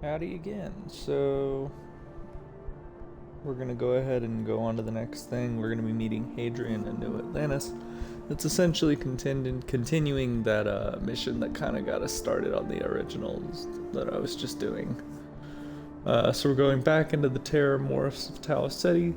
Howdy again. So we're gonna go ahead and go on to the next thing. We're gonna be meeting Hadrian in New Atlantis. It's essentially continuing that mission that kind of got us started on the originals that I was just doing. So we're going back into the Terramorphs of Tau Ceti.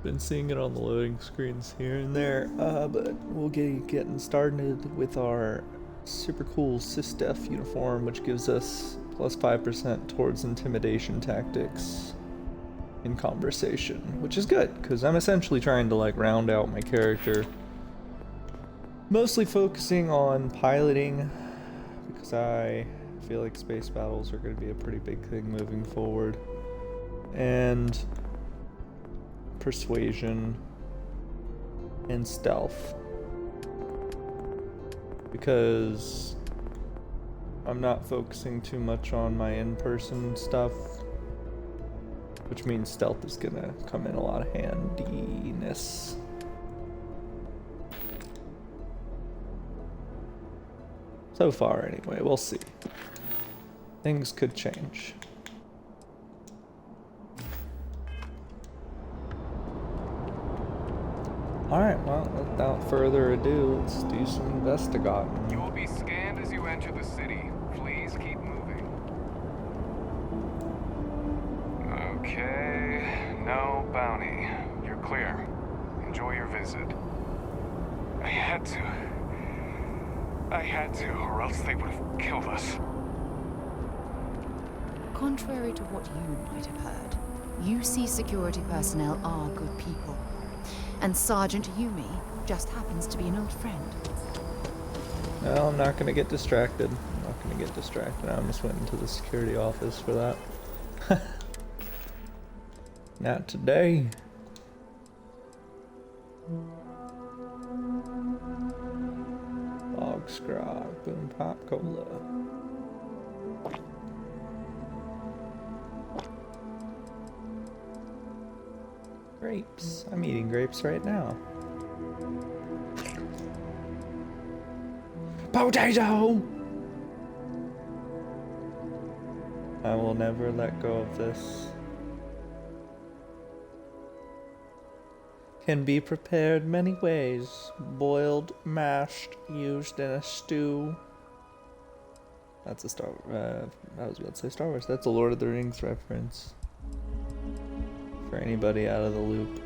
Been seeing it on the loading screens here and there, but we'll getting started with our super cool SysDef uniform, which gives us plus 5% towards intimidation tactics in conversation, which is good because I'm essentially trying to like round out my character, mostly focusing on piloting because I feel like space battles are going to be a pretty big thing moving forward, and persuasion and stealth, because I'm not focusing too much on my in-person stuff, which means stealth is gonna come in a lot of handiness. So far anyway, we'll see. Things could change. Alright, well, without further ado, let's do some investigating. You will be scanned as you enter the city. Please keep moving. Okay, no bounty. You're clear. Enjoy your visit. I had to, or else they would have killed us. Contrary to what you might have heard, UC security personnel are good people. And Sergeant Yumi just happens to be an old friend. Well, I'm not gonna get distracted. I almost went into the security office for that. Not today. Bog Scrog, Boom Pop Cola. Grapes. I'm eating grapes right now. Potato! I will never let go of this. Can be prepared many ways. Boiled, mashed, used in a stew. That's a I was about to say Star Wars. That's a Lord of the Rings reference. For anybody out of the loop.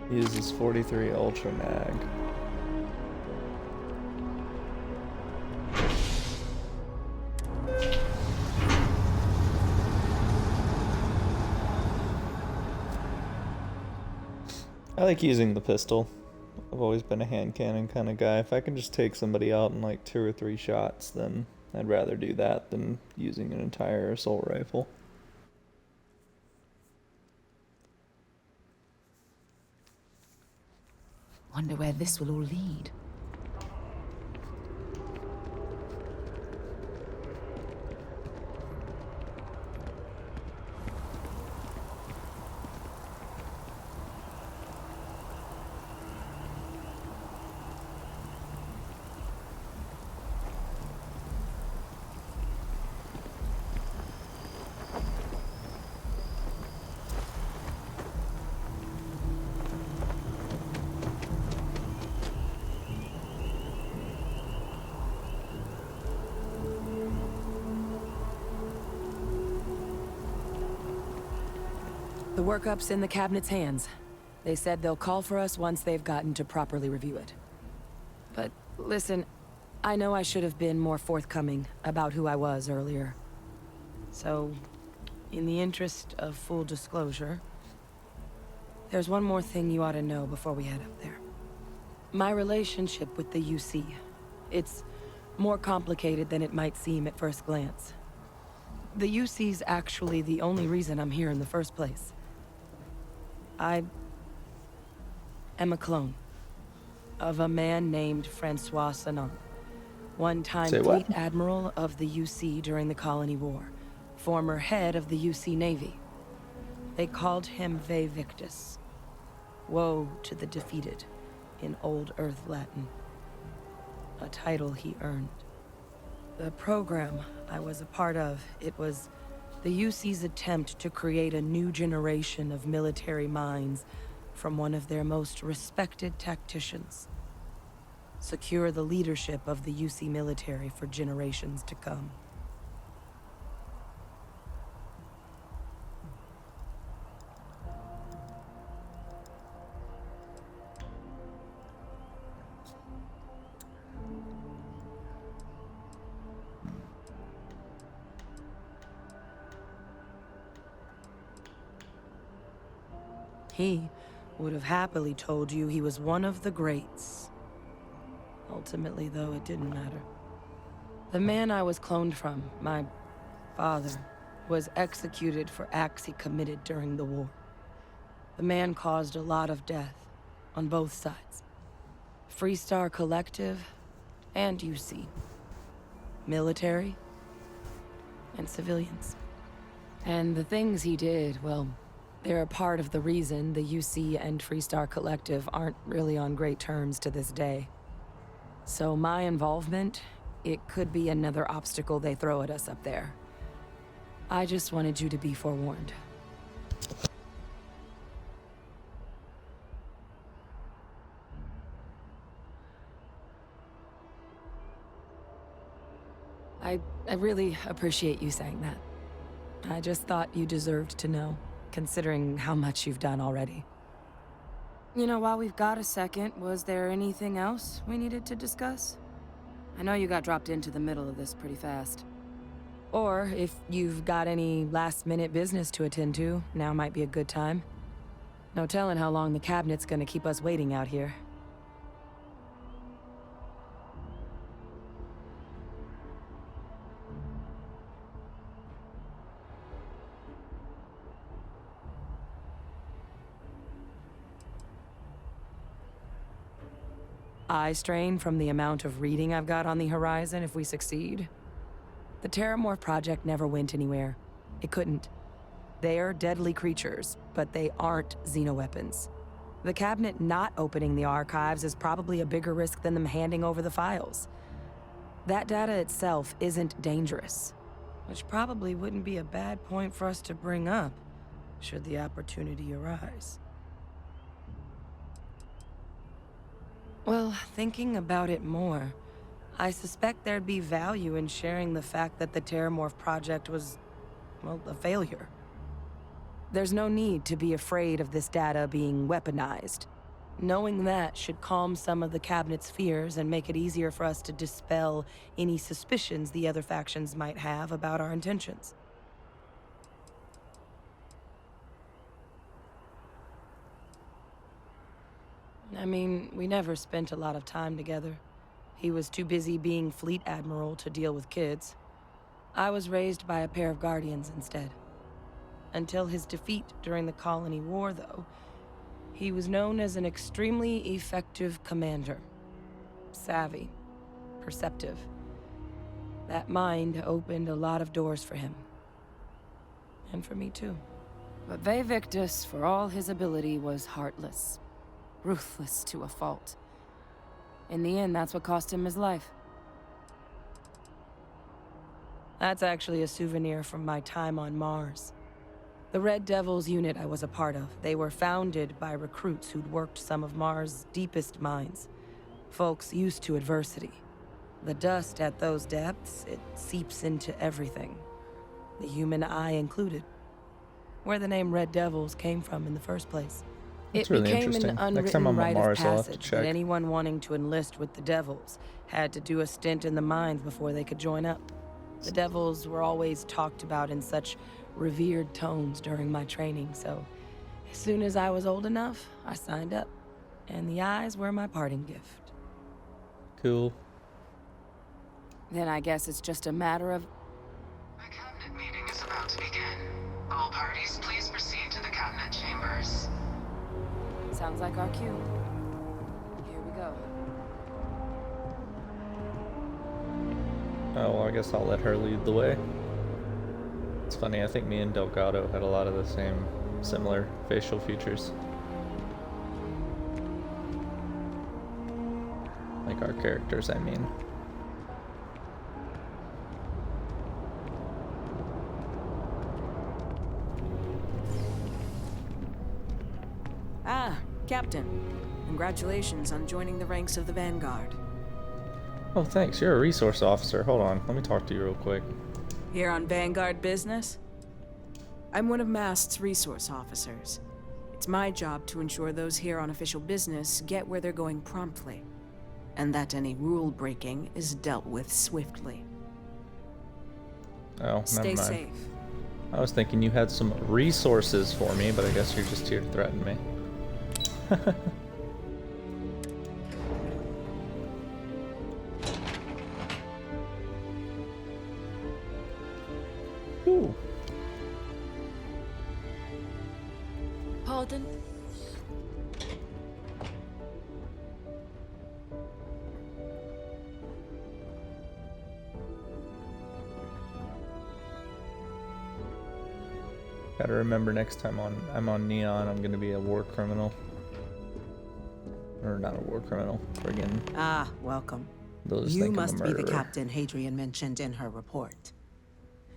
Uses 43 Ultra Mag. I like using the pistol. I've always been a hand cannon kind of guy. If I can just take somebody out in like 2 or 3 shots, then I'd rather do that than using an entire assault rifle. Wonder where this will all lead. The workup's in the cabinet's hands. They said they'll call for us once they've gotten to properly review it. But listen, I know I should have been more forthcoming about who I was earlier. So, in the interest of full disclosure, there's one more thing you ought to know before we head up there. My relationship with the UC. It's more complicated than it might seem at first glance. The UC's actually the only reason I'm here in the first place. I am a clone of a man named Francois Sanon. One-time Say what? fleet admiral of the UC during the Colony War. Former head of the UC Navy. They called him Vae Victus. Woe to the defeated, in Old Earth Latin. A title he earned. The program I was a part of, it was the UC's attempt to create a new generation of military minds from one of their most respected tacticians. Secure the leadership of the UC military for generations to come. He would have happily told you he was one of the greats. Ultimately, though, it didn't matter. The man I was cloned from, my father, was executed for acts he committed during the war. The man caused a lot of death, on both sides. Freestar Collective, and UC. Military, and civilians. And the things he did, well, they're a part of the reason the UC and Freestar Collective aren't really on great terms to this day. So my involvement, it could be another obstacle they throw at us up there. I just wanted you to be forewarned. I really appreciate you saying that. I just thought you deserved to know, considering how much you've done already. You know, while we've got a second, was there anything else we needed to discuss? I know you got dropped into the middle of this pretty fast. Or if you've got any last-minute business to attend to, now might be a good time. No telling how long the cabinet's gonna keep us waiting out here. Eye strain from the amount of reading I've got on the horizon if we succeed. The Terramorph project never went anywhere. It couldn't. They're deadly creatures, but they aren't xenoweapons. The cabinet not opening the archives is probably a bigger risk than them handing over the files. That data itself isn't dangerous, which probably wouldn't be a bad point for us to bring up, should the opportunity arise. Well, thinking about it more, I suspect there'd be value in sharing the fact that the Terramorph project was, well, a failure. There's no need to be afraid of this data being weaponized. Knowing that should calm some of the cabinet's fears and make it easier for us to dispel any suspicions the other factions might have about our intentions. I mean, we never spent a lot of time together. He was too busy being fleet admiral to deal with kids. I was raised by a pair of guardians instead. Until his defeat during the Colony War, though, he was known as an extremely effective commander. Savvy, perceptive. That mind opened a lot of doors for him. And for me, too. But Vae Victus, for all his ability, was heartless. Ruthless to a fault. In the end, that's what cost him his life. That's actually a souvenir from my time on Mars. The Red Devils unit I was a part of, they were founded by recruits who'd worked some of Mars' deepest mines. Folks used to adversity. The dust at those depths, it seeps into everything. The human eye included. Where the name Red Devils came from in the first place. That's It really became interesting. an Next time unwritten I'm on rite of Mars, I'll have to passage check. that anyone wanting to enlist with the Devils had to do a stint in the mines before they could join up. The Devils were always talked about in such revered tones during my training, so as soon as I was old enough, I signed up. And the eyes were my parting gift. Cool. Then I guess it's just a matter of... The cabinet meeting is about to begin. All parties, please proceed to the cabinet chambers. Sounds like our cue. Here we go. Oh, well, I guess I'll let her lead the way. It's funny, I think me and Delgado had a lot of the same, similar facial features. Like our characters, I mean. Ah, Captain. Congratulations on joining the ranks of the Vanguard. Oh, thanks. You're a resource officer. Hold on. Let me talk to you real quick. Here on Vanguard business? I'm one of Mast's resource officers. It's my job to ensure those here on official business get where they're going promptly, and that any rule breaking is dealt with swiftly. Oh, Stay never mind. safe. I was thinking you had some resources for me, but I guess you're just here to threaten me. Ooh. Pardon? Gotta remember next time I'm on Neon, I'm gonna be a war criminal. Or not a war criminal, friggin' Ah, welcome. they'll just You think I'm a must be the murderer. captain Hadrian mentioned in her report.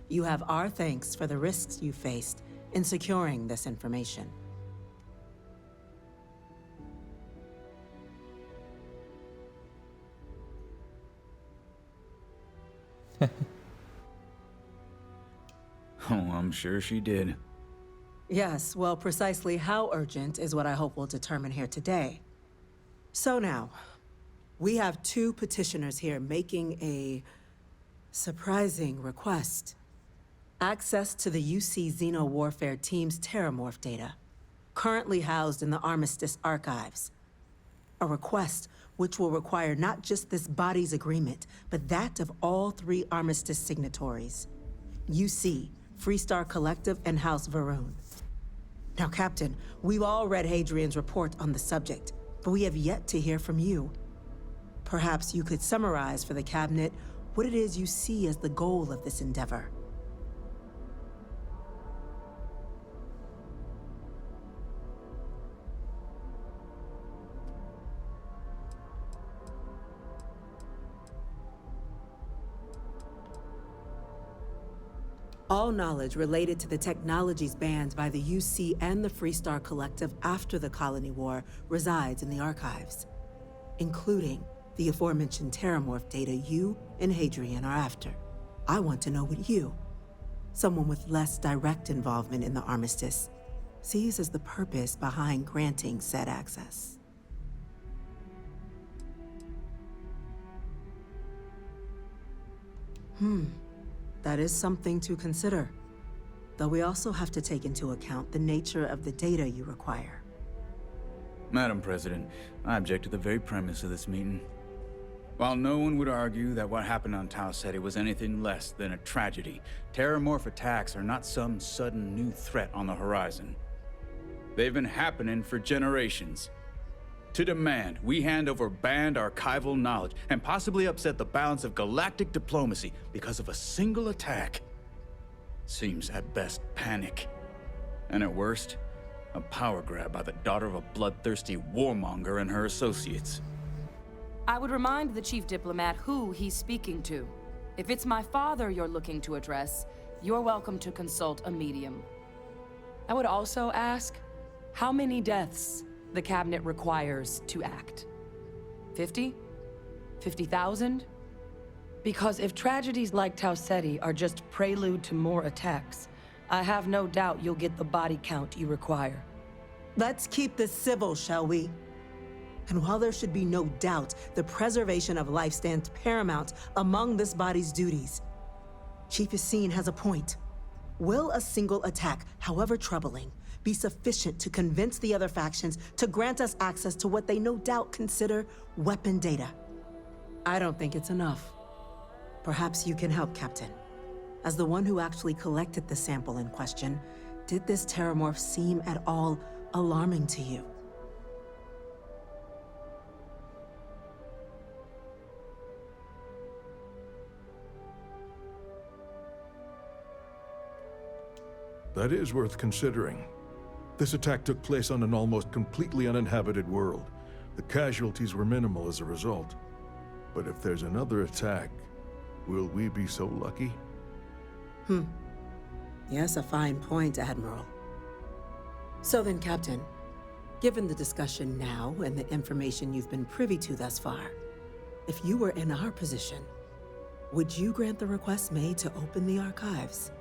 You have our thanks for the risks you faced in securing this information. Oh, I'm sure she did. Yes, well, precisely how urgent is what I hope we'll determine here today. So now, we have two petitioners here making a surprising request. Access to the UC Xeno Warfare Team's Terramorph data, currently housed in the Armistice archives. A request which will require not just this body's agreement, but that of all three Armistice signatories. UC, Freestar Collective, and House Varun. Now, Captain, we've all read Hadrian's report on the subject, but we have yet to hear from you. Perhaps you could summarize for the Cabinet what it is you see as the goal of this endeavor. All knowledge related to the technologies banned by the UC and the Freestar Collective after the Colony War resides in the archives, including the aforementioned Terramorph data you and Hadrian are after. I want to know what you, someone with less direct involvement in the Armistice, sees as the purpose behind granting said access. That is something to consider, though we also have to take into account the nature of the data you require. Madam President, I object to the very premise of this meeting. While no one would argue that what happened on Tau Ceti was anything less than a tragedy, Terramorph attacks are not some sudden new threat on the horizon. They've been happening for generations. To demand we hand over banned archival knowledge and possibly upset the balance of galactic diplomacy because of a single attack seems at best panic, and at worst, a power grab by the daughter of a bloodthirsty warmonger and her associates. I would remind the chief diplomat who he's speaking to. If it's my father you're looking to address, you're welcome to consult a medium. I would also ask, how many deaths the Cabinet requires to act? 50? 50,000? Because if tragedies like Tau Ceti are just prelude to more attacks, I have no doubt you'll get the body count you require. Let's keep this civil, shall we? And while there should be no doubt the preservation of life stands paramount among this body's duties, Chief Yassine has a point. Will a single attack, however troubling, be sufficient to convince the other factions to grant us access to what they no doubt consider weapon data? I don't think it's enough. Perhaps you can help, Captain. As the one who actually collected the sample in question, did this Terramorph seem at all alarming to you? That is worth considering. This attack took place on an almost completely uninhabited world. The casualties were minimal as a result. But if there's another attack, will we be so lucky? Yes, a fine point, Admiral. So then, Captain, given the discussion now and the information you've been privy to thus far, if you were in our position, would you grant the request made to open the archives?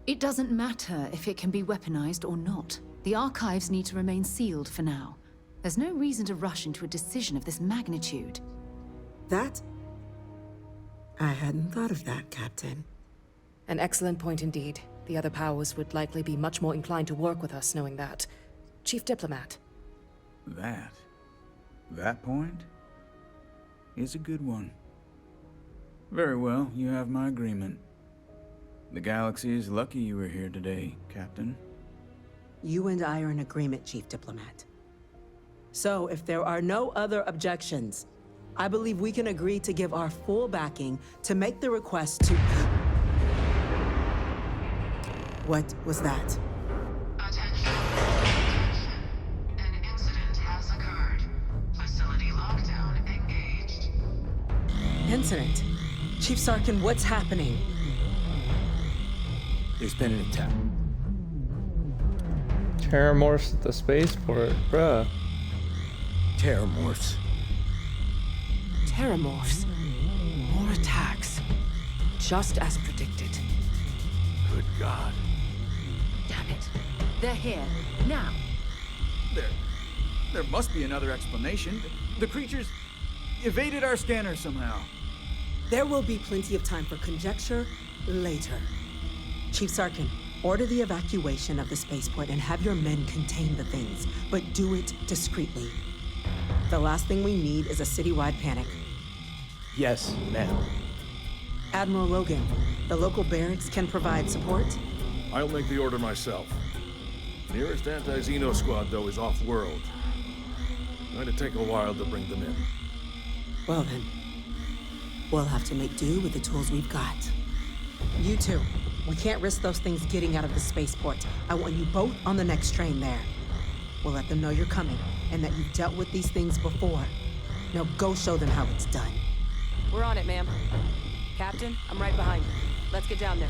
It doesn't matter if it can be weaponized or not. The archives need to remain sealed for now. There's no reason to rush into a decision of this magnitude. That? I hadn't thought of that, Captain. An excellent point indeed. The other powers would likely be much more inclined to work with us knowing that. Chief Diplomat. That point is a good one. Very well, you have my agreement. The galaxy is lucky you were here today, Captain. You and I are in agreement, Chief Diplomat. So, if there are no other objections, I believe we can agree to give our full backing to make the request to... What was that? Attention. Attention. An incident has occurred. Facility lockdown engaged. Incident? Chief Sarkin, what's happening? There's been an attack. Terramorphs at the spaceport, bruh. Terramorphs. Terramorphs. More attacks. Just as predicted. Good God. Damn it. They're here. Now. There must be another explanation. The creatures evaded our scanner somehow. There will be plenty of time for conjecture later. Chief Sarkin, order the evacuation of the spaceport and have your men contain the things, but do it discreetly. The last thing we need is a citywide panic. Yes, ma'am. Admiral Logan, the local barracks can provide support? I'll make the order myself. Nearest anti-Xeno squad, though, is off-world. Going to take a while to bring them in. Well then, we'll have to make do with the tools we've got. You two, we can't risk those things getting out of the spaceport. I want you both on the next train there. We'll let them know you're coming, and that you've dealt with these things before. Now go show them how it's done. We're on it, ma'am. Captain, I'm right behind you. Let's get down there.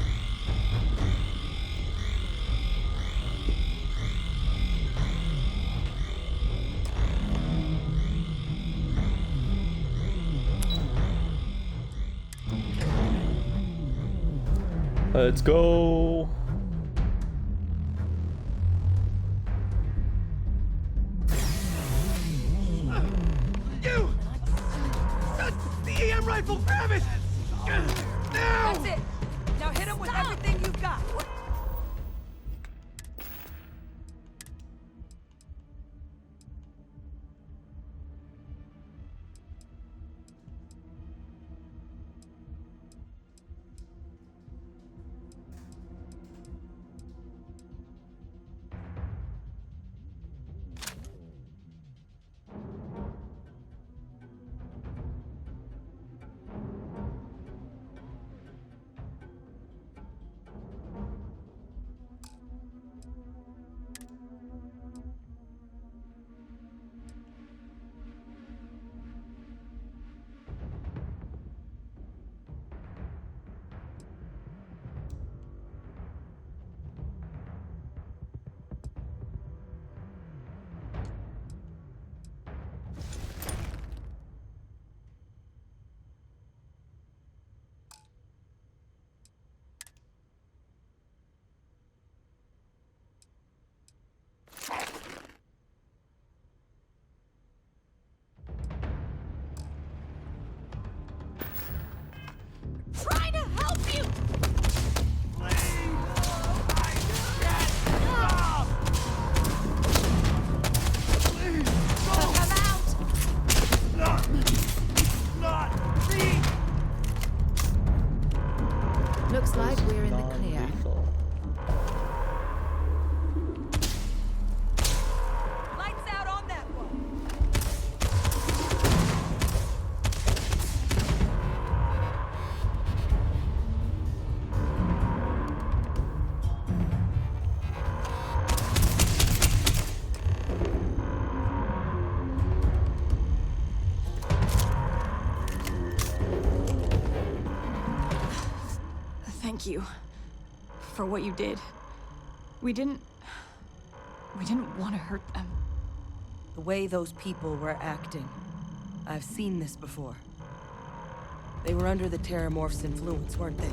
Let's go. You! The EM rifle, grab it! Now! That's it! Now hit him with everything you've got! Looks like we're in the clear. Non-lethal. Lights out on that one! Thank you for what you did. We didn't want to hurt them. The way those people were acting. I've seen this before. They were under the Terramorph's influence, weren't they?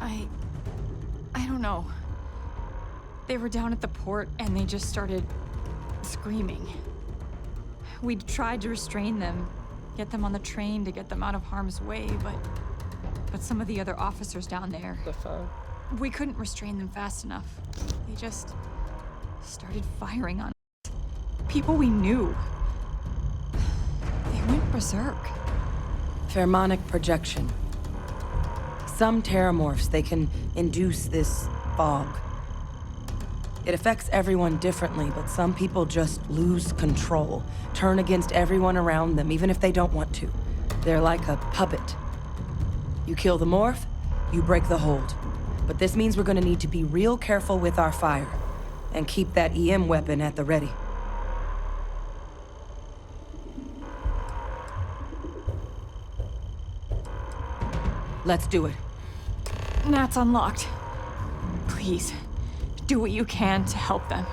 I don't know. They were down at the port and they just started screaming. We tried to restrain them, get them on the train to get them out of harm's way, but some of the other officers down there, The fuck? we couldn't restrain them fast enough. They just started firing on us. People we knew. They went berserk. Pheromonic projection. Some Terramorphs, they can induce this fog. It affects everyone differently, but some people just lose control, turn against everyone around them, even if they don't want to. They're like a puppet. You kill the morph, you break the hold. But this means we're gonna need to be real careful with our fire, and keep that EM weapon at the ready. Let's do it. Nat's unlocked. Please, do what you can to help them.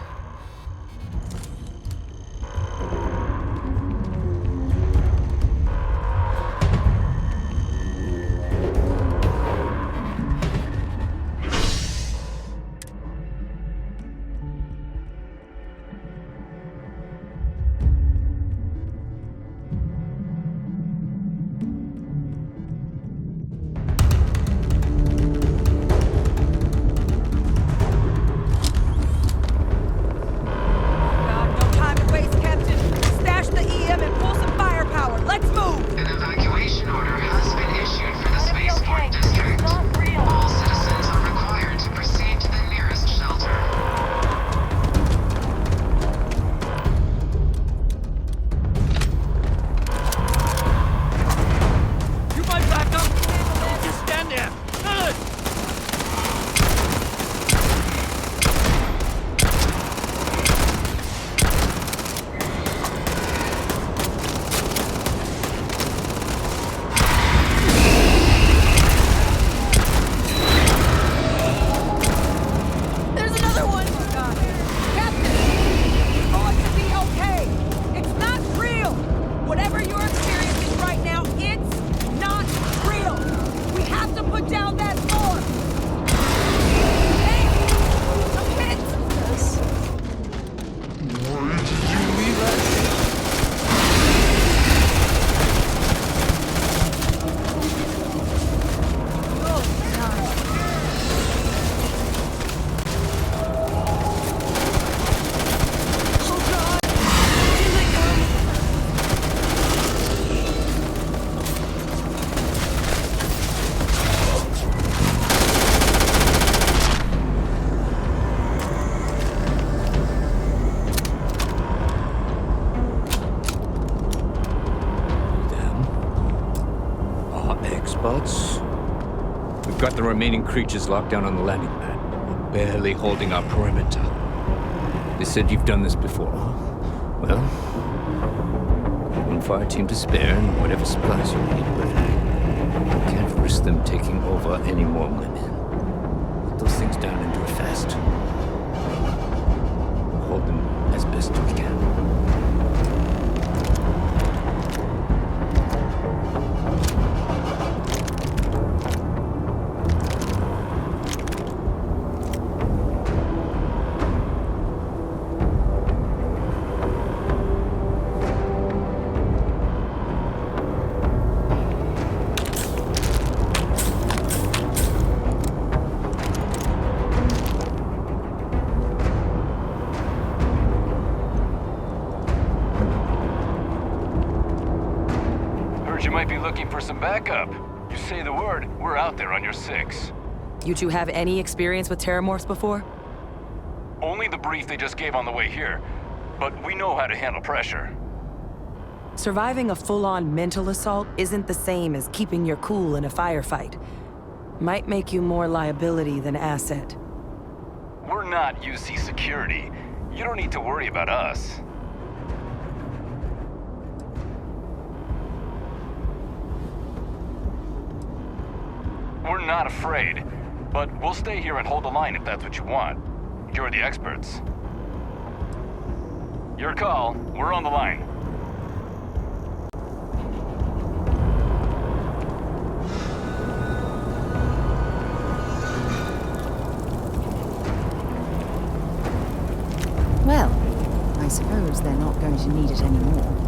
We've got the remaining creatures locked down on the landing pad. We're barely holding our perimeter. They said you've done this before. Well, one fire team to spare and whatever supplies you need, but I can't risk them taking over any more women. Put those things down and do it fast. Hold them as best we can. You might be looking for some backup. You say the word, we're out there on your 6. You two have any experience with terramorphs before? Only the brief they just gave on the way here, but we know how to handle pressure. Surviving a full-on mental assault isn't the same as keeping your cool in a firefight. Might make you more liability than asset. We're not UC security. You don't need to worry about us. We're not afraid, but we'll stay here and hold the line if that's what you want. You're the experts. Your call. We're on the line. Well, I suppose they're not going to need it anymore.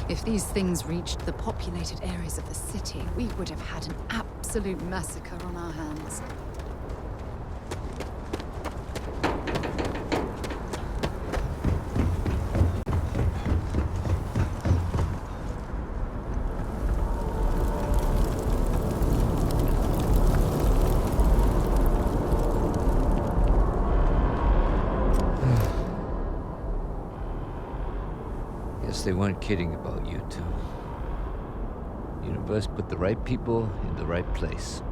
If these things reached the populated areas of the city, we would have had an absolute massacre on our hands. guess they weren't kidding about you two. Universe put the right people in the right place.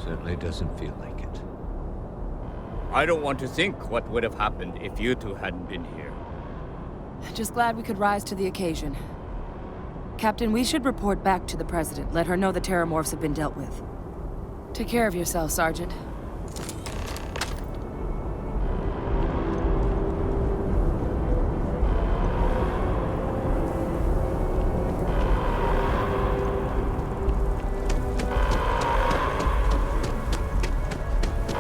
Certainly doesn't feel like it. I don't want to think what would have happened if you two hadn't been here. Just glad we could rise to the occasion. Captain, we should report back to the President. Let her know the Terramorphs have been dealt with. Take care of yourself, Sergeant.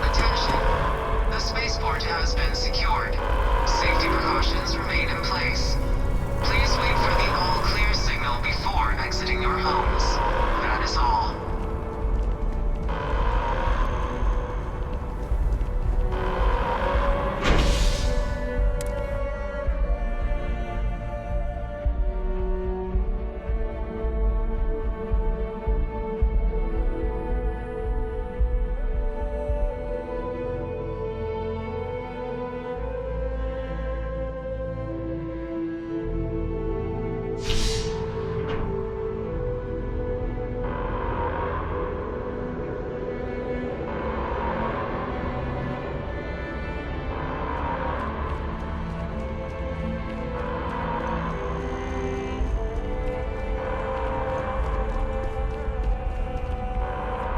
Attention. The spaceport has been secured. Safety precautions remain in place. Please wait for the all-clear signal before exiting your homes. That is all.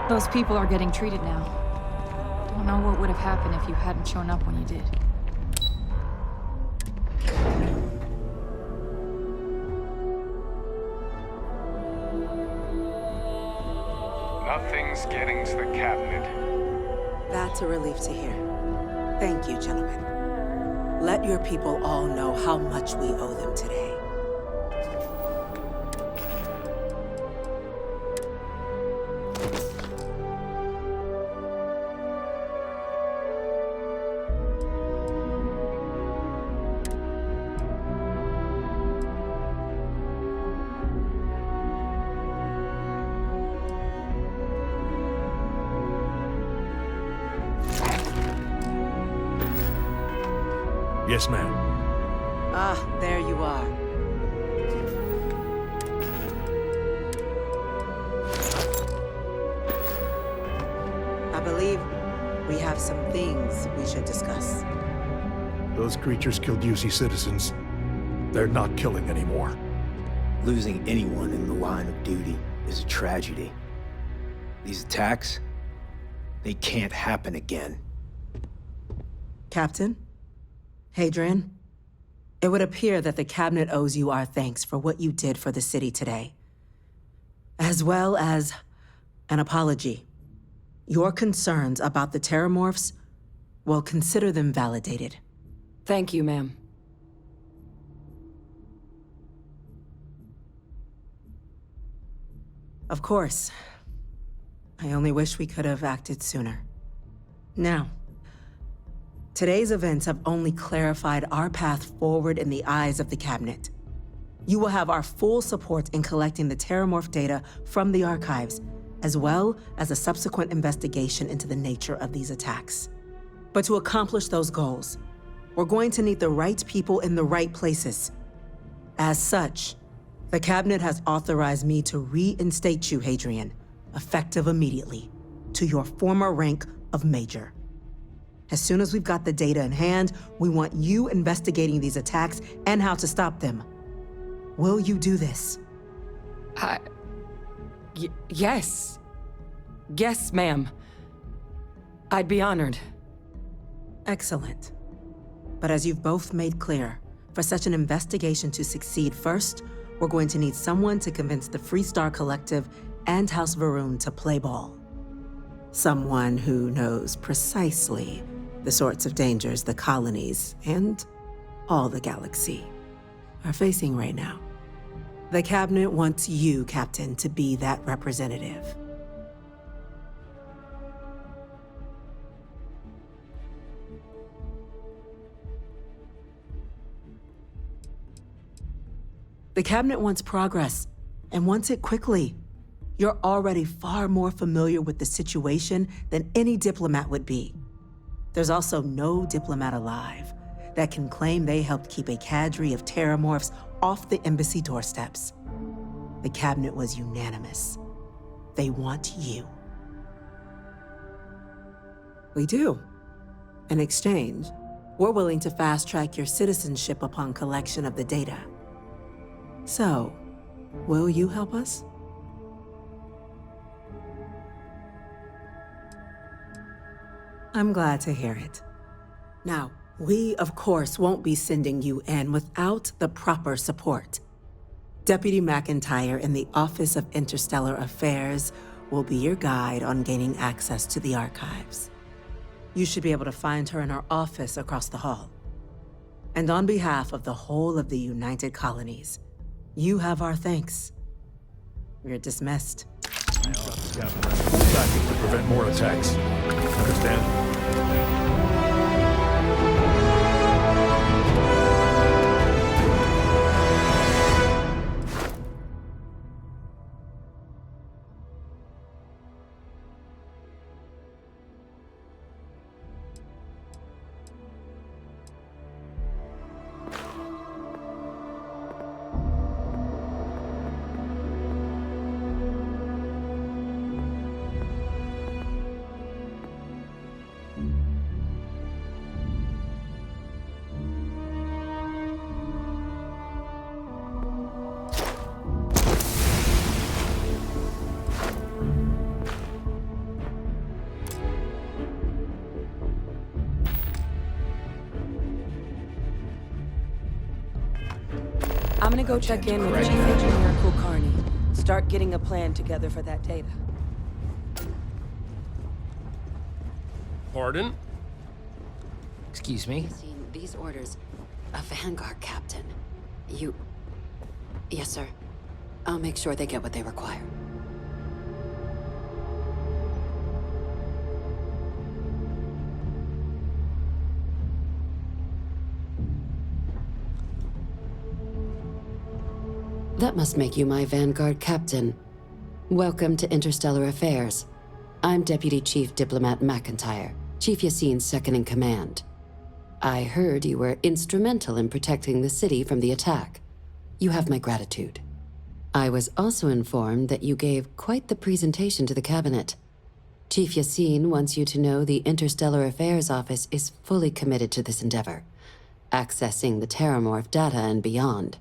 Those people are getting treated now. Don't know what would have happened if you hadn't shown up when you did. Nothing's getting to the cabinet. That's a relief to hear. Thank you, gentlemen. Let your people all know how much we owe them today. Yes, ma'am. Ah, there you are. I believe we have some things we should discuss. Those creatures killed UC citizens. They're not killing anymore. Losing anyone in the line of duty is a tragedy. These attacks, they can't happen again. Captain? Hadrian? It would appear that the Cabinet owes you our thanks for what you did for the city today. As well as an apology. Your concerns about the Terramorphs, well, consider them validated. Thank you, ma'am. Of course. I only wish we could have acted sooner. Now, today's events have only clarified our path forward in the eyes of the Cabinet. You will have our full support in collecting the Terramorph data from the archives, as well as a subsequent investigation into the nature of these attacks. But to accomplish those goals, we're going to need the right people in the right places. As such, the Cabinet has authorized me to reinstate you, Hadrian, effective immediately, to your former rank of Major. As soon as we've got the data in hand, we want you investigating these attacks and how to stop them. Will you do this? Yes. Yes, ma'am. I'd be honored. Excellent. But as you've both made clear, for such an investigation to succeed first, we're going to need someone to convince the Freestar Collective and House Varun to play ball. Someone who knows precisely the sorts of dangers the colonies and all the galaxy are facing right now. The Cabinet wants you, Captain, to be that representative. The Cabinet wants progress, and wants it quickly. You're already far more familiar with the situation than any diplomat would be. There's also no diplomat alive that can claim they helped keep a cadre of terramorphs off the embassy doorsteps. The cabinet was unanimous. They want you. We do. In exchange, we're willing to fast-track your citizenship upon collection of the data. So, will you help us? I'm glad to hear it. Now, we, of course, won't be sending you in without the proper support. Deputy McIntyre in the Office of Interstellar Affairs will be your guide on gaining access to the archives. You should be able to find her in her office across the hall. And on behalf of the whole of the United Colonies, you have our thanks. You're dismissed. Pull back to prevent more attacks. Understand? I'm gonna go check in with Chief Engineer Kulkarni. Start getting a plan together for that data. Pardon? Excuse me? Seen these orders. A Vanguard captain. You... Yes, sir. I'll make sure they get what they require. That must make you my Vanguard captain. Welcome to Interstellar Affairs. I'm Deputy Chief Diplomat McIntyre, Chief Yassine's second-in-command. I heard you were instrumental in protecting the city from the attack. You have my gratitude. I was also informed that you gave quite the presentation to the cabinet. Chief Yassine wants you to know the Interstellar Affairs Office is fully committed to this endeavor, accessing the Terramorph data and beyond.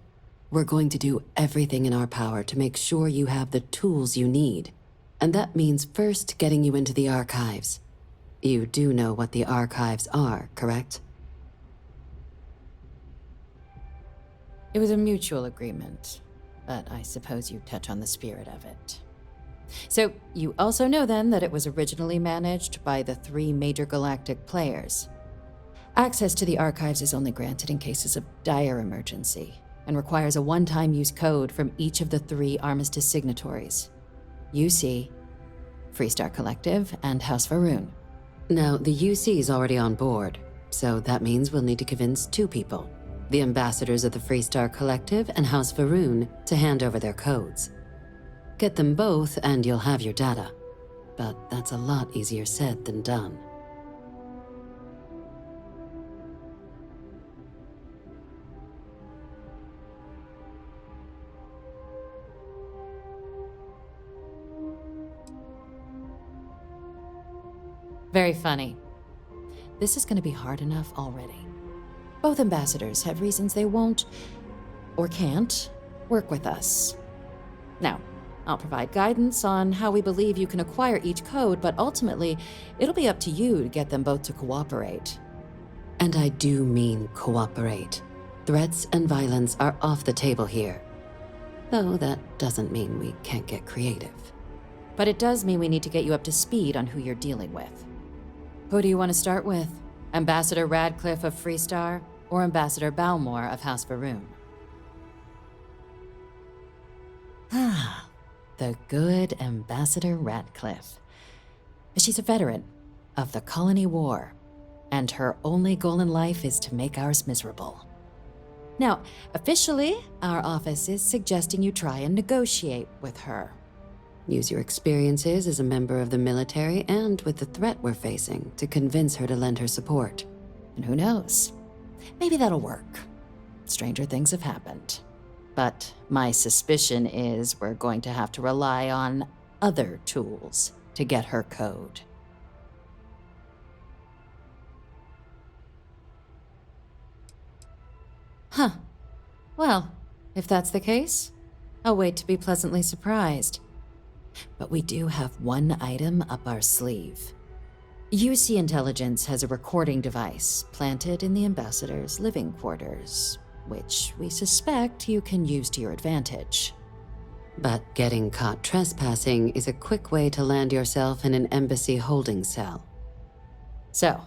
We're going to do everything in our power to make sure you have the tools you need. And that means first getting you into the archives. You do know what the archives are, correct? It was a mutual agreement, but I suppose you touch on the spirit of it. So, you also know then that it was originally managed by the 3 major galactic players. Access to the archives is only granted in cases of dire emergency, and requires a one-time use code from each of the 3 armistice signatories. UC, Freestar Collective, and House Varun. Now, the UC is already on board, so that means we'll need to convince 2 people. The ambassadors of the Freestar Collective and House Varun to hand over their codes. Get them both and you'll have your data. But that's a lot easier said than done. Very funny. This is going to be hard enough already. Both ambassadors have reasons they won't, or can't, work with us. Now, I'll provide guidance on how we believe you can acquire each code, but ultimately, it'll be up to you to get them both to cooperate. And I do mean cooperate. Threats and violence are off the table here. Though that doesn't mean we can't get creative. But it does mean we need to get you up to speed on who you're dealing with. Who do you want to start with? Ambassador Radcliffe of Freestar, or Ambassador Balmore of House Varun? Ah, the good Ambassador Radcliffe. She's a veteran of the Colony War, and her only goal in life is to make ours miserable. Now, officially, our office is suggesting you try and negotiate with her. Use your experiences as a member of the military and with the threat we're facing to convince her to lend her support. And who knows? Maybe that'll work. Stranger things have happened. But my suspicion is we're going to have to rely on other tools to get her code. Huh. Well, if that's the case, I'll wait to be pleasantly surprised. But we do have one item up our sleeve. UC Intelligence has a recording device planted in the ambassador's living quarters, which we suspect you can use to your advantage. But getting caught trespassing is a quick way to land yourself in an embassy holding cell. So,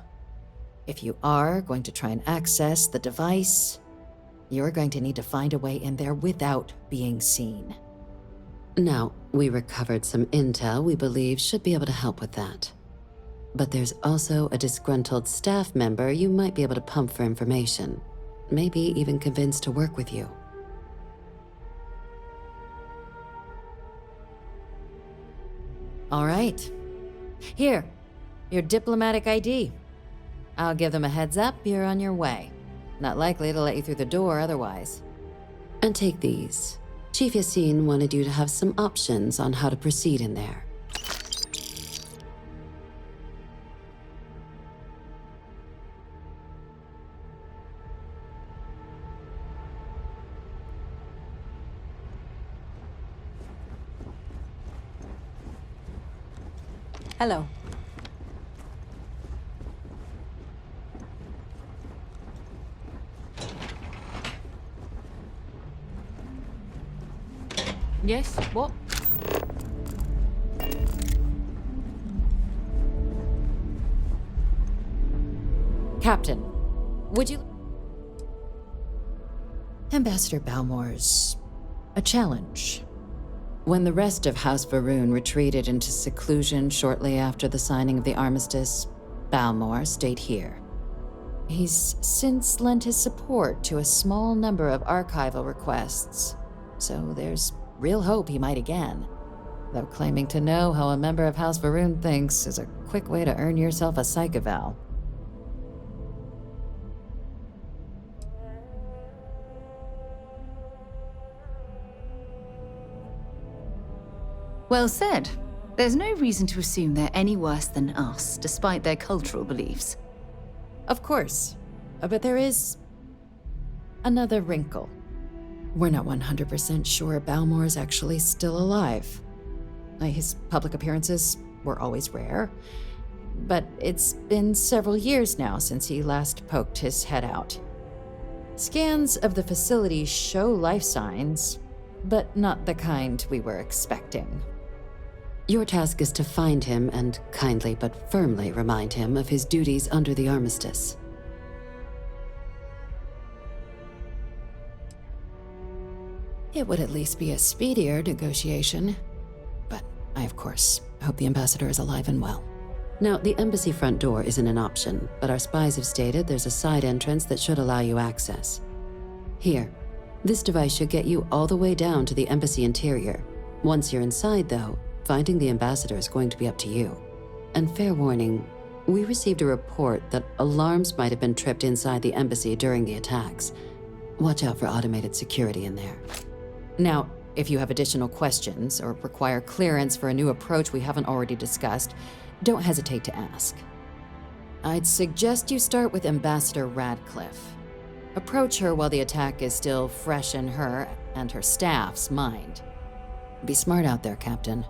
if you are going to try and access the device, you're going to need to find a way in there without being seen. Now, we recovered some intel we believe should be able to help with that. But there's also a disgruntled staff member you might be able to pump for information. Maybe even convince to work with you. All right. Here, your diplomatic ID. I'll give them a heads up you're on your way. Not likely to let you through the door otherwise. And take these. Chief Yassine wanted you to have some options on how to proceed in there. Hello. Yes, what? Captain, would you... Ambassador Balmore's a challenge. When the rest of House Varun retreated into seclusion shortly after the signing of the armistice, Balmore stayed here. He's since lent his support to a small number of archival requests, so there's real hope he might again. Though claiming to know how a member of House Varun thinks is a quick way to earn yourself a psych eval. Well said. There's no reason to assume they're any worse than us, despite their cultural beliefs. Of course. But there is another wrinkle. We're not 100% sure Balmore is actually still alive. His public appearances were always rare, but it's been several years now since he last poked his head out. Scans of the facility show life signs, but not the kind we were expecting. Your task is to find him and kindly but firmly remind him of his duties under the armistice. It would at least be a speedier negotiation. But I, of course, hope the ambassador is alive and well. Now, the embassy front door isn't an option, but our spies have stated there's a side entrance that should allow you access. Here, this device should get you all the way down to the embassy interior. Once you're inside, though, finding the ambassador is going to be up to you. And fair warning, we received a report that alarms might have been tripped inside the embassy during the attacks. Watch out for automated security in there. Now, if you have additional questions or require clearance for a new approach we haven't already discussed, don't hesitate to ask. I'd suggest you start with Ambassador Radcliffe. Approach her while the attack is still fresh in her and her staff's mind. Be smart out there, Captain.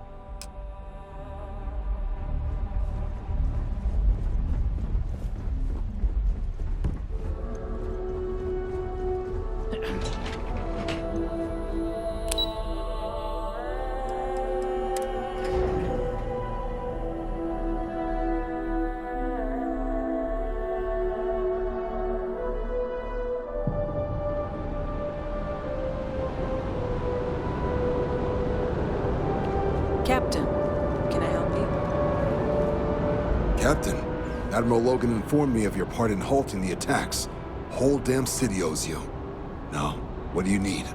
Captain, can I help you? Captain, Admiral Logan informed me of your part in halting the attacks. Whole damn city owes you. Now, what do you need?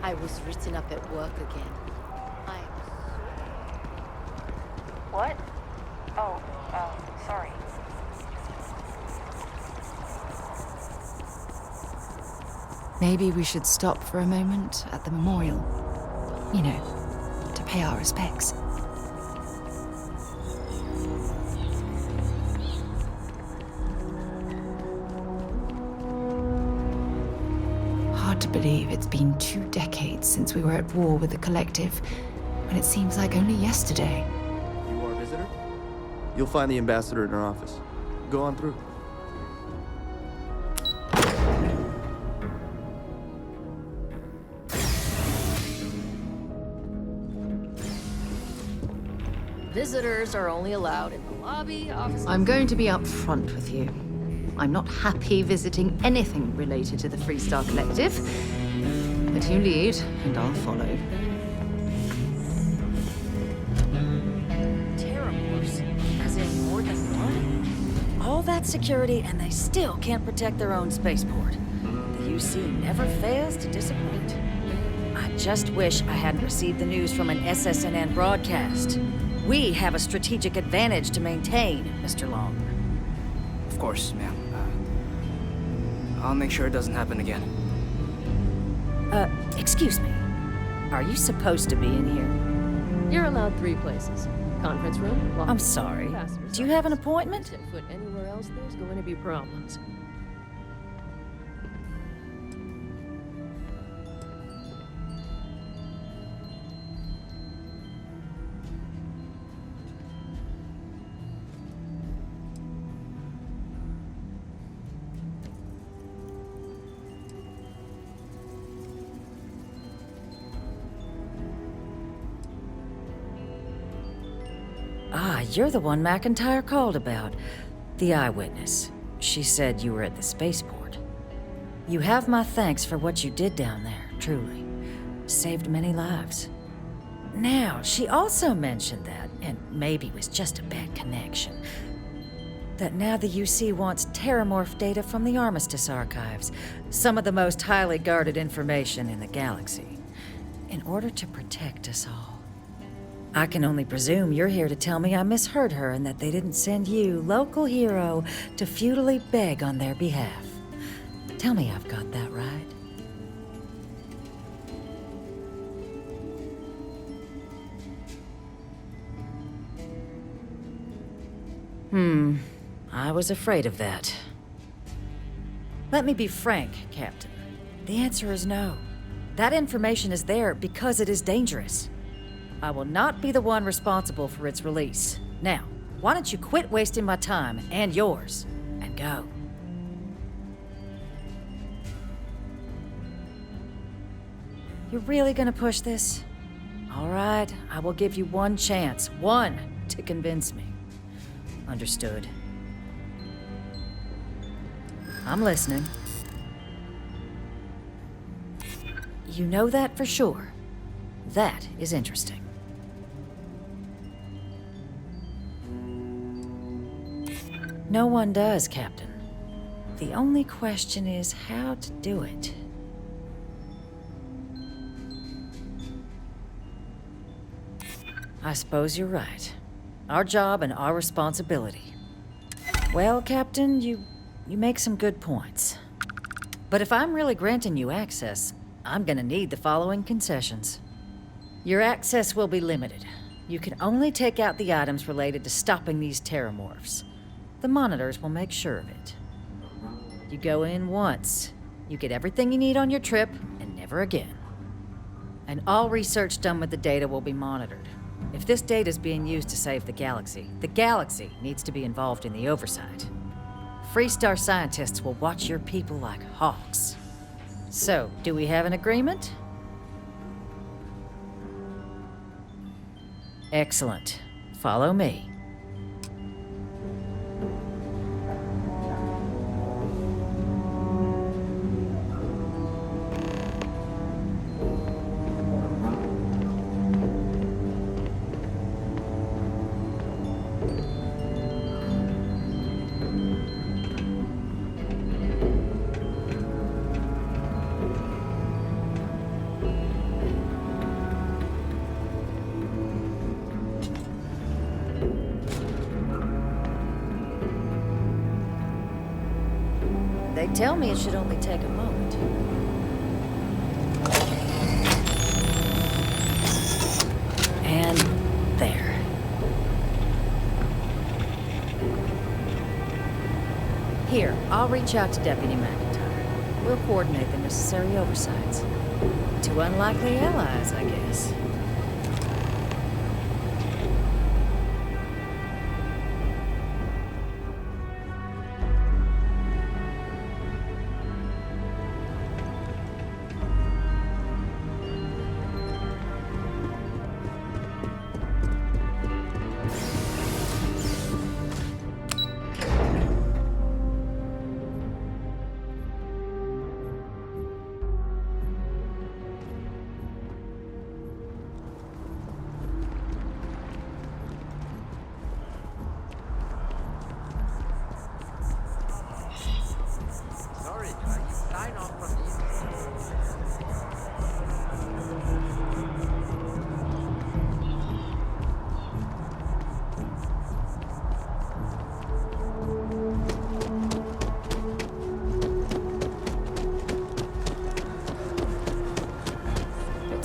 I was written up at work again. What? Oh, sorry. Maybe we should stop for a moment at the memorial. You know, to pay our respects. Hard to believe it's been 2 decades since we were at war with the Collective, when it seems like only yesterday. You are a visitor? You'll find the ambassador in her office. Go on through. Visitors are only allowed in the lobby, offices. I'm going to be upfront with you. I'm not happy visiting anything related to the Freestar Collective. But you lead, and I'll follow. Terramorphs? As in more than one? All that security, and they still can't protect their own spaceport. The UC never fails to disappoint. I just wish I hadn't received the news from an SSNN broadcast. We have a strategic advantage to maintain, Mr. Long. Of course, ma'am. I'll make sure it doesn't happen again. Excuse me. Are you supposed to be in here? You're allowed 3 places. Conference room, I'm sorry. Do you have an appointment? 10 foot anywhere else, there's going to be problems. Ah, you're the one McIntyre called about. The eyewitness. She said you were at the spaceport. You have my thanks for what you did down there, truly. Saved many lives. Now, she also mentioned that, and maybe it was just a bad connection, that now the UC wants Terramorph data from the Armistice archives, some of the most highly guarded information in the galaxy, in order to protect us all. I can only presume you're here to tell me I misheard her and that they didn't send you, local hero, to futilely beg on their behalf. Tell me I've got that right. I was afraid of that. Let me be frank, Captain. The answer is no. That information is there because it is dangerous. I will not be the one responsible for its release. Now, why don't you quit wasting my time and yours, and go? You're really gonna push this? All right, I will give you one chance, one, to convince me. Understood. I'm listening. You know that for sure. That is interesting. No one does, Captain. The only question is how to do it. I suppose you're right. Our job and our responsibility. Well, Captain, you make some good points. But if I'm really granting you access, I'm gonna need the following concessions. Your access will be limited. You can only take out the items related to stopping these terramorphs. The monitors will make sure of it. You go in once. You get everything you need on your trip, and never again. And all research done with the data will be monitored. If this data is being used to save the galaxy needs to be involved in the oversight. Freestar scientists will watch your people like hawks. So, do we have an agreement? Excellent. Follow me. They tell me it should only take a moment. And there. Here, I'll reach out to Deputy McIntyre. We'll coordinate the necessary oversights. Two unlikely allies, I guess.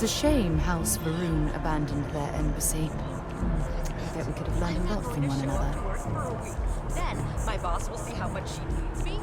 It's a shame House Varun abandoned their embassy. I bet we could have learned a lot from one another. Then my boss will see how much she needs me.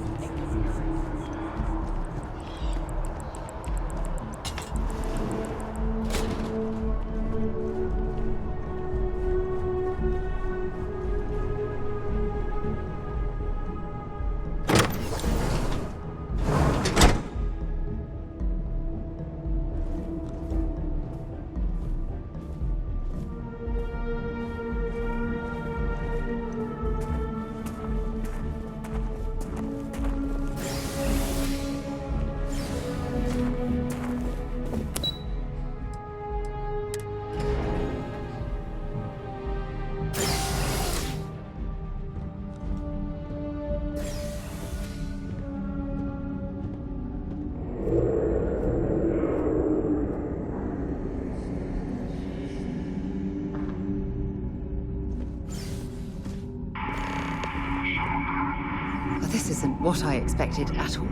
This isn't what I expected at all.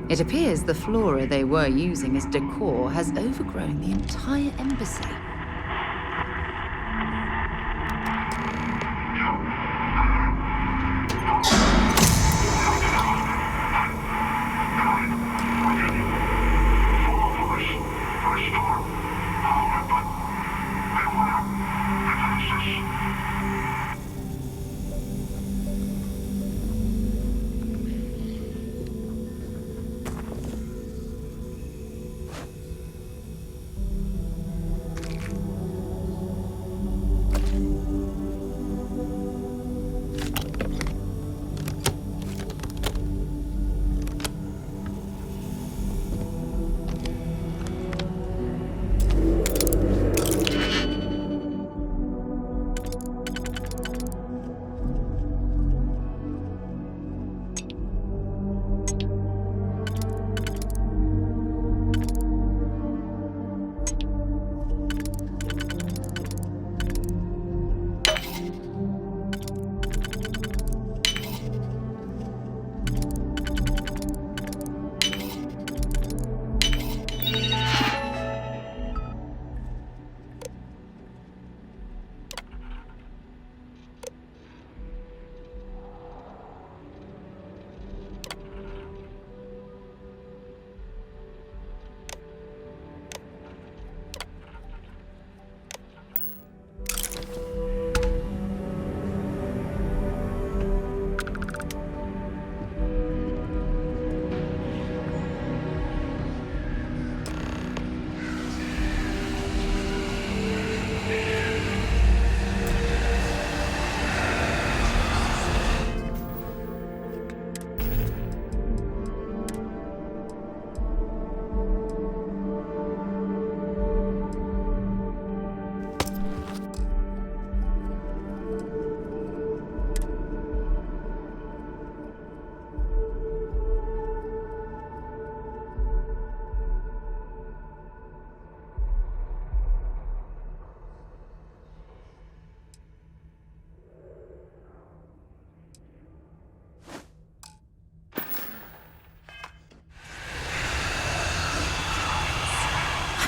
It appears the flora they were using as decor has overgrown the entire embassy.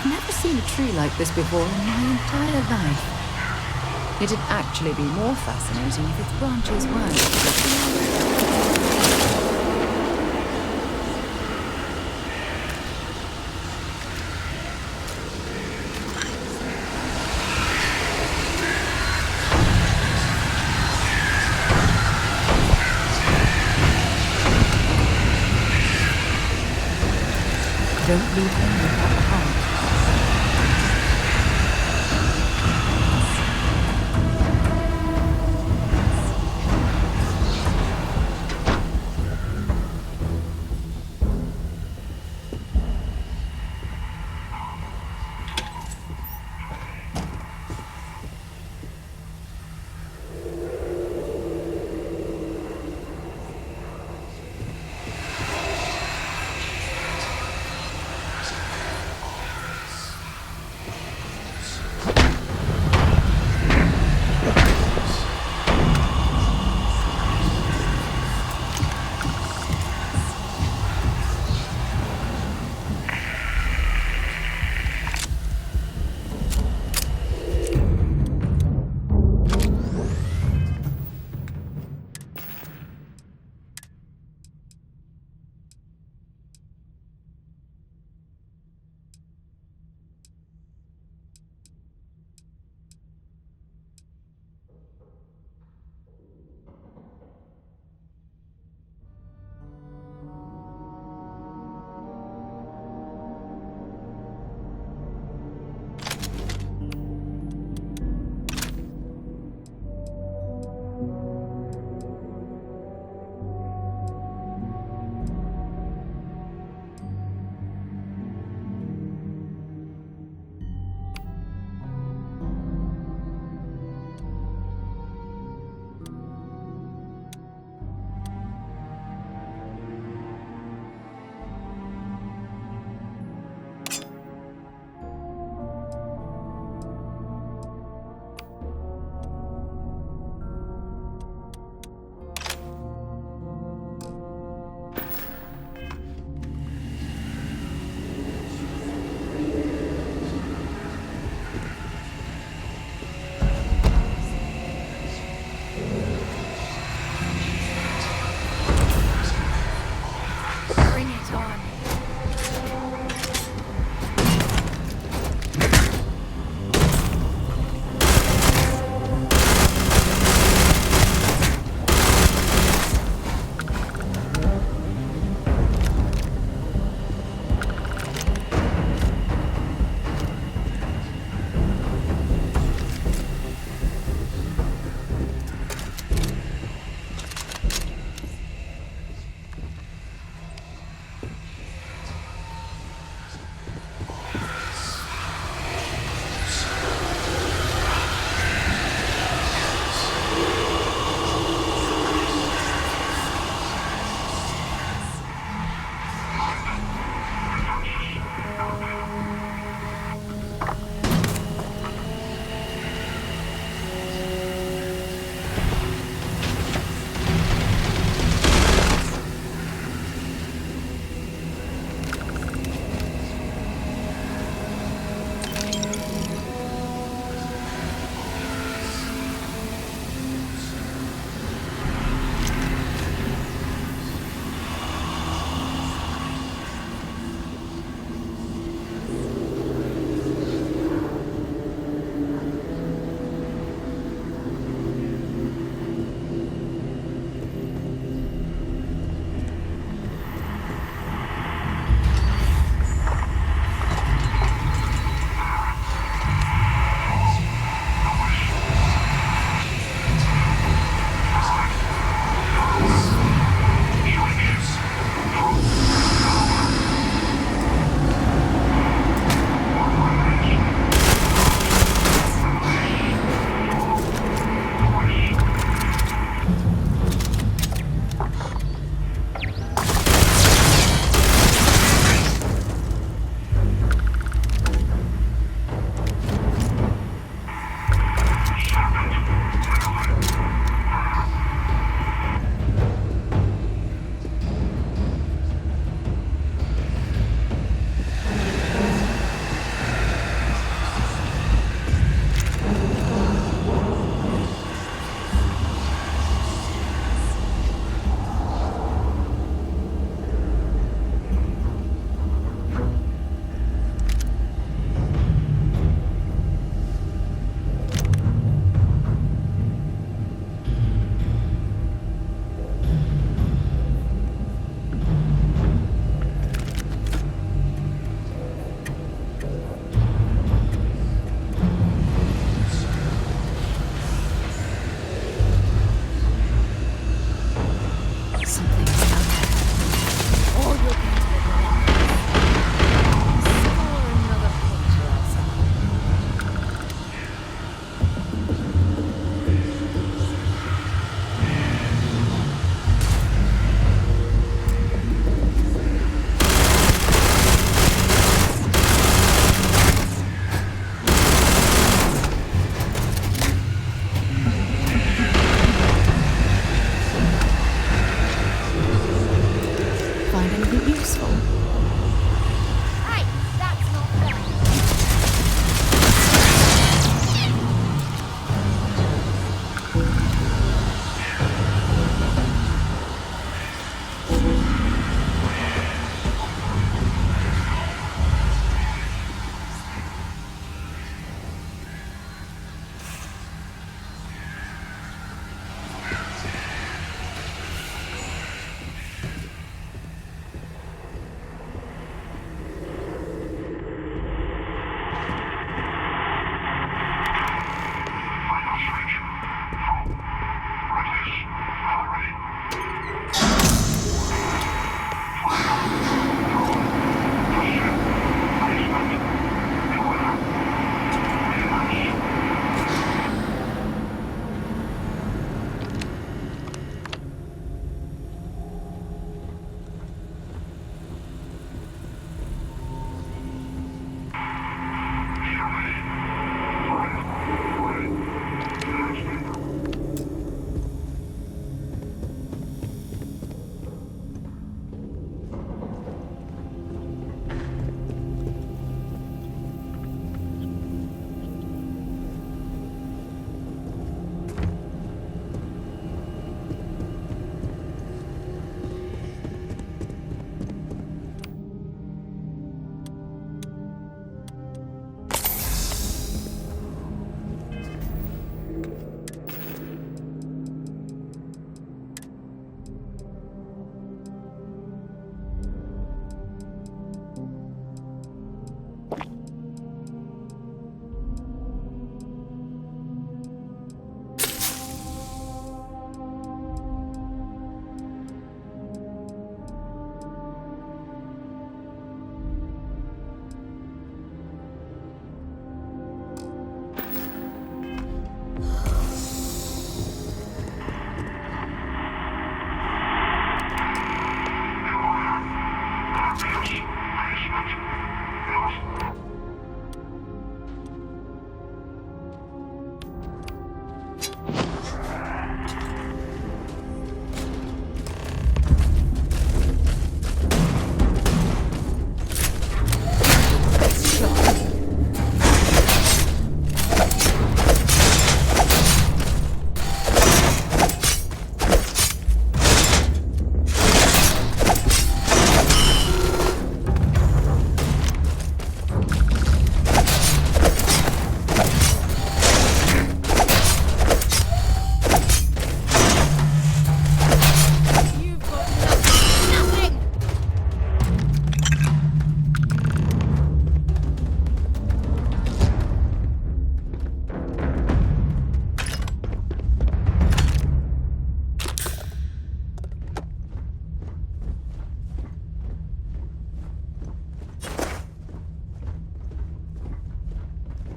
I've never seen a tree like this before in my entire life. It'd actually be more fascinating if its branches weren't sticking away. Don't leave him with that heart. useful. Hey, that's not fair.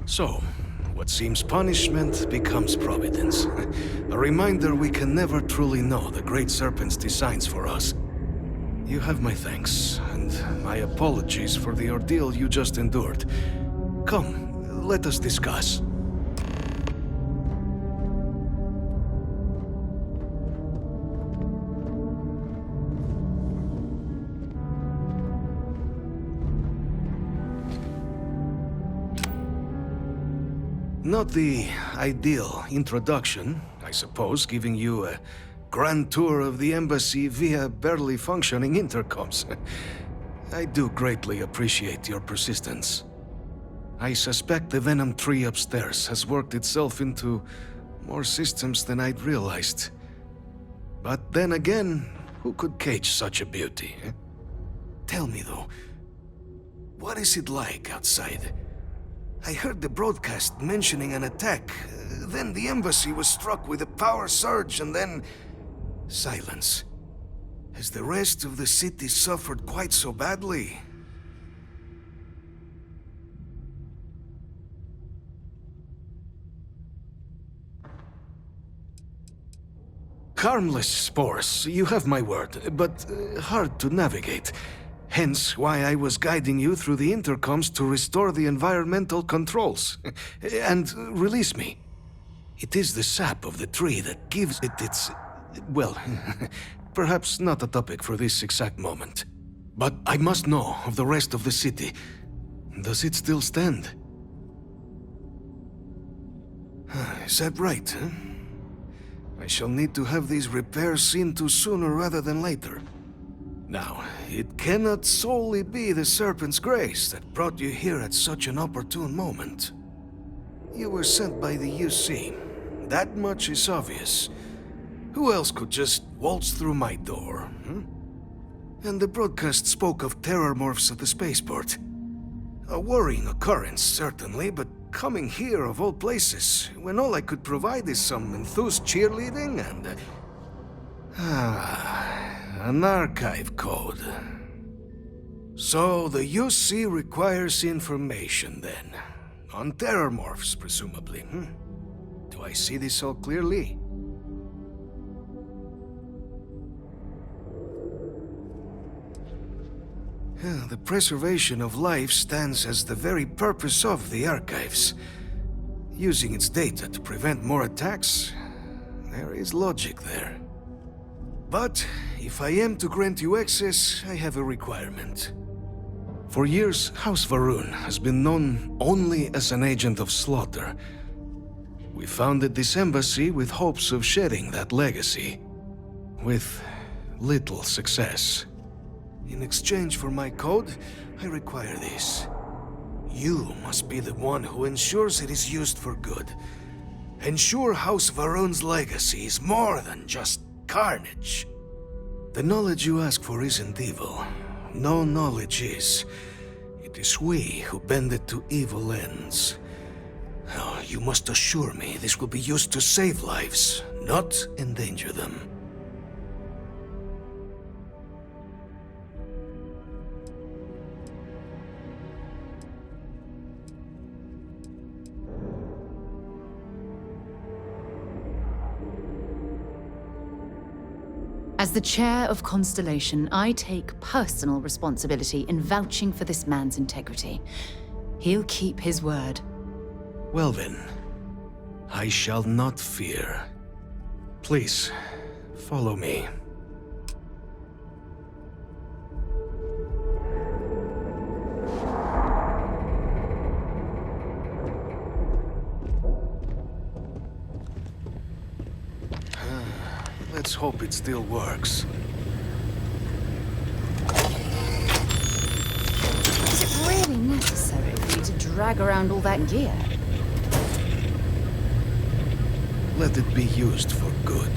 So, what seems punishment becomes providence. A reminder we can never truly know the Great Serpent's designs for us. You have my thanks, and my apologies for the ordeal you just endured. Come, let us discuss. Not the ideal introduction, I suppose, giving you a grand tour of the embassy via barely functioning intercoms. I do greatly appreciate your persistence. I suspect the Venom tree upstairs has worked itself into more systems than I'd realized. But then again, who could cage such a beauty? Eh? Tell me though, what is it like outside? I heard the broadcast mentioning an attack. Then the embassy was struck with a power surge and then... silence. Has the rest of the city suffered quite so badly? Harmless spores, you have my word, but hard to navigate. Hence why I was guiding you through the intercoms to restore the environmental controls. And release me. It is the sap of the tree that gives it its... well, perhaps not a topic for this exact moment. But I must know of the rest of the city. Does it still stand? Is that right, huh? I shall need to have these repairs seen to sooner rather than later. Now, it cannot solely be the Serpent's grace that brought you here at such an opportune moment. You were sent by the UC. That much is obvious. Who else could just waltz through my door, hmm? And the broadcast spoke of terror morphs at the spaceport. A worrying occurrence, certainly, but coming here of all places, when all I could provide is some enthused cheerleading and... an archive code. So the UC requires information, then. On terror morphs, presumably, hmm? Do I see this all clearly? The preservation of life stands as the very purpose of the archives. Using its data to prevent more attacks, there is logic there. But if I am to grant you access, I have a requirement. For years, House Varun has been known only as an agent of slaughter. We founded this embassy with hopes of shedding that legacy, with little success. In exchange for my code, I require this. You must be the one who ensures it is used for good. Ensure House Varun's legacy is more than just carnage. The knowledge you ask for isn't evil. No knowledge is. It is we who bend it to evil ends. Oh, you must assure me this will be used to save lives, not endanger them. As the chair of Constellation, I take personal responsibility in vouching for this man's integrity. He'll keep his word. Well then, I shall not fear. Please, follow me. Let's hope it still works. Is it really necessary for you to drag around all that gear? Let it be used for good.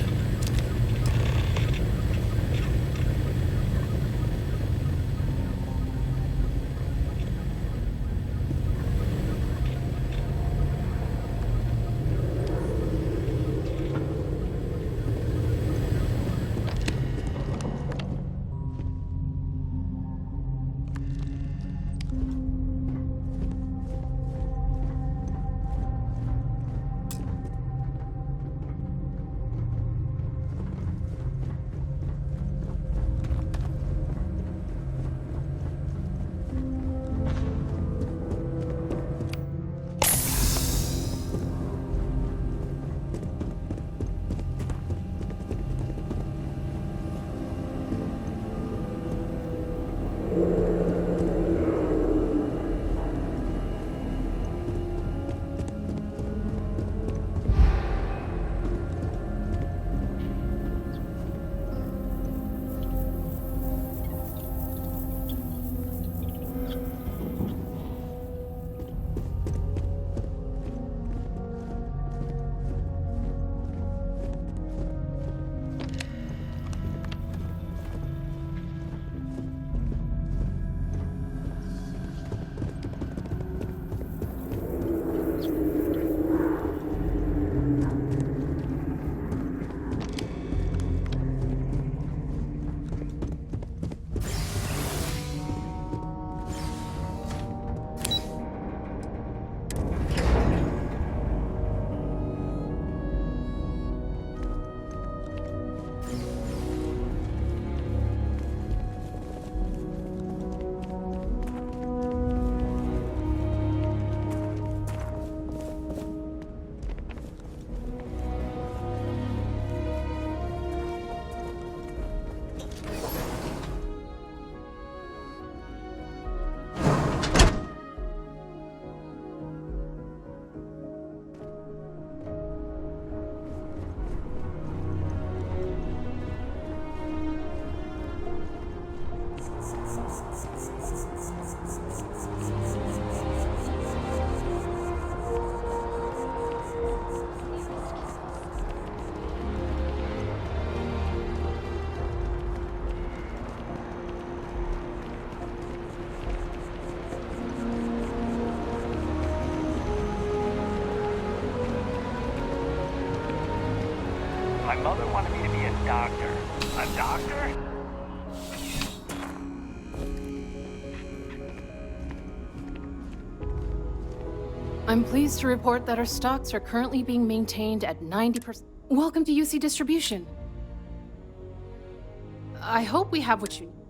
My mother wanted me to be a doctor. A doctor? I'm pleased to report that our stocks are currently being maintained at 90%. Welcome to UC Distribution. I hope we have what you need.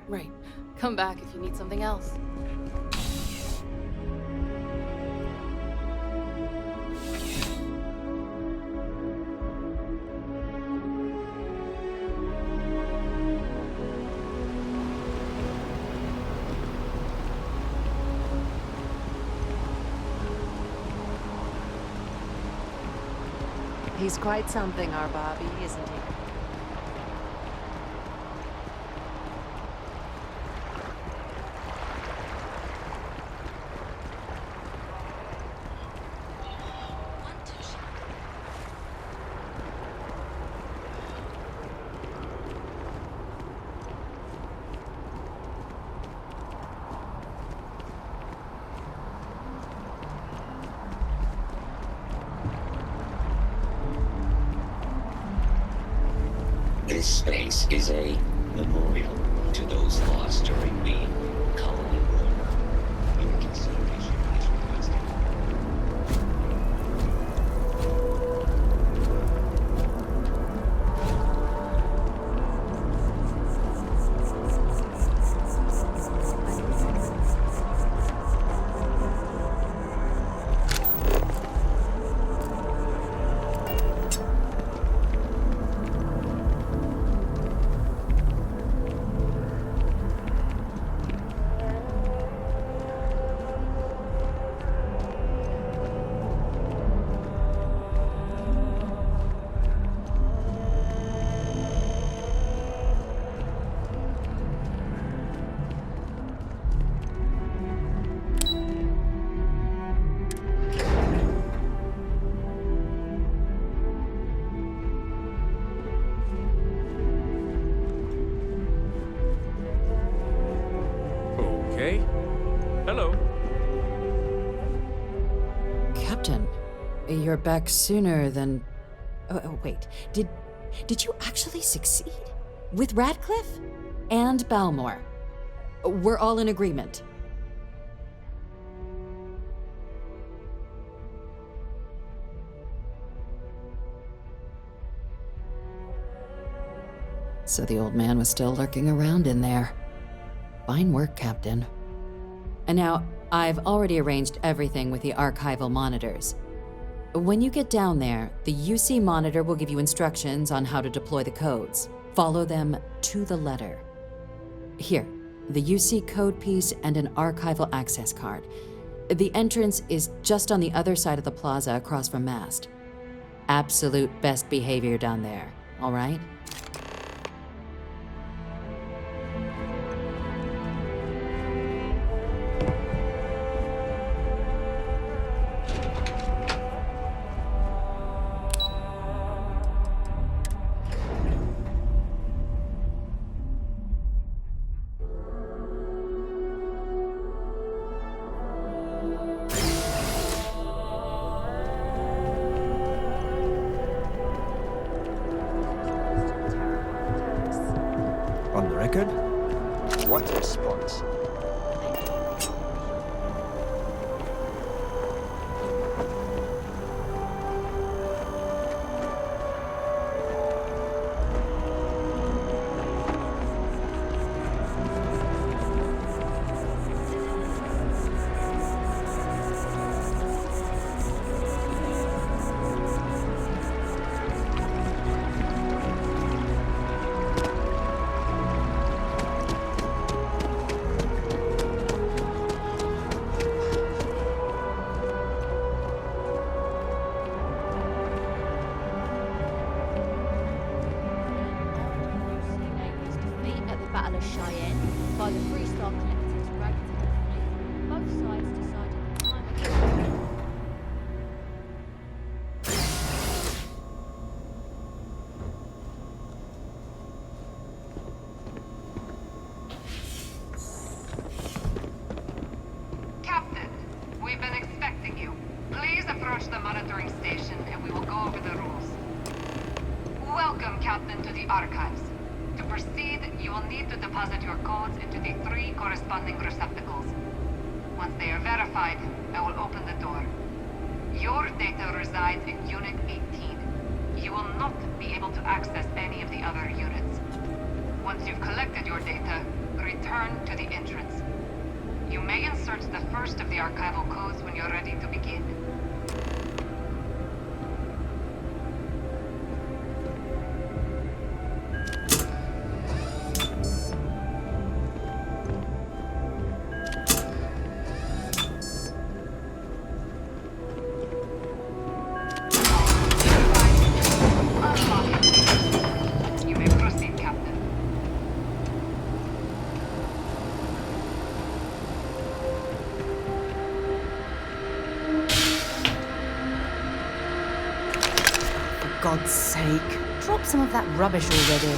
Right. Come back if you need something else. He's quite something, our Bobby, isn't he? This space is a memorial to those lost during the colony war. Your consideration is requested. Okay. Hello. Captain, you're back sooner than... Oh, wait. Did you actually succeed? With Radcliffe? And Balmore? We're all in agreement. So the old man was still lurking around in there. Fine work, Captain. And now, I've already arranged everything with the archival monitors. When you get down there, the UC monitor will give you instructions on how to deploy the codes. Follow them to the letter. Here, the UC code piece and an archival access card. The entrance is just on the other side of the plaza across from Mast. Absolute best behavior down there, all right? On the record? What response? At the Battle of Cheyenne by the Freestar Collectors Ragtag. Both sides decided the time. Captain, we've been expecting you. Please approach the monitoring station and we will go over the rules. Welcome, Captain, to the archives. To proceed, you will need to deposit your codes into the 3 corresponding receptacles. Once they are verified, I will open the door. Your data resides in Unit 18. You will not be able to access any of the other units. Once you've collected your data, return to the entrance. You may insert the first of the archival codes when you're ready to begin. You may proceed, Captain. For God's sake, drop some of that rubbish already.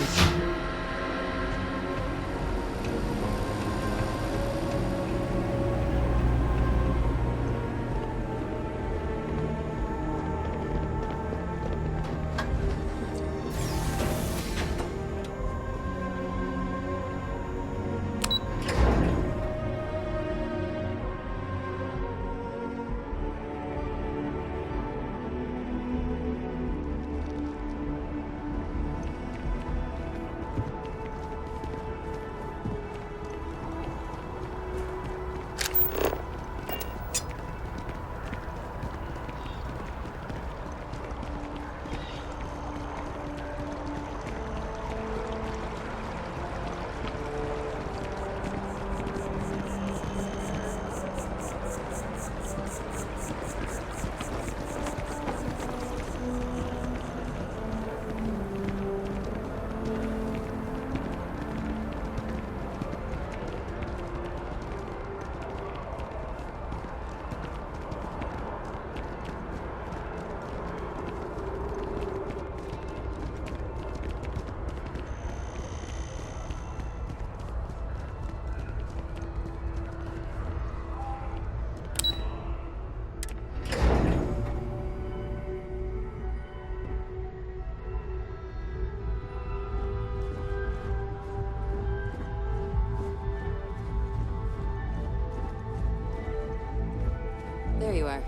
There you are.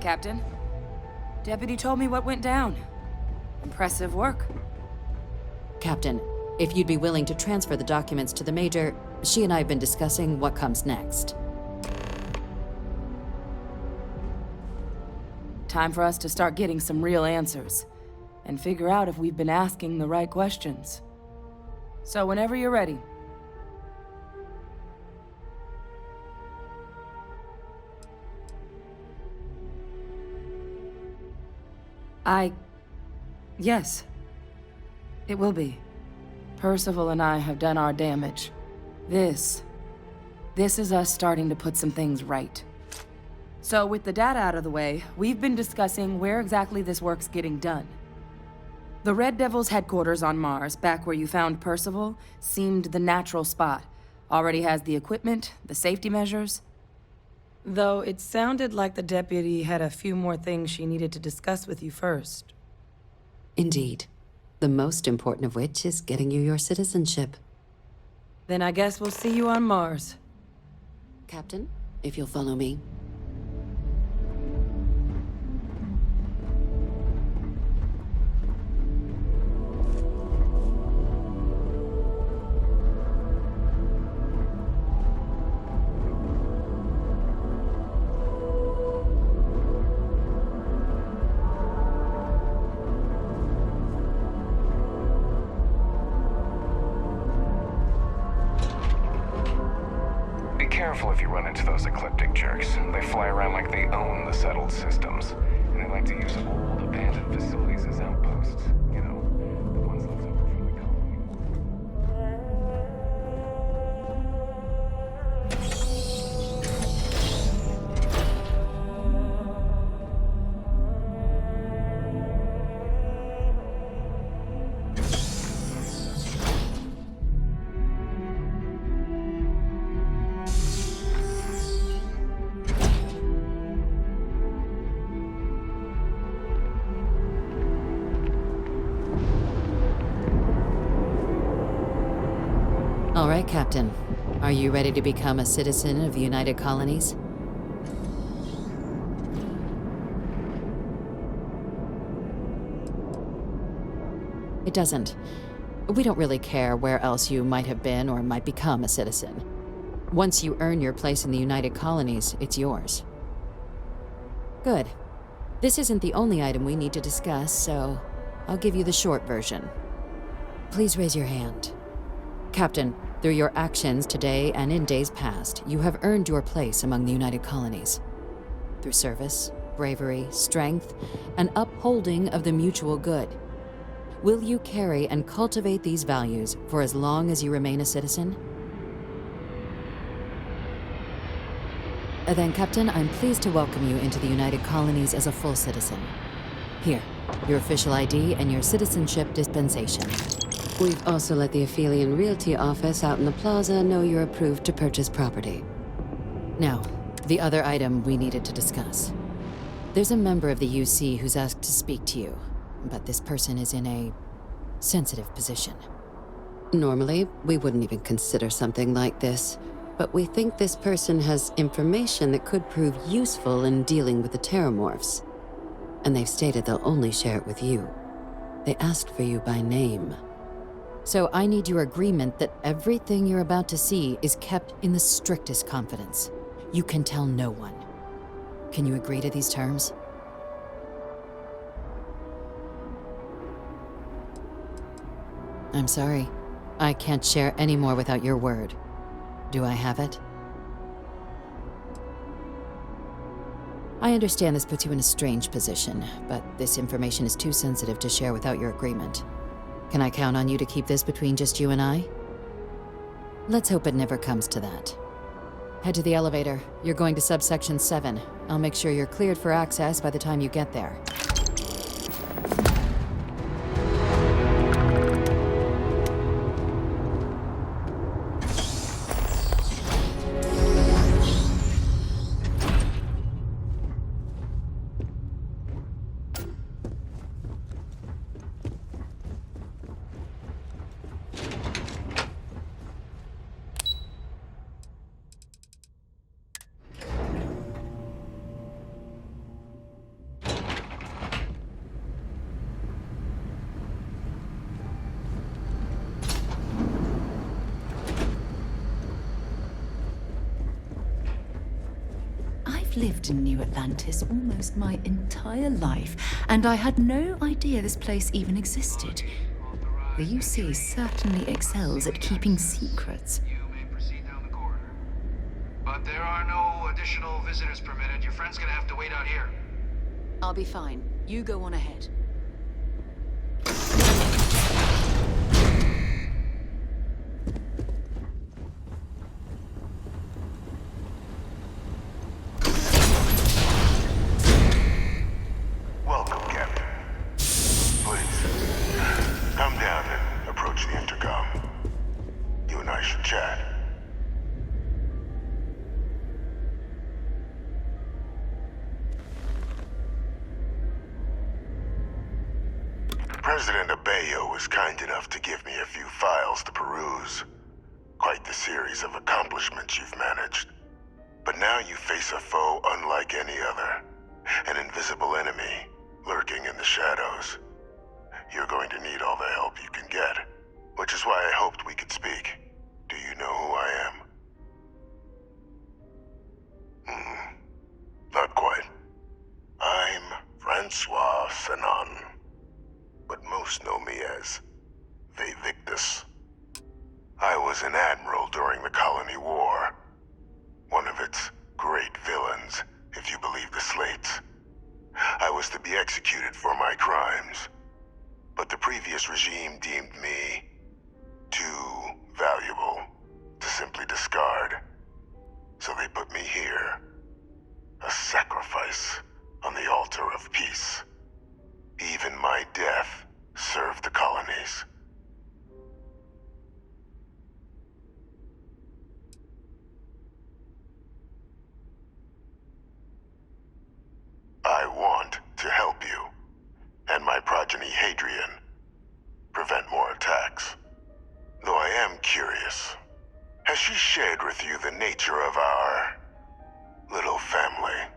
Captain, Deputy told me what went down. Impressive work. Captain, if you'd be willing to transfer the documents to the Major, she and I have been discussing what comes next. Time for us to start getting some real answers, and figure out if we've been asking the right questions. So whenever you're ready. Yes. It will be. Percival and I have done our damage. This is us starting to put some things right. So with the data out of the way, we've been discussing where exactly this work's getting done. The Red Devil's headquarters on Mars, back where you found Percival, seemed the natural spot. Already has the equipment, the safety measures. Though it sounded like the deputy had a few more things she needed to discuss with you first. Indeed. The most important of which is getting you your citizenship. Then I guess we'll see you on Mars. Captain, if you'll follow me. Careful if you run into those ecliptic jerks. They fly around like they own the settled systems. And they like to use old, abandoned facilities as outposts. You know, the ones left over from the All right, Captain. Are you ready to become a citizen of the United Colonies? It doesn't. We don't really care where else you might have been or might become a citizen. Once you earn your place in the United Colonies, it's yours. Good. This isn't the only item we need to discuss, so I'll give you the short version. Please raise your hand. Captain, through your actions today and in days past, you have earned your place among the United Colonies. Through service, bravery, strength, and upholding of the mutual good. Will you carry and cultivate these values for as long as you remain a citizen? Then, Captain, I'm pleased to welcome you into the United Colonies as a full citizen. Here, your official ID and your citizenship dispensation. We've also let the Aphelion Realty office out in the plaza know you're approved to purchase property. Now, the other item we needed to discuss. There's a member of the UC who's asked to speak to you, but this person is in a sensitive position. Normally, we wouldn't even consider something like this, but we think this person has information that could prove useful in dealing with the Terramorphs. And they've stated they'll only share it with you. They asked for you by name. So I need your agreement that everything you're about to see is kept in the strictest confidence. You can tell no one. Can you agree to these terms? I'm sorry. I can't share any more without your word. Do I have it? I understand this puts you in a strange position, but this information is too sensitive to share without your agreement. Can I count on you to keep this between just you and I? Let's hope it never comes to that. Head to the elevator. You're going to subsection 7. I'll make sure you're cleared for access by the time you get there. I've lived in New Atlantis almost my entire life, and I had no idea this place even existed. The UC certainly excels at keeping secrets. But there are no additional visitors permitted. Your friend's gonna have to wait out here. I'll be fine. You go on ahead. Welcome, Captain. Please, come down and approach the intercom. You and I should chat. President Abeyo was kind enough to give me a few files to peruse. Quite the series of accomplishments you've managed. But now you face a foe unlike any other. An invisible enemy, lurking in the shadows. You're going to need all the help you can get, which is why I hoped we could speak. Do you know who I am? Not quite. I'm Francois Sanon, but most know me as Vivictus. I was an admiral during the Colony War. One of its great villains, if you believe the slates. I was to be executed for my crimes, but the previous regime deemed me too valuable to simply discard. So they put me here, a sacrifice on the altar of peace. Even my death served the colonies. I want to help you, and my progeny Hadrian, prevent more attacks. Though I am curious, has she shared with you the nature of our little family?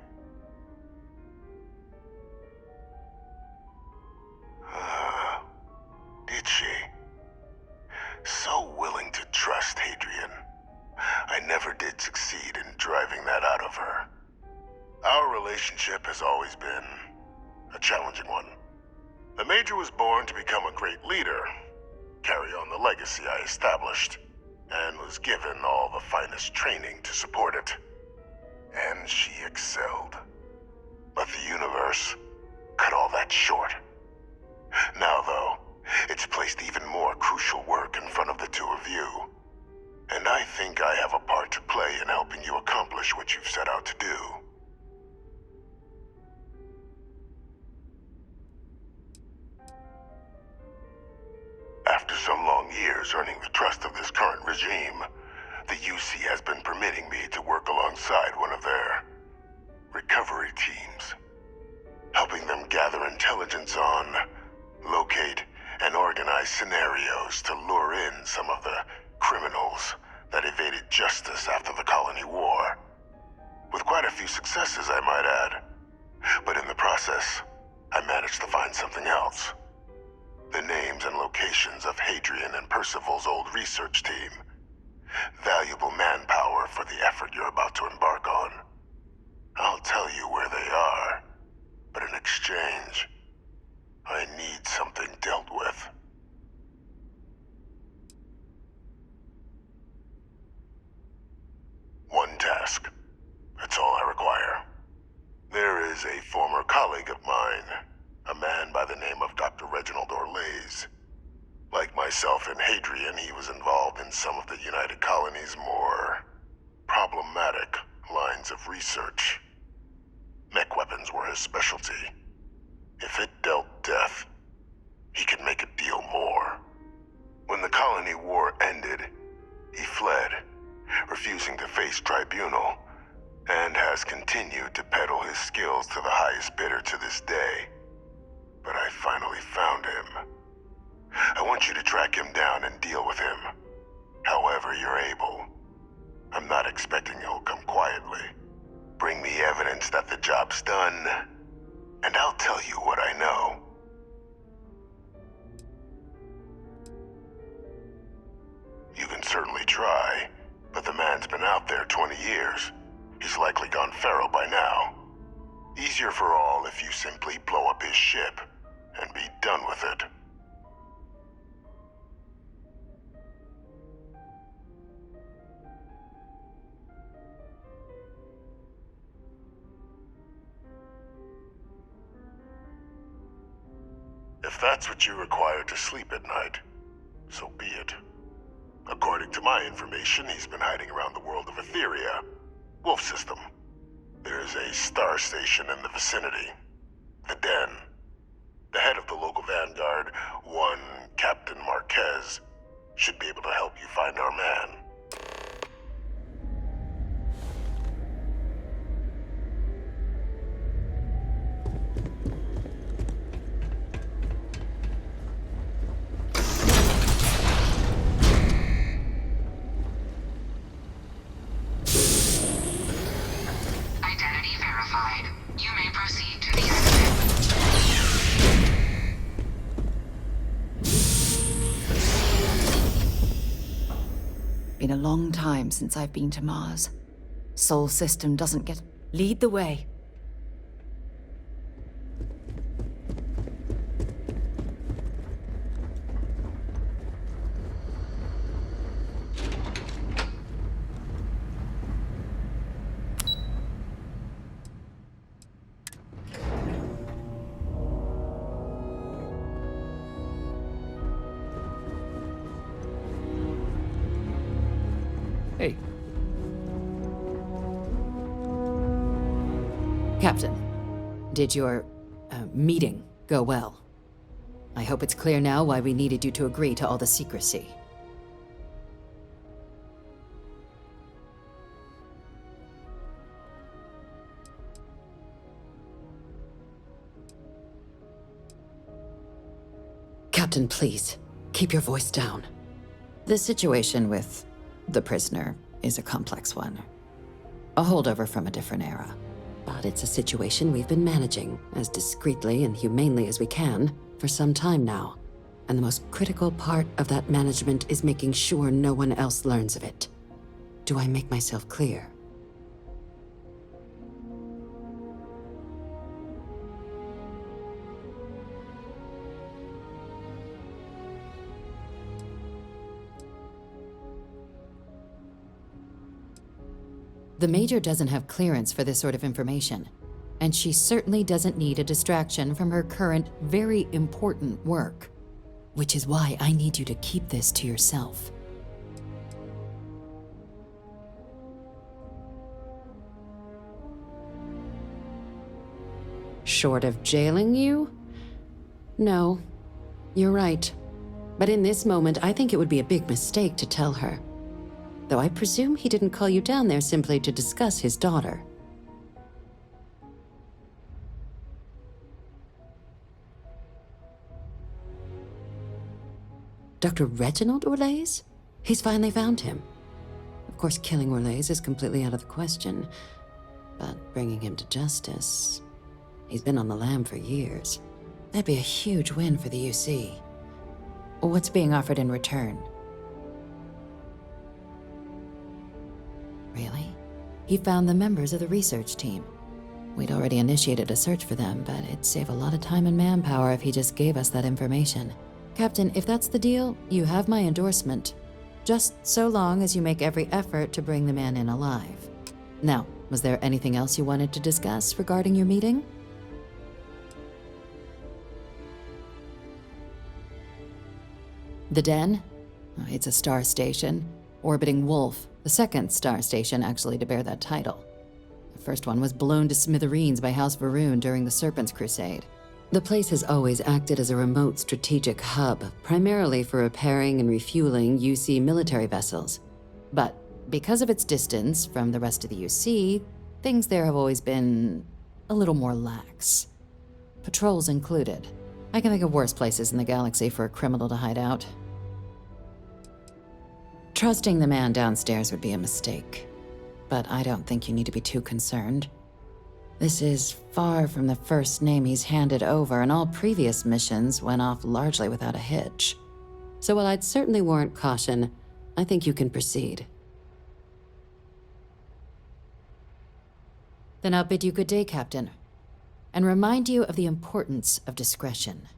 Did she? always been a challenging one. The Major was born to become a great leader, carry on the legacy I established, and was given all the finest training to support it. And she excelled. But the universe cut all that short. Now, though, it's placed even more crucial work in front of the two of you. And I think I have a part to play in helping you accomplish what you've set out to do. After some long years earning the trust of this current regime, the UC has been permitting me to work alongside one of their recovery teams, helping them gather intelligence on, locate, and organize scenarios to lure in some of the criminals that evaded justice after the Colony War. With quite a few successes, I might add. But in the process, I managed to find something else. The names and locations of Hadrian and Percival's old research team. Valuable manpower for the effort you're about to embark on. I'll tell you where they are, but in exchange, I need something dealt with. One task. That's all I require. There is a former colleague of mine, a man by the name of Dr. Reginald Orlaise. Like myself and Hadrian, he was involved in some of the United Colony's more problematic lines of research. Mech weapons were his specialty. If it dealt death, he could make a deal more. When the Colony War ended, he fled, refusing to face tribunal, and has continued to peddle his skills to the highest bidder to this day. But I finally found him. I want you to track him down and deal with him, however you're able. I'm not expecting he'll come quietly. Bring me evidence that the job's done, and I'll tell you what I know. You can certainly try, but the man's been out there 20 years. He's likely gone feral by now. Easier for all if you simply blow up his ship and be done with it. If that's what you require to sleep at night, so be it. According to my information, he's been hiding around the world of Etheria, Wolf System. There's a star station in the vicinity, the Den. The head of the local vanguard, one Captain Marquez, should be able to help you find our man. Identity verified. You may proceed to the exit. Been a long time since I've been to Mars. Sol system doesn't get... Lead the way. Hey. Captain, did your meeting go well? I hope it's clear now why we needed you to agree to all the secrecy. Captain, please, keep your voice down. The situation with the prisoner is a complex one. A holdover from a different era. But it's a situation we've been managing as discreetly and humanely as we can for some time now. And the most critical part of that management is making sure no one else learns of it. Do I make myself clear? The Major doesn't have clearance for this sort of information, and she certainly doesn't need a distraction from her current, very important work. Which is why I need you to keep this to yourself. Short of jailing you? No, you're right. But in this moment, I think it would be a big mistake to tell her. Though I presume he didn't call you down there simply to discuss his daughter. Dr. Reginald Orlaise? He's finally found him. Of course, killing Orlaise is completely out of the question, but bringing him to justice... He's been on the lam for years. That'd be a huge win for the UC. What's being offered in return? Really? He found the members of the research team. We'd already initiated a search for them, but it'd save a lot of time and manpower if he just gave us that information. Captain, if that's the deal, you have my endorsement. Just so long as you make every effort to bring the man in alive. Now, was there anything else you wanted to discuss regarding your meeting? The Den? It's a star station. Orbiting Wolf, the second star station actually to bear that title. The first one was blown to smithereens by House Varun during the Serpent's Crusade. The place has always acted as a remote strategic hub, primarily for repairing and refueling UC military vessels. But because of its distance from the rest of the UC, things there have always been a little more lax. Patrols included. I can think of worse places in the galaxy for a criminal to hide out. Trusting the man downstairs would be a mistake, but I don't think you need to be too concerned. This is far from the first name he's handed over, and all previous missions went off largely without a hitch. So while I'd certainly warrant caution, I think you can proceed. Then I'll bid you good day, Captain, and remind you of the importance of discretion.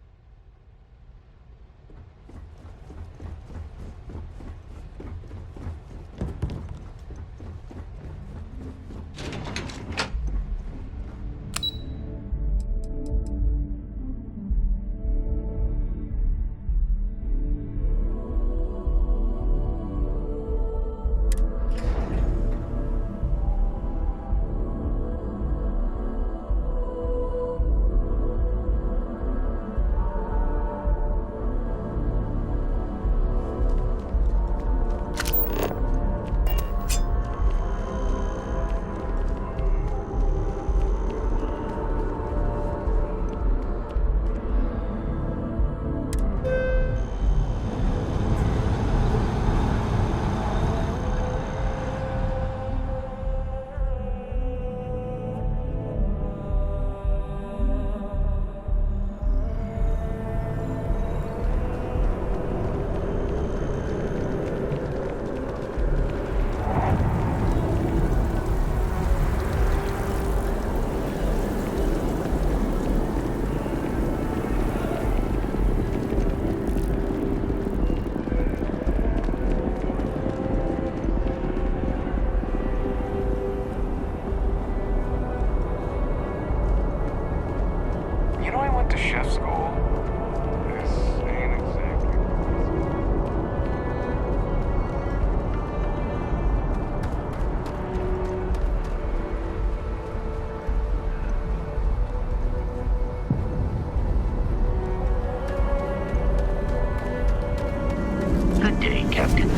To chef school. This ain't exactly. Good day, Captain.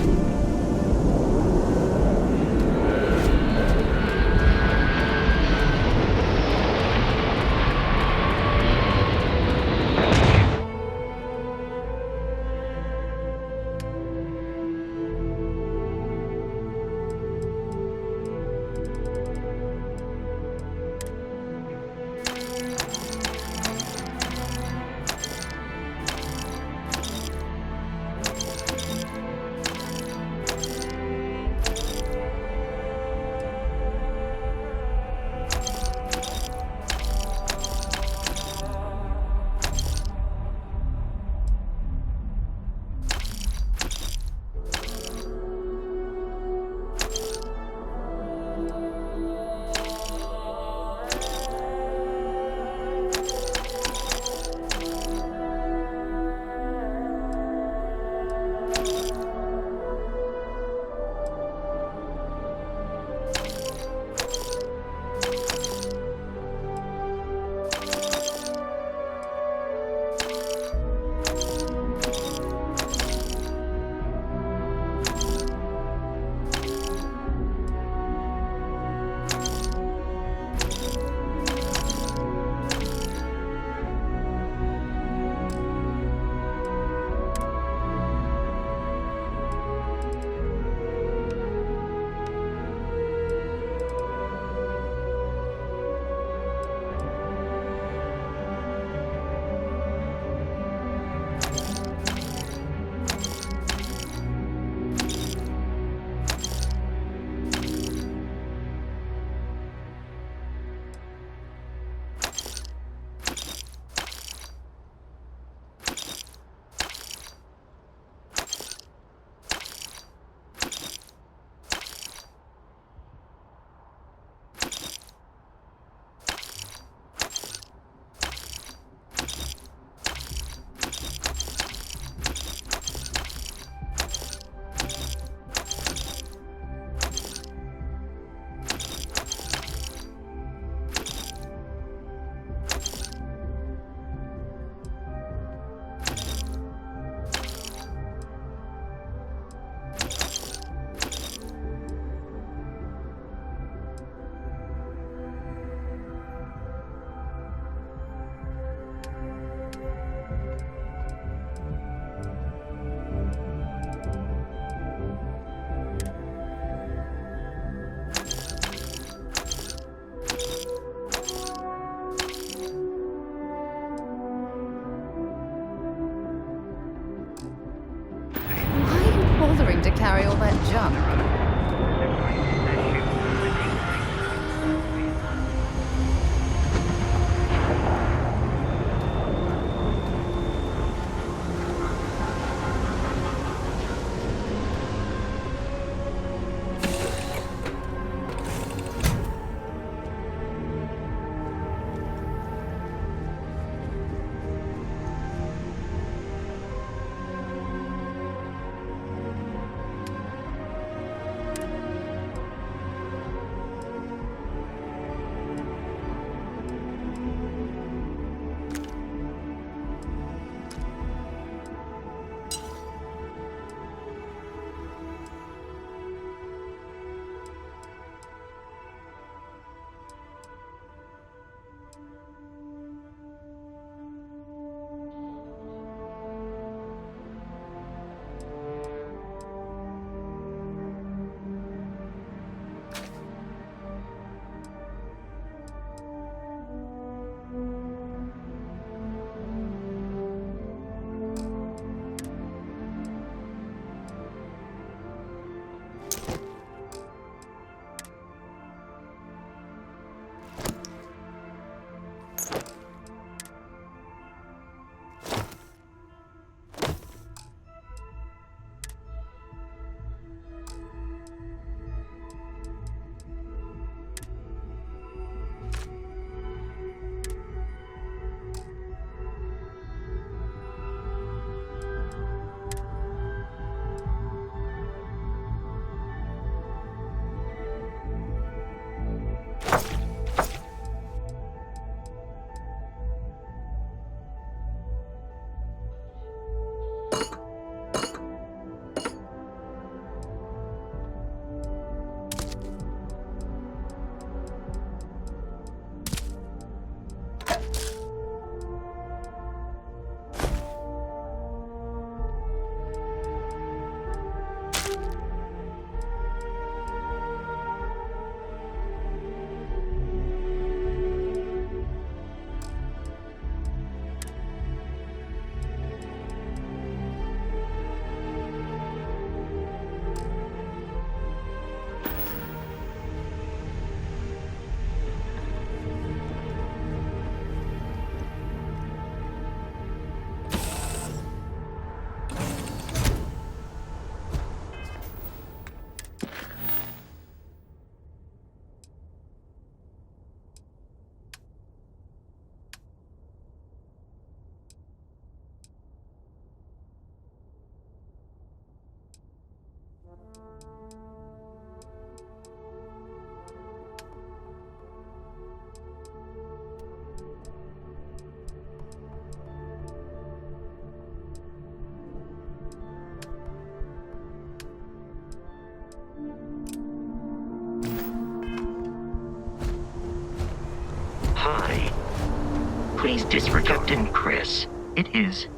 Please disregard. Captain Chris, it is.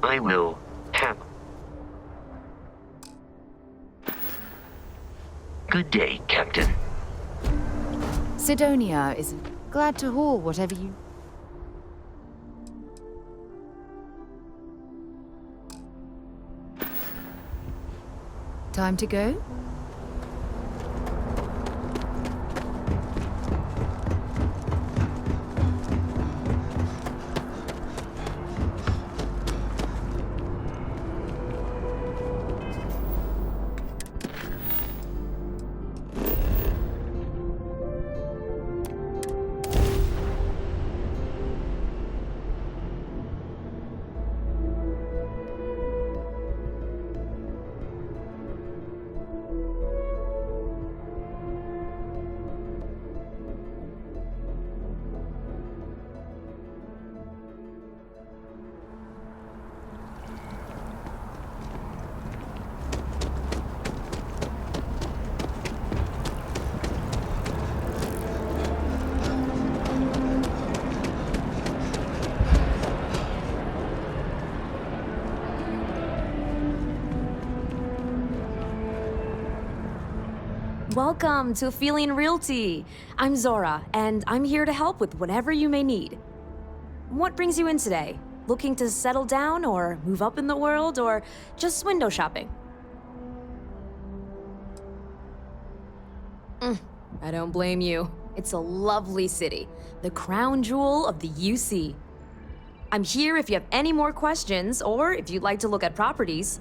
I will have. Good day, Captain. Sidonia is glad to haul whatever you... Time to go? Welcome to Aphelion Realty. I'm Zora, and I'm here to help with whatever you may need. What brings you in today? Looking to settle down or move up in the world or just window shopping? I don't blame you. It's a lovely city, the crown jewel of the UC. I'm here if you have any more questions or if you'd like to look at properties.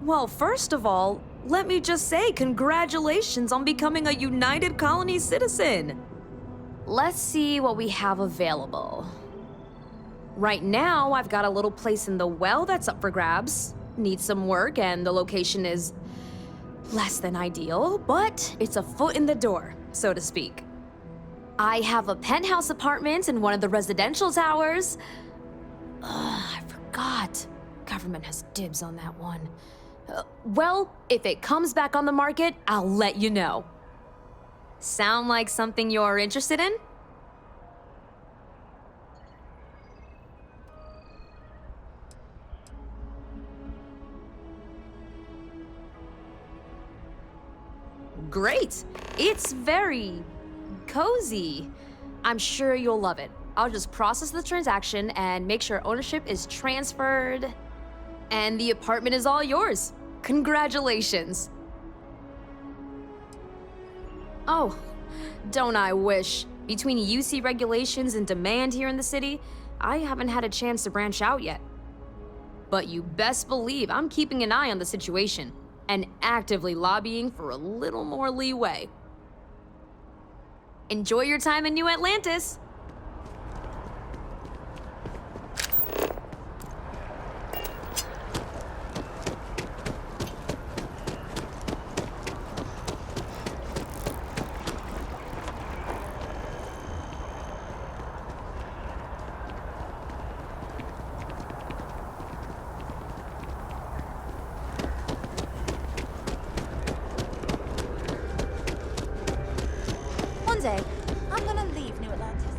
Well, first of all, let me just say congratulations on becoming a United Colony citizen. Let's see what we have available. Right now, I've got a little place in the well that's up for grabs. Needs some work and the location is less than ideal, but it's a foot in the door, so to speak. I have a penthouse apartment in one of the residential towers. I forgot. Government has dibs on that one. Well, if it comes back on the market, I'll let you know. Sound like something you're interested in? Great! It's very cozy. I'm sure you'll love it. I'll just process the transaction and make sure ownership is transferred. And the apartment is all yours. Congratulations. Oh, don't I wish. Between UC regulations and demand here in the city, I haven't had a chance to branch out yet. But you best believe I'm keeping an eye on the situation and actively lobbying for a little more leeway. Enjoy your time in New Atlantis. One day, I'm gonna leave New Atlantis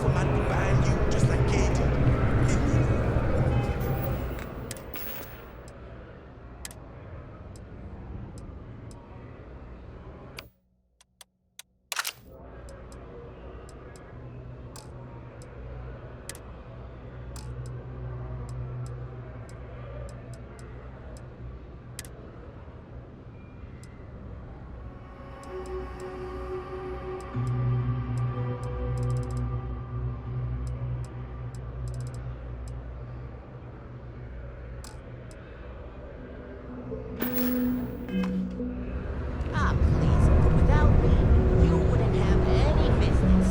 for man to bind you just like Katie. Ah, please. Without me, you wouldn't have any business.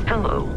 Hello.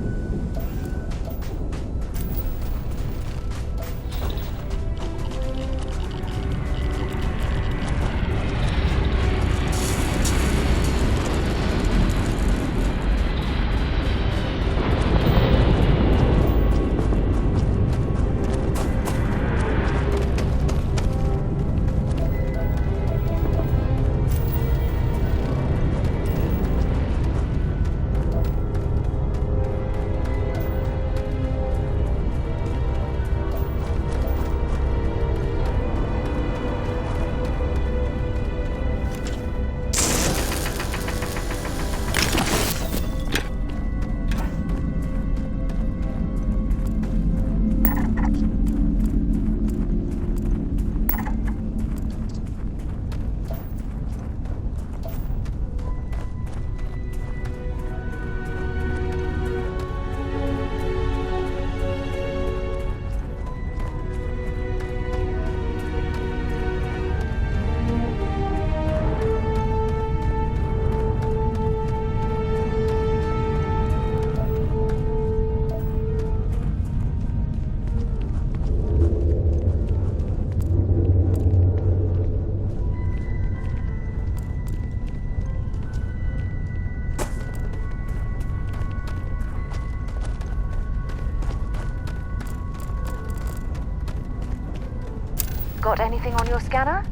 Got anything on your scanner?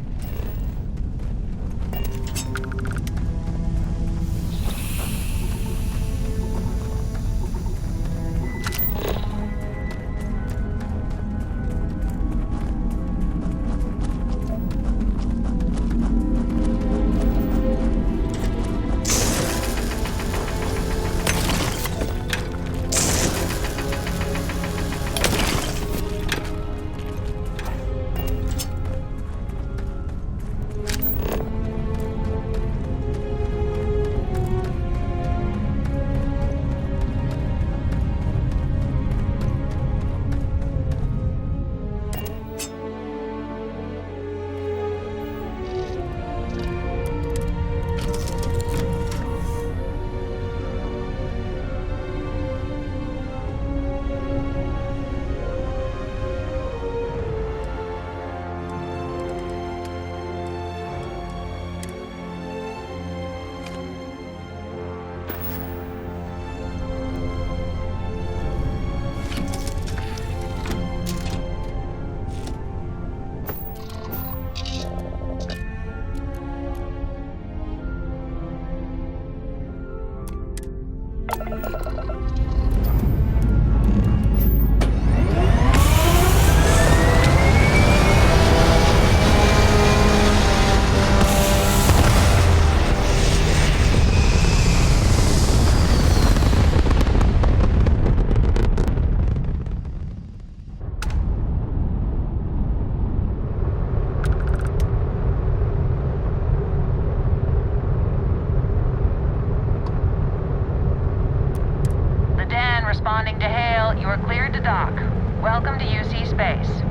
You are cleared to dock. Welcome to UC Space.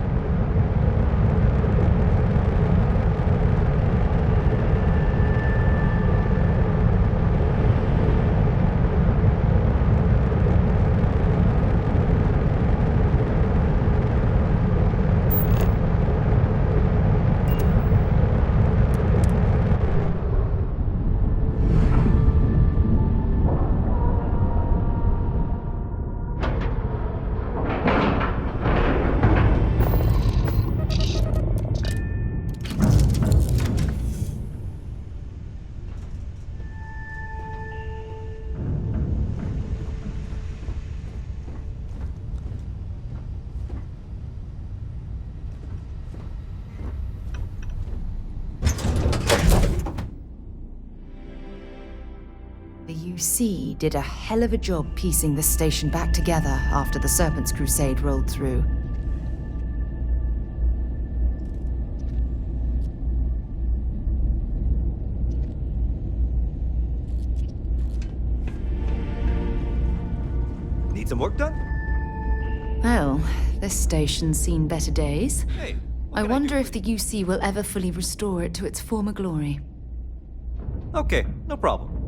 The UC did a hell of a job piecing the station back together after the Serpent's Crusade rolled through. Need some work done? Well, this station's seen better days. Hey, I wonder if the UC will ever fully restore it to its former glory. Okay, no problem.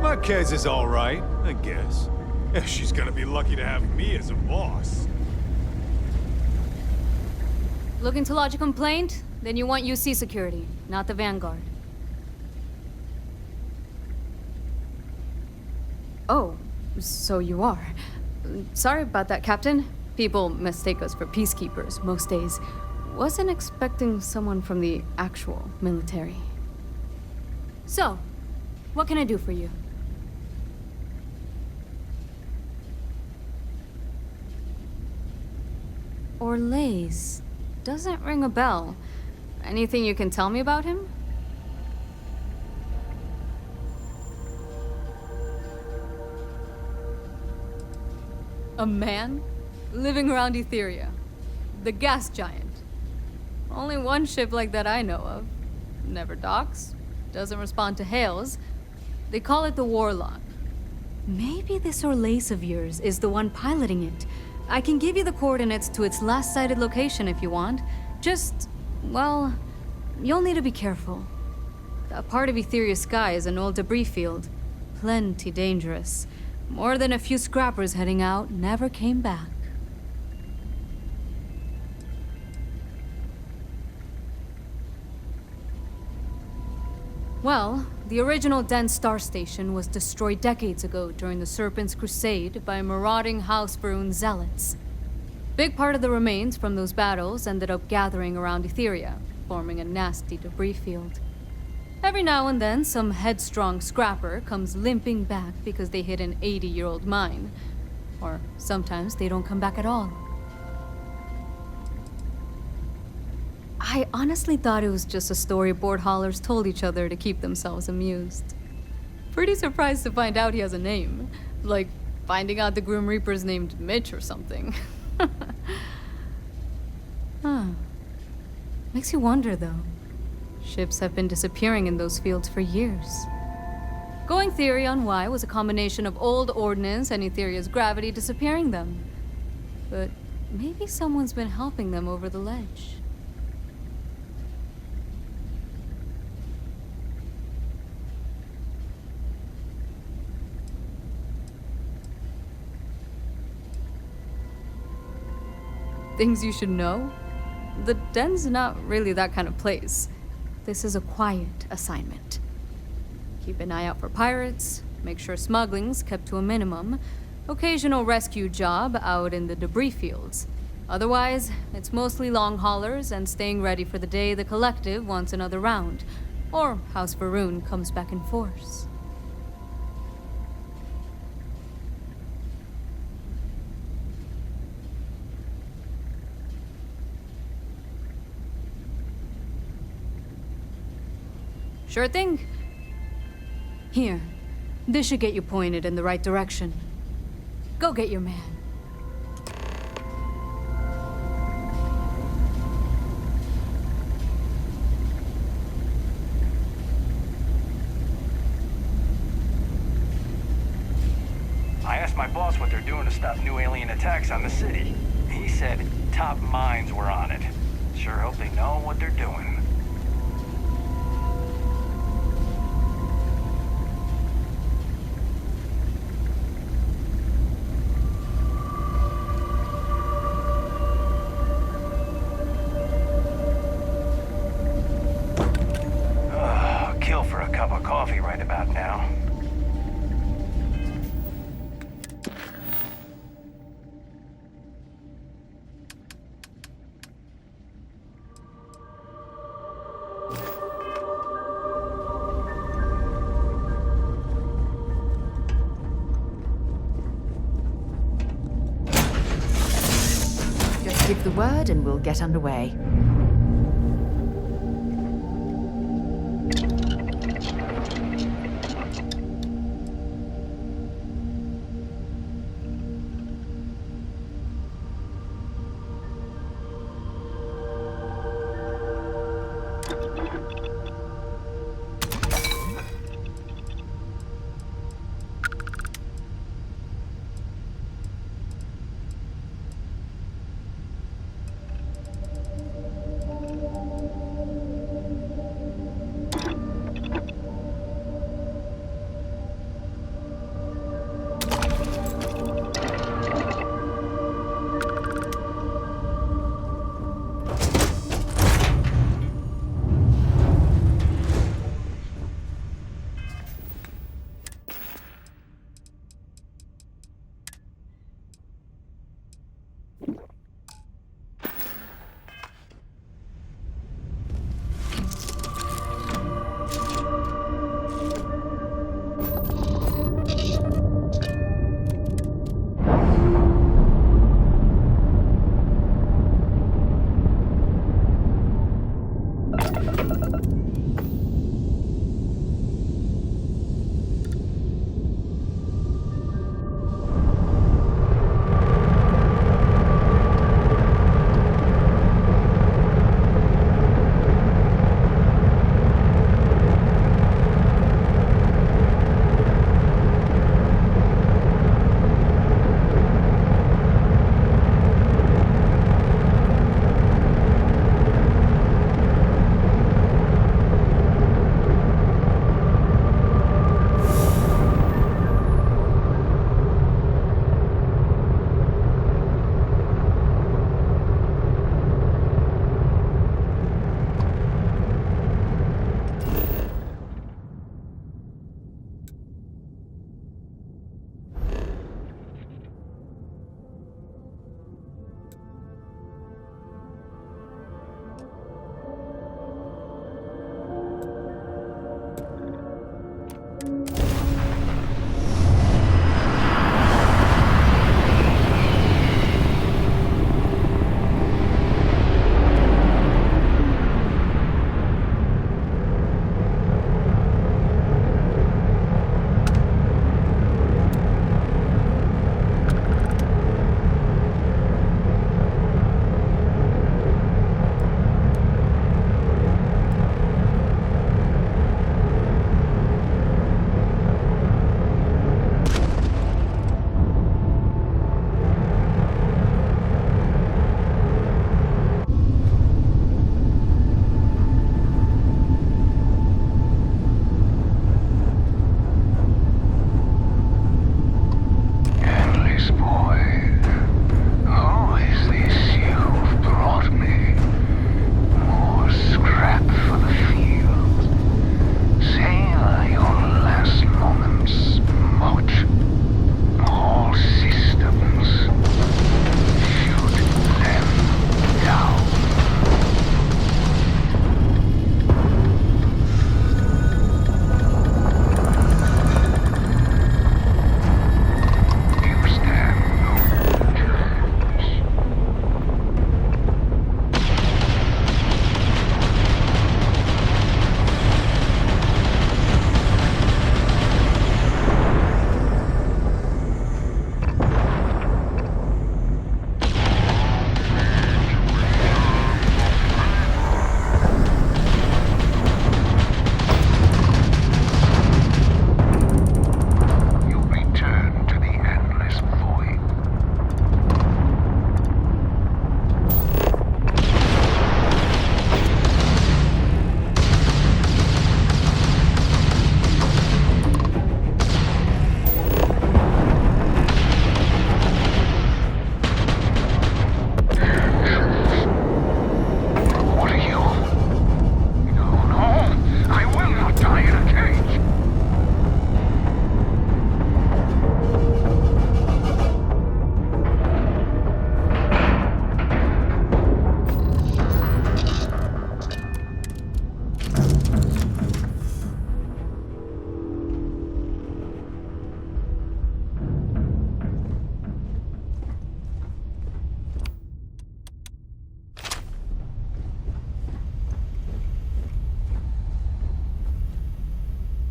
Marquez is all right, I guess. She's gonna be lucky to have me as a boss. Looking to lodge a complaint? Then you want UC security, not the Vanguard. Oh, so you are. Sorry about that, Captain. People mistake us for peacekeepers most days. Wasn't expecting someone from the actual military. So, what can I do for you? Orlaise. Doesn't ring a bell. Anything you can tell me about him? A man? Living around Etheria. The gas giant. Only one ship like that I know of. Never docks. Doesn't respond to hails. They call it the Warlock. Maybe this Orlace of yours is the one piloting it. I can give you the coordinates to its last sighted location if you want. Just, well, you'll need to be careful. That part of Etheria's sky is an old debris field. Plenty dangerous. More than a few scrappers heading out never came back. Well, the original dense star station was destroyed decades ago during the Serpent's Crusade by marauding House Varun zealots. Big part of the remains from those battles ended up gathering around Etheria, forming a nasty debris field. Every now and then, some headstrong scrapper comes limping back because they hit an 80-year-old mine. Or sometimes they don't come back at all. I honestly thought it was just a story board haulers told each other to keep themselves amused. Pretty surprised to find out he has a name. Like finding out the Grim Reaper's named Mitch or something. Huh. Makes you wonder, though. Ships have been disappearing in those fields for years. Going theory on why was a combination of old ordnance and Etheria's gravity disappearing them. But maybe someone's been helping them over the ledge. Things you should know? The den's not really that kind of place. This is a quiet assignment. Keep an eye out for pirates, make sure smuggling's kept to a minimum, occasional rescue job out in the debris fields. Otherwise, it's mostly long haulers and staying ready for the day the Collective wants another round, or House Varun comes back in force. Sure thing. Here, this should get you pointed in the right direction. Go get your man. I asked my boss what they're doing to stop new alien attacks on the city. He said top minds were on it. Sure hope they know what they're doing. Kill for a cup of coffee right about now. Just give the word and we'll get underway.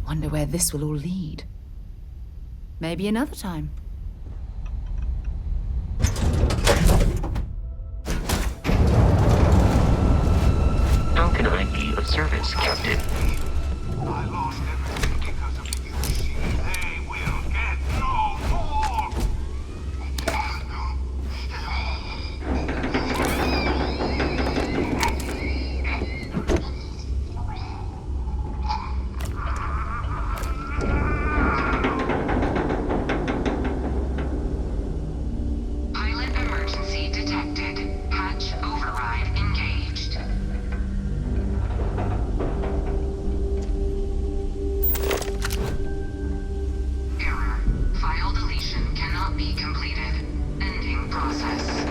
Wonder where this will all lead. Maybe another time. How can I be of service, Captain? I lost everything because of the UC. They will get no more! Pilot emergency detected. Hatch override engaged. Error. File deletion cannot be completed. Ending process.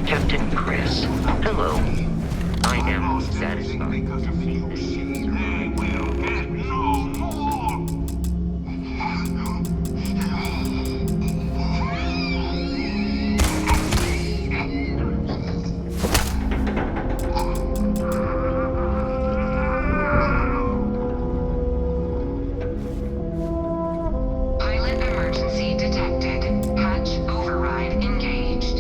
Captain Chris. Hello. I am satisfied. Because of the UC. They will get no more! Pilot emergency detected. Hatch override engaged.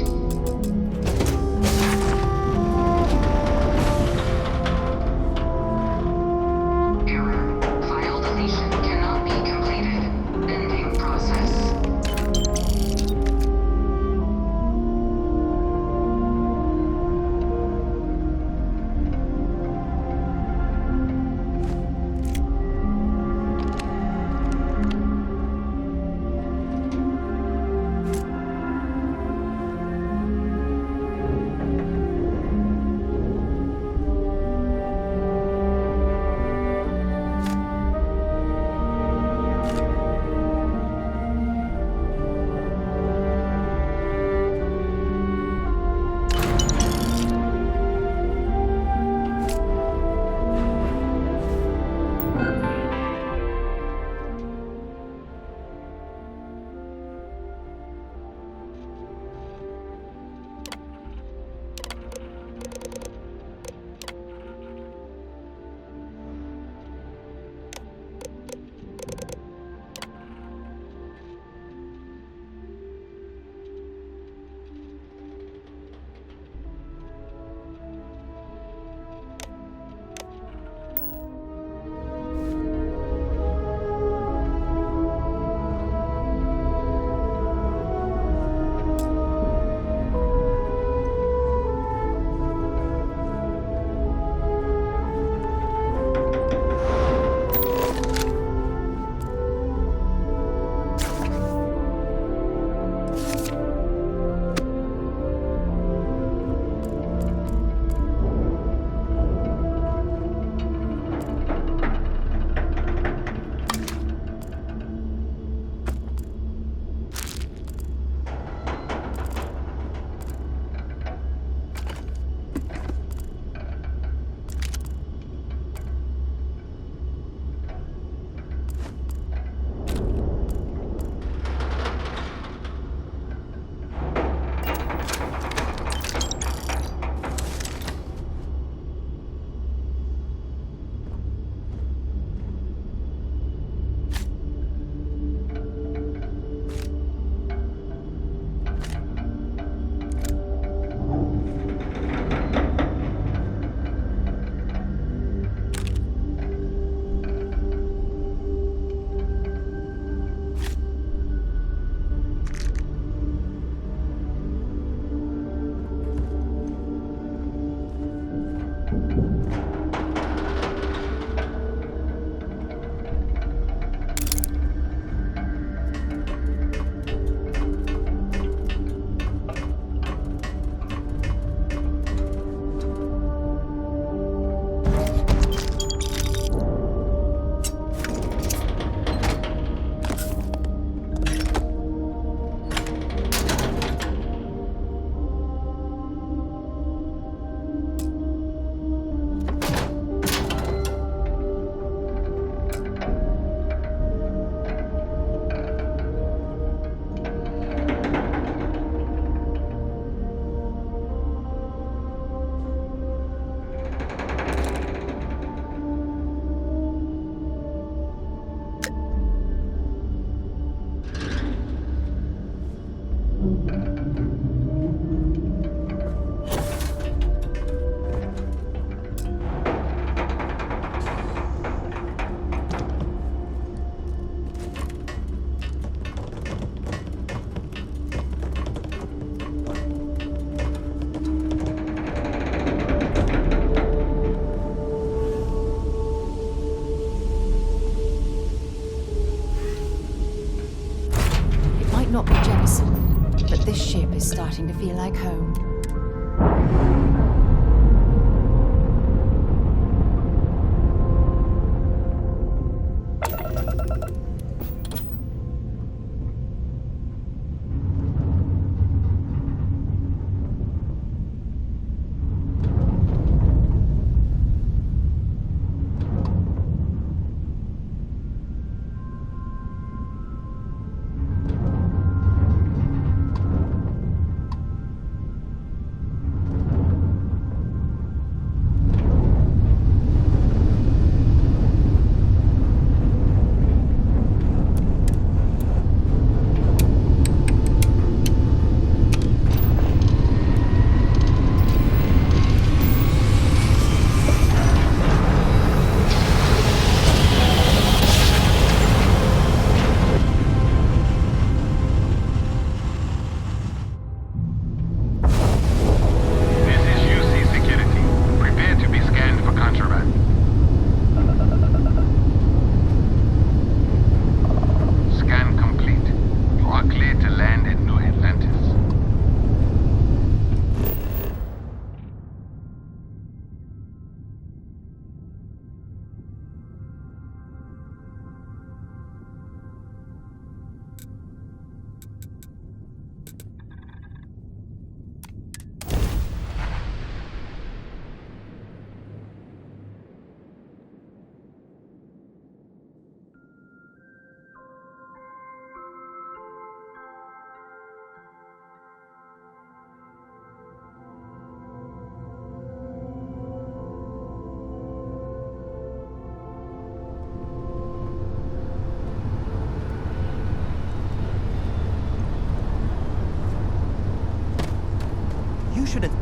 not be jealous, but this ship is starting to feel like home. You shouldn't.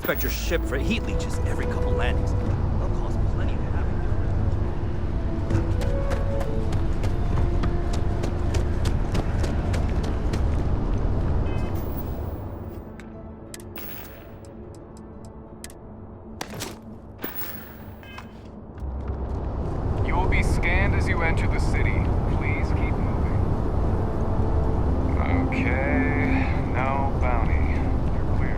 Expect your ship for heat leeches every couple landings. They'll cause plenty of havoc. You will be scanned as you enter the city. Please keep moving. Okay, no bounty. You're clear.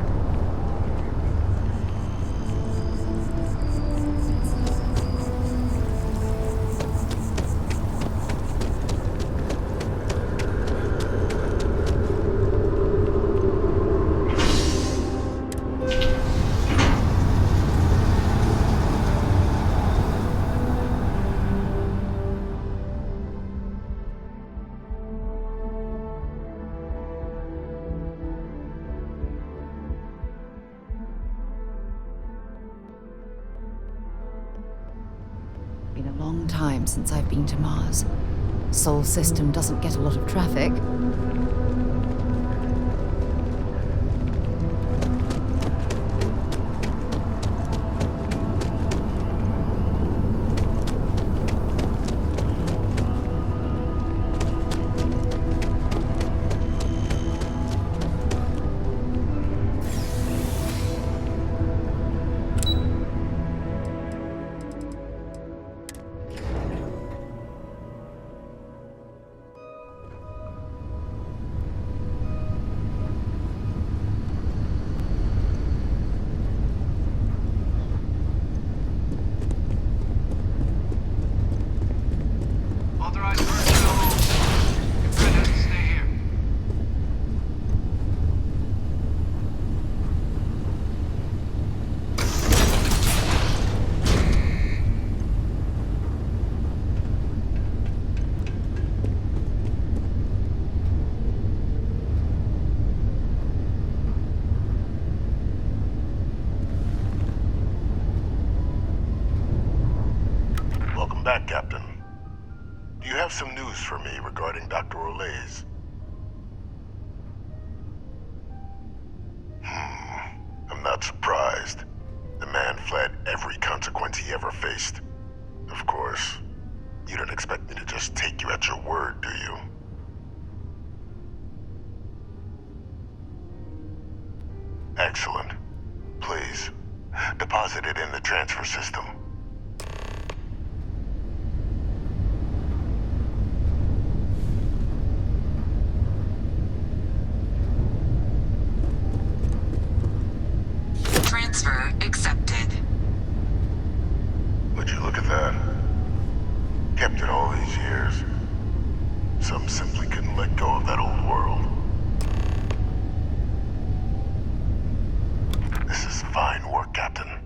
Been a long time since I've been to Mars. Sol system doesn't get a lot of traffic. Welcome back, Captain. Do you have some news for me regarding Dr. Olays? I'm not surprised. The man fled every consequence he ever faced. Of course, you don't expect me to just take you at your word, do you? Excellent. Please, deposit it in the transfer system. Transfer accepted. Would you look at that? Kept it all these years. Some simply couldn't let go of that old world. This is fine work, Captain.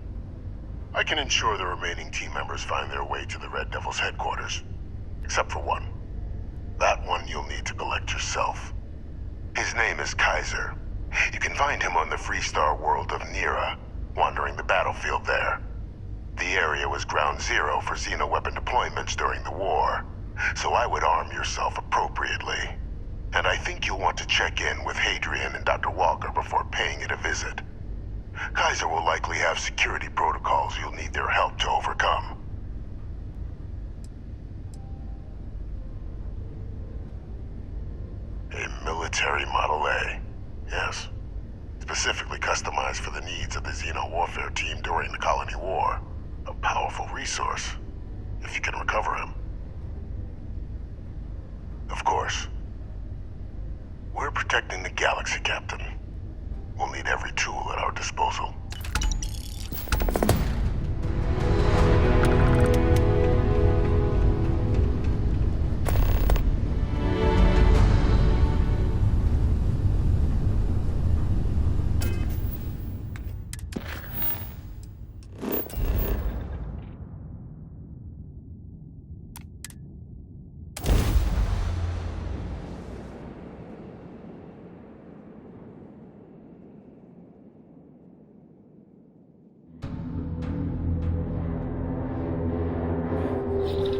I can ensure the remaining team members find their way to the Red Devil's headquarters. Except for one. That one you'll need to collect yourself. His name is Kaiser. You can find him on the Freestar world of Nira, wandering the battlefield there. The area was ground zero for Xeno weapon deployments during the war, so I would arm yourself appropriately. And I think you'll want to check in with Hadrian and Dr. Walker before paying it a visit. Kaiser will likely have security protocols you'll need their help to overcome. A military Model A, yes. Specifically customized for the needs of the Xeno warfare team during the Colony War. A powerful resource, if you can recover him. Of course, we're protecting the galaxy, Captain. We'll need every tool at our disposal.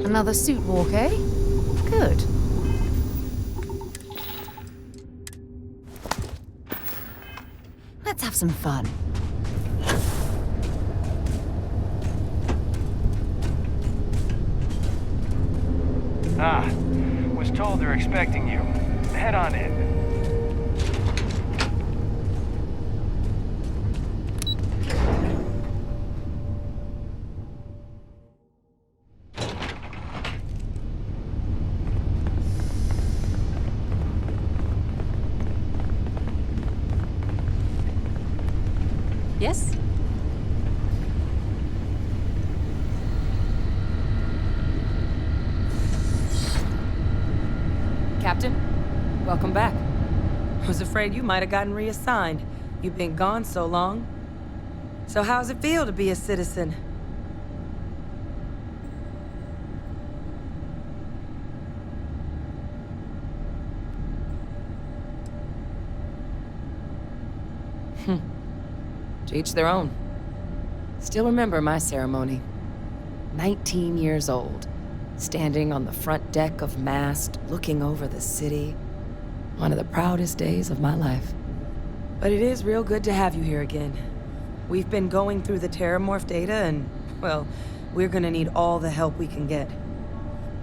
Another suit walk, eh? Good. Let's have some fun. Was told they're expecting you. Head on in. Yes? Captain, welcome back. I was afraid you might have gotten reassigned. You've been gone so long. So how's it feel to be a citizen? To each their own. Still remember my ceremony. 19 years old, standing on the front deck of Mast, looking over the city. One of the proudest days of my life. But it is real good to have you here again. We've been going through the Terramorph data and, well, we're gonna need all the help we can get.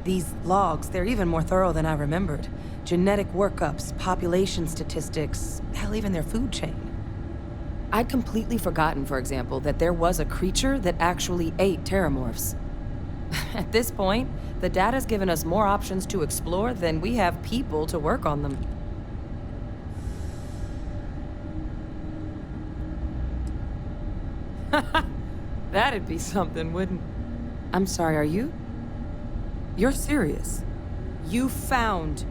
These logs, they're even more thorough than I remembered. Genetic workups, population statistics, hell, even their food chain. I'd completely forgotten, for example, that there was a creature that actually ate Terramorphs. At this point, the data's given us more options to explore than we have people to work on them. That'd be something, wouldn't... I'm sorry, are you? You're serious? You found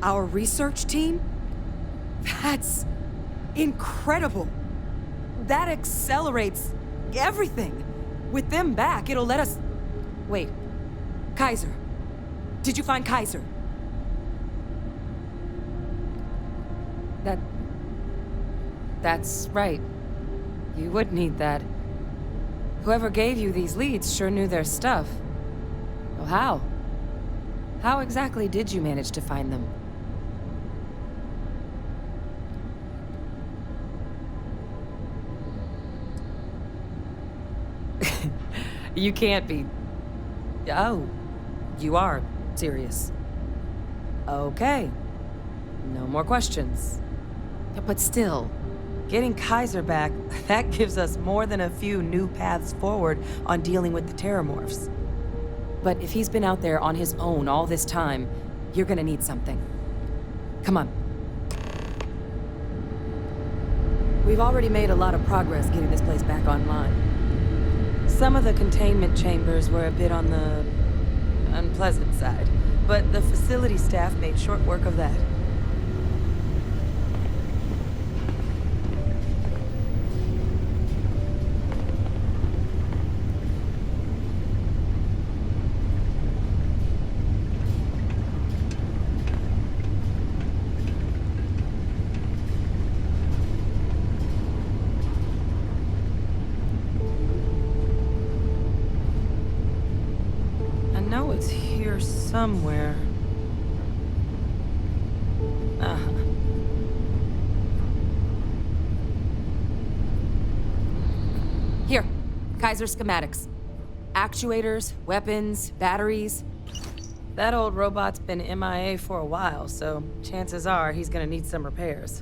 our research team? That's incredible. That accelerates everything. With them back, it'll let us... Wait. Kaiser. Did you find Kaiser? That's right. You would need that. Whoever gave you these leads sure knew their stuff. Well, how? How exactly did you manage to find them? You can't be... Oh, you are serious. Okay. No more questions. But still, getting Kaiser back, that gives us more than a few new paths forward on dealing with the Terramorphs. But if he's been out there on his own all this time, you're gonna need something. Come on. We've already made a lot of progress getting this place back online. Some of the containment chambers were a bit on the unpleasant side, but the facility staff made short work of that. It's here somewhere. Uh-huh. Here, Kaiser schematics. Actuators, weapons, batteries. That old robot's been MIA for a while, so chances are he's gonna need some repairs.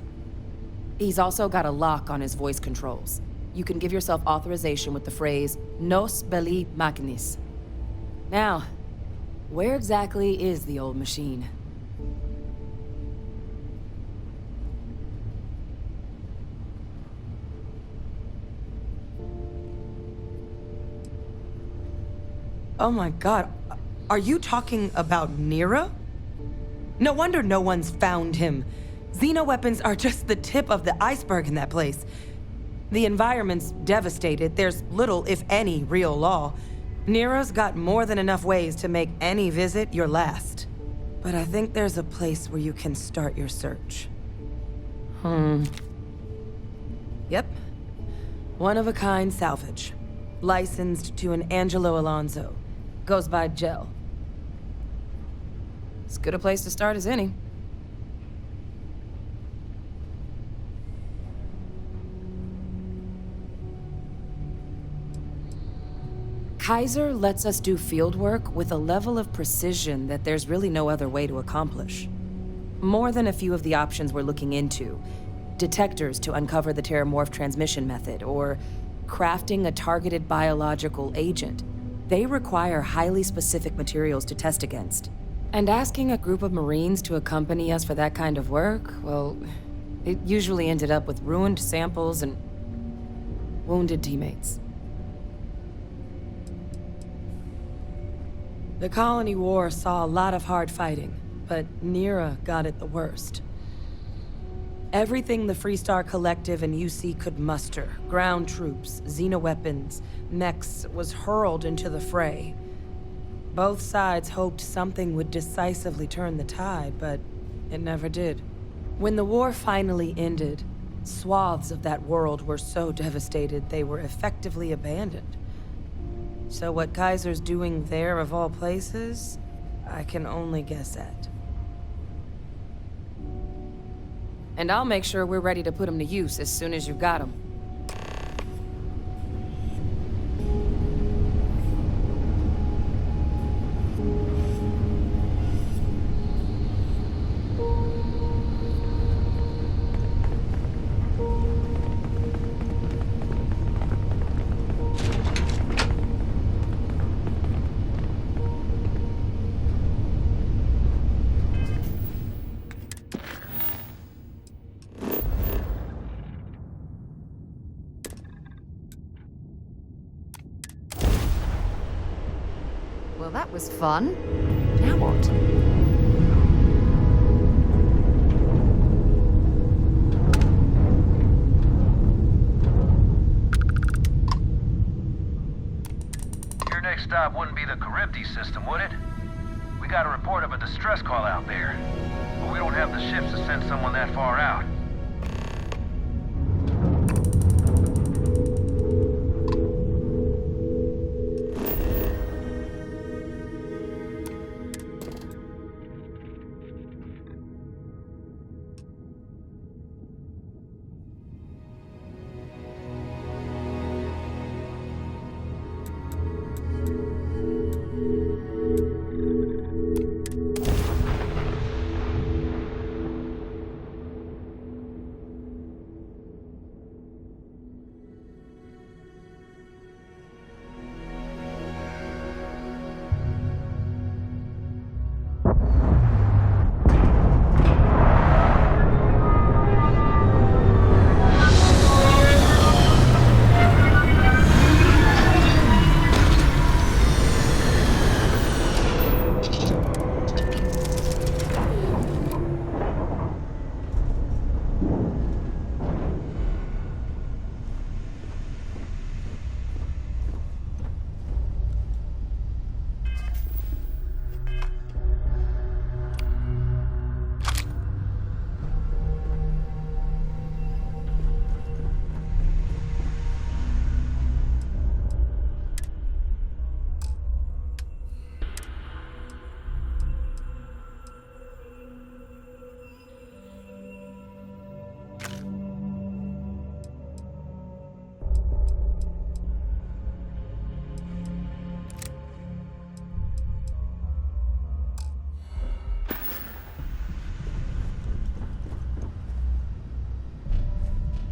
He's also got a lock on his voice controls. You can give yourself authorization with the phrase, Nos belli machinis. Now, where exactly is the old machine? Oh my god, are you talking about Nira? No wonder no one's found him. Xenoweapons are just the tip of the iceberg in that place. The environment's devastated. There's little, if any, real law. Nero's got more than enough ways to make any visit your last. But I think there's a place where you can start your search. Yep. One-of-a-kind salvage. Licensed to an Angelo Alonso. Goes by Gel. As good a place to start as any. Kaiser lets us do field work with a level of precision that there's really no other way to accomplish. More than a few of the options we're looking into. Detectors to uncover the Terramorph transmission method, or crafting a targeted biological agent. They require highly specific materials to test against. And asking a group of Marines to accompany us for that kind of work, well, it usually ended up with ruined samples and wounded teammates. The Colony War saw a lot of hard fighting, but Nira got it the worst. Everything the Freestar Collective and UC could muster, ground troops, xenoweapons, mechs, was hurled into the fray. Both sides hoped something would decisively turn the tide, but it never did. When the war finally ended, swaths of that world were so devastated they were effectively abandoned. So what Kaiser's doing there, of all places, I can only guess at. And I'll make sure we're ready to put him to use as soon as you've got him. Well, that was fun. Now what? Your next stop wouldn't be the Charybdis system, would it? We got a report of a distress call out there, but we don't have the ships to send someone that far out.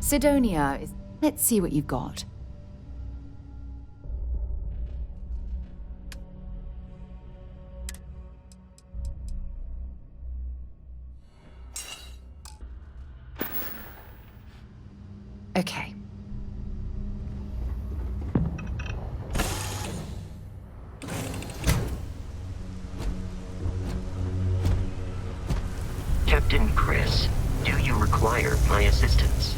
Sidonia is... Let's see what you've got. Okay. Captain Chris, do you require my assistance?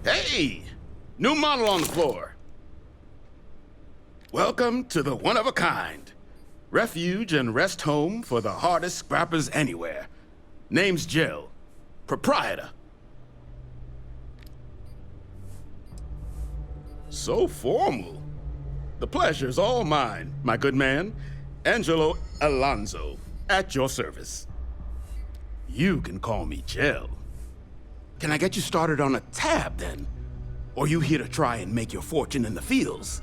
Hey! New model on the floor. Welcome to the one-of-a-kind. Refuge and rest home for the hardest scrappers anywhere. Name's Jill. Proprietor. So formal. The pleasure's all mine, my good man. Angelo Alonso, at your service. You can call me Jill. Can I get you started on a tab, then? Or you here to try and make your fortune in the fields?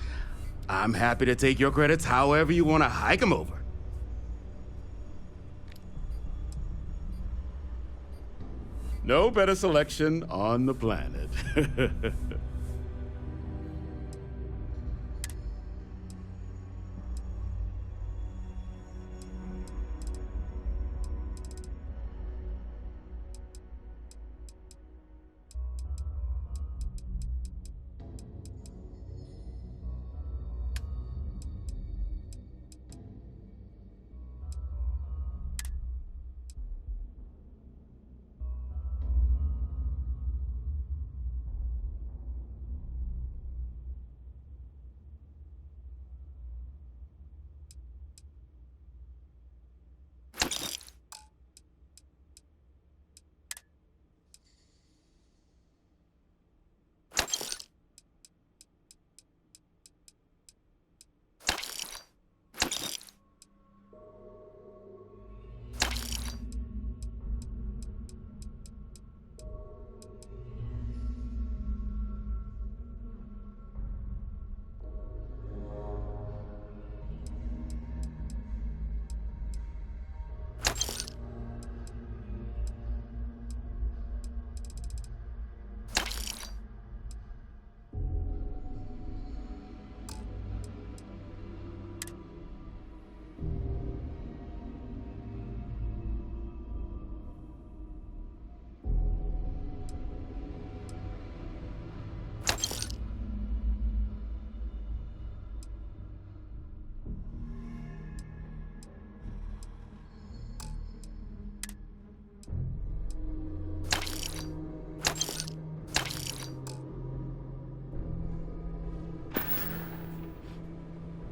I'm happy to take your credits however you want to hike them over. No better selection on the planet.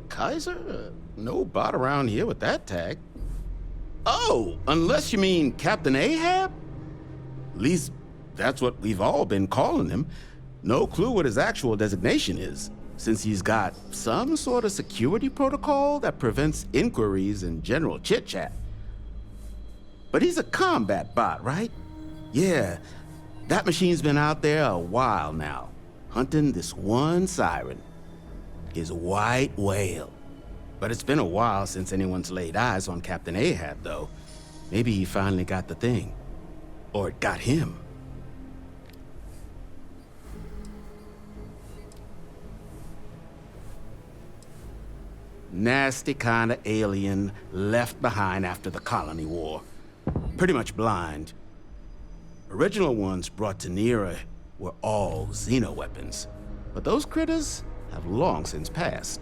Kaiser? No bot around here with that tag. Oh, unless you mean Captain Ahab? At least that's what we've all been calling him. No clue what his actual designation is, since he's got some sort of security protocol that prevents inquiries and general chit-chat. But he's a combat bot, right? Yeah, that machine's been out there a while now, hunting this one siren. His white whale. But it's been a while since anyone's laid eyes on Captain Ahab, though. Maybe he finally got the thing. Or it got him. Nasty kind of alien left behind after the Colony War. Pretty much blind. Original ones brought to Nera were all xeno-weapons. But those critters have long since passed.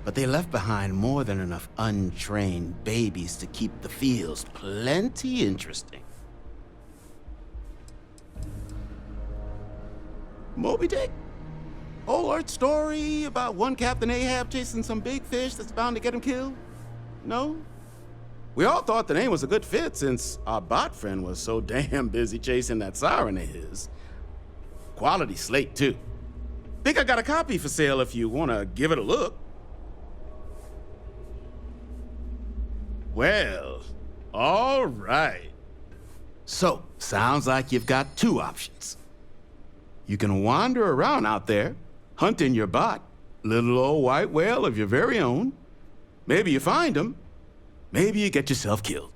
But they left behind more than enough untrained babies to keep the fields plenty interesting. Moby Dick? Old Earth story about one Captain Ahab chasing some big fish that's bound to get him killed? No? We all thought the name was a good fit since our bot friend was so damn busy chasing that siren of his. Quality slate, too. Think I got a copy for sale if you want to give it a look. Well, all right. So, sounds like you've got two options. You can wander around out there, hunting your bot, little old white whale of your very own. Maybe you find him. Maybe you get yourself killed.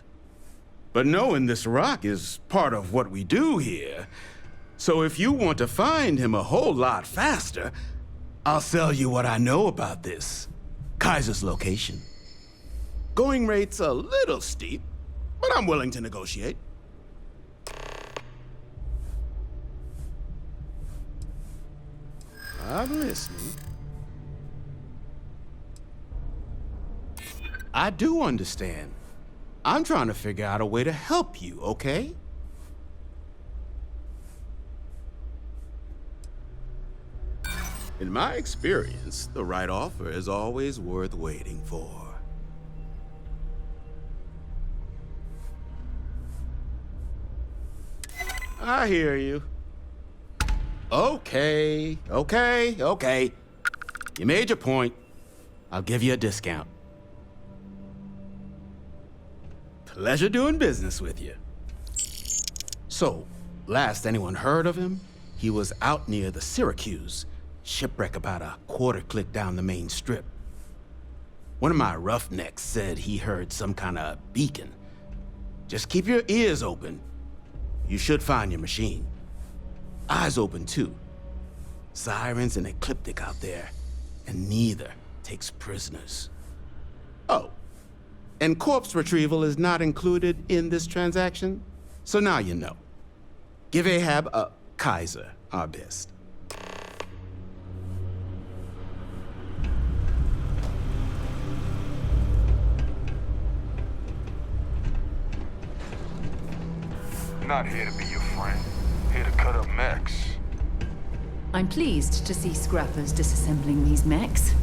But knowing this rock is part of what we do here. So if you want to find him a whole lot faster, I'll sell you what I know about this. Kaiser's location. Going rate's a little steep, but I'm willing to negotiate. I'm listening. I do understand. I'm trying to figure out a way to help you, okay? In my experience, the right offer is always worth waiting for. I hear you. Okay. You made your point. I'll give you a discount. Pleasure doing business with you. So, last anyone heard of him, he was out near the Syracuse, shipwreck about a quarter click down the main strip. One of my roughnecks said he heard some kind of beacon. Just keep your ears open. You should find your machine. Eyes open too. Sirens and Ecliptic out there, and neither takes prisoners. Oh, and corpse retrieval is not included in this transaction, so now you know. Give Ahab a Kaiser our best. Not here to be your friend. Here to cut up mechs. I'm pleased to see scrappers disassembling these mechs.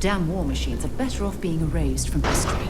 Damn war machines are better off being erased from history.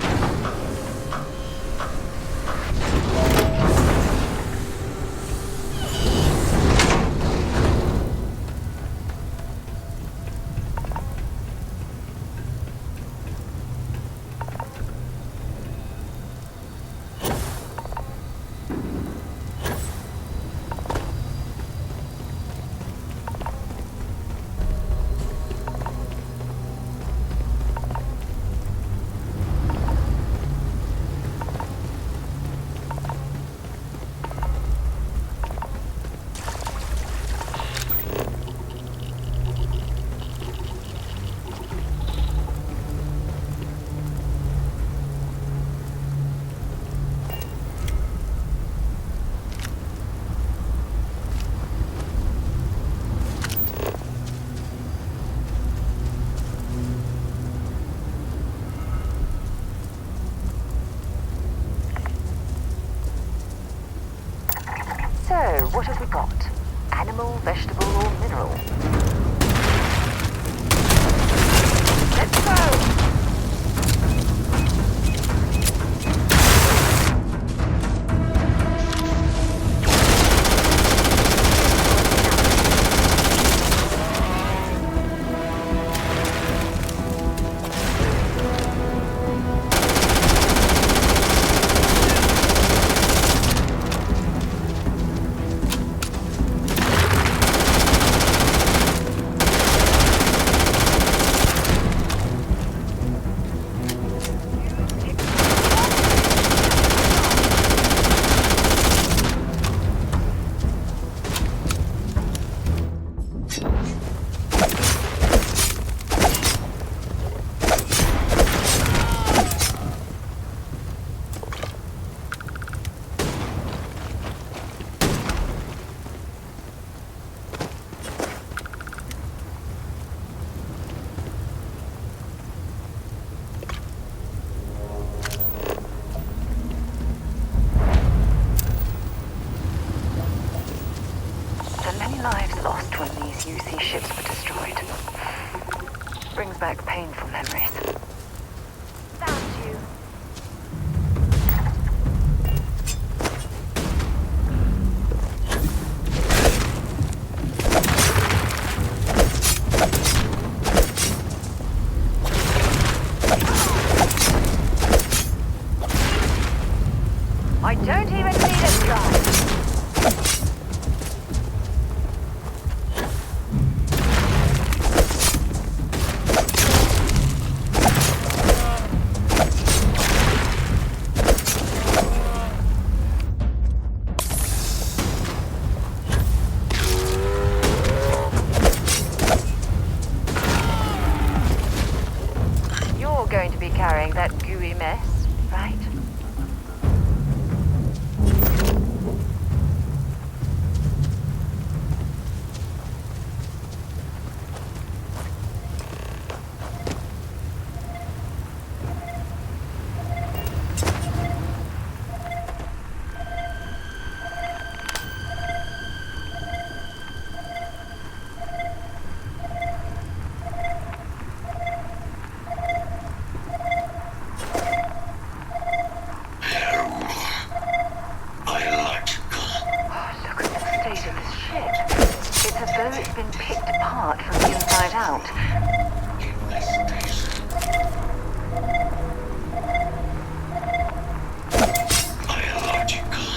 back painful memories. Found you. I don't even need a drive. You're going to be carrying that gooey mess, right? It's been picked apart from the inside out. Biological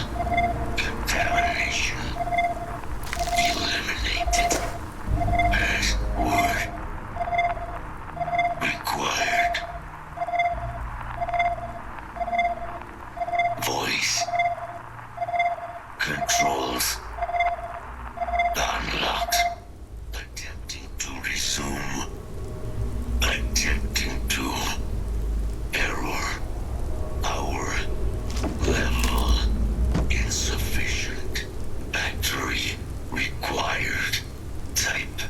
contamination. Eliminated. Password required. Voice controls unlocked. Attempting to resume. Attempting to. Error. Power level insufficient. Battery required. Type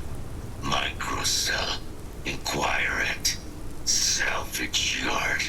microcell. Inquire at salvage yard.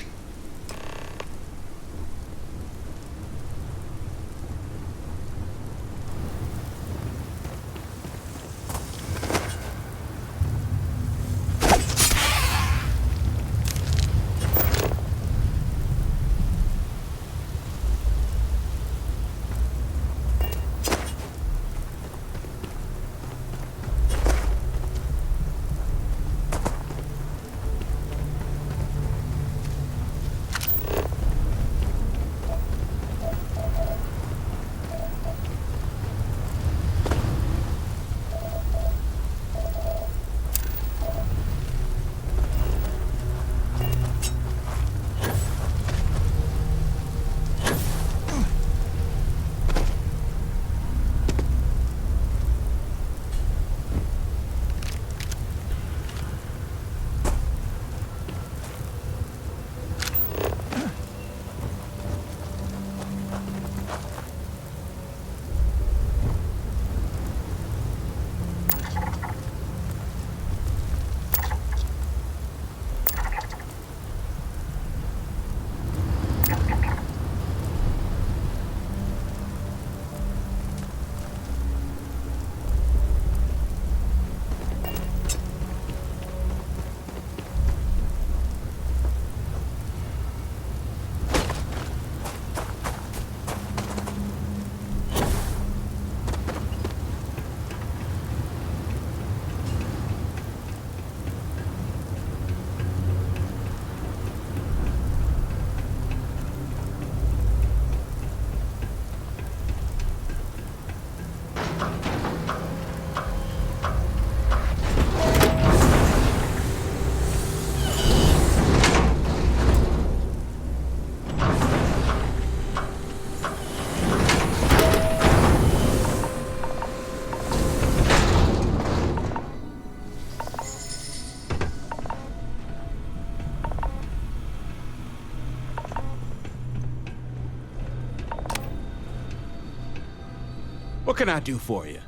What can I do for you?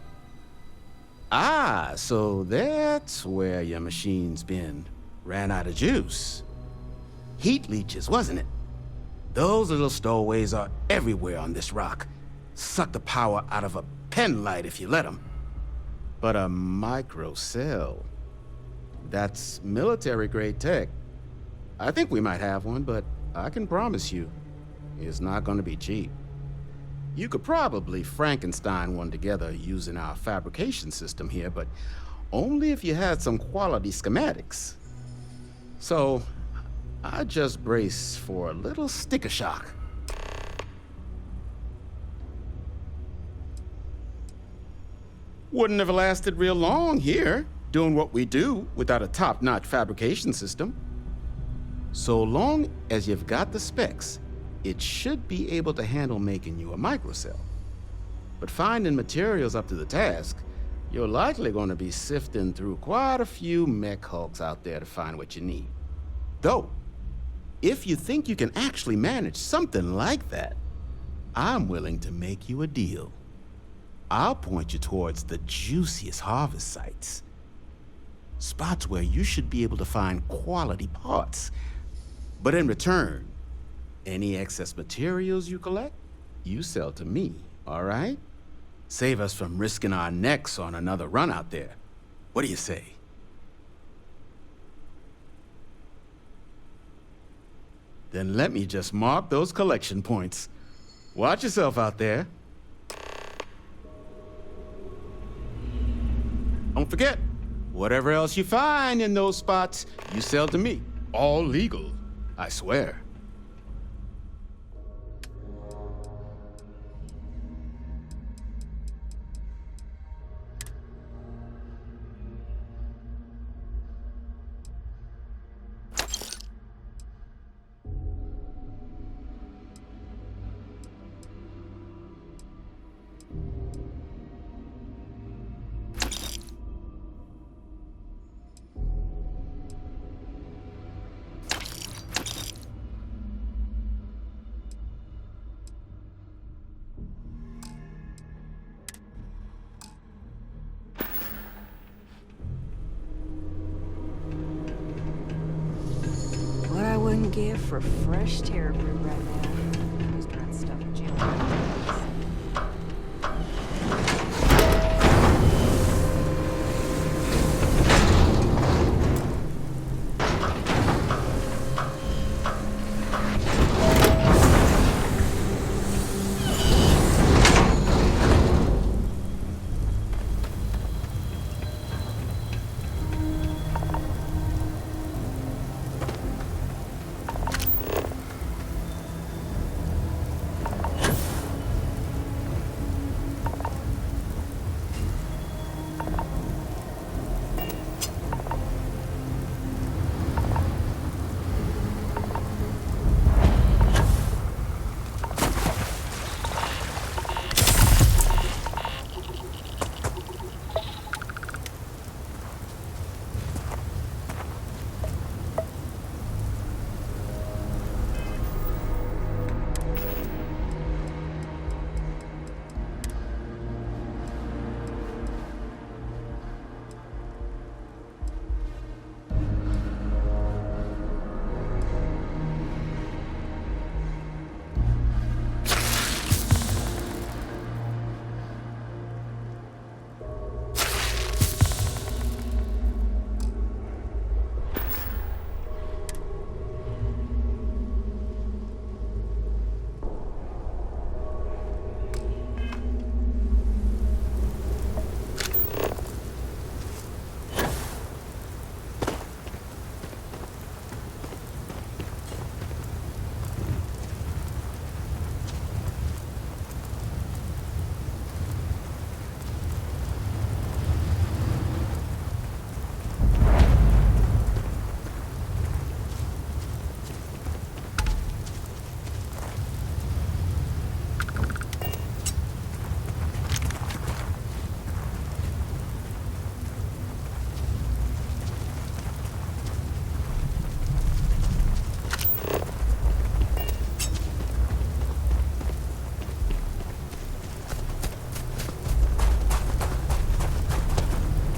Ah, so that's where your machine's been. Ran out of juice. Heat leeches, wasn't it? Those little stowaways are everywhere on this rock. Suck the power out of a pen light if you let them. But a microcell. That's military-grade tech. I think we might have one, but I can promise you, it's not gonna be cheap. You could probably Frankenstein one together using our fabrication system here, but only if you had some quality schematics. So, I just brace for a little sticker shock. Wouldn't have lasted real long here, doing what we do without a top-notch fabrication system. So long as you've got the specs, it should be able to handle making you a microcell. But finding materials up to the task, you're likely going to be sifting through quite a few mech hulks out there to find what you need. Though, if you think you can actually manage something like that, I'm willing to make you a deal. I'll point you towards the juiciest harvest sites. Spots where you should be able to find quality parts. But in return, any excess materials you collect, you sell to me, all right? Save us from risking our necks on another run out there. What do you say? Then let me just mark those collection points. Watch yourself out there. Don't forget, whatever else you find in those spots, you sell to me. All legal, I swear. What I wouldn't give for fresh terror brew right now. Just trying to stuff Jill.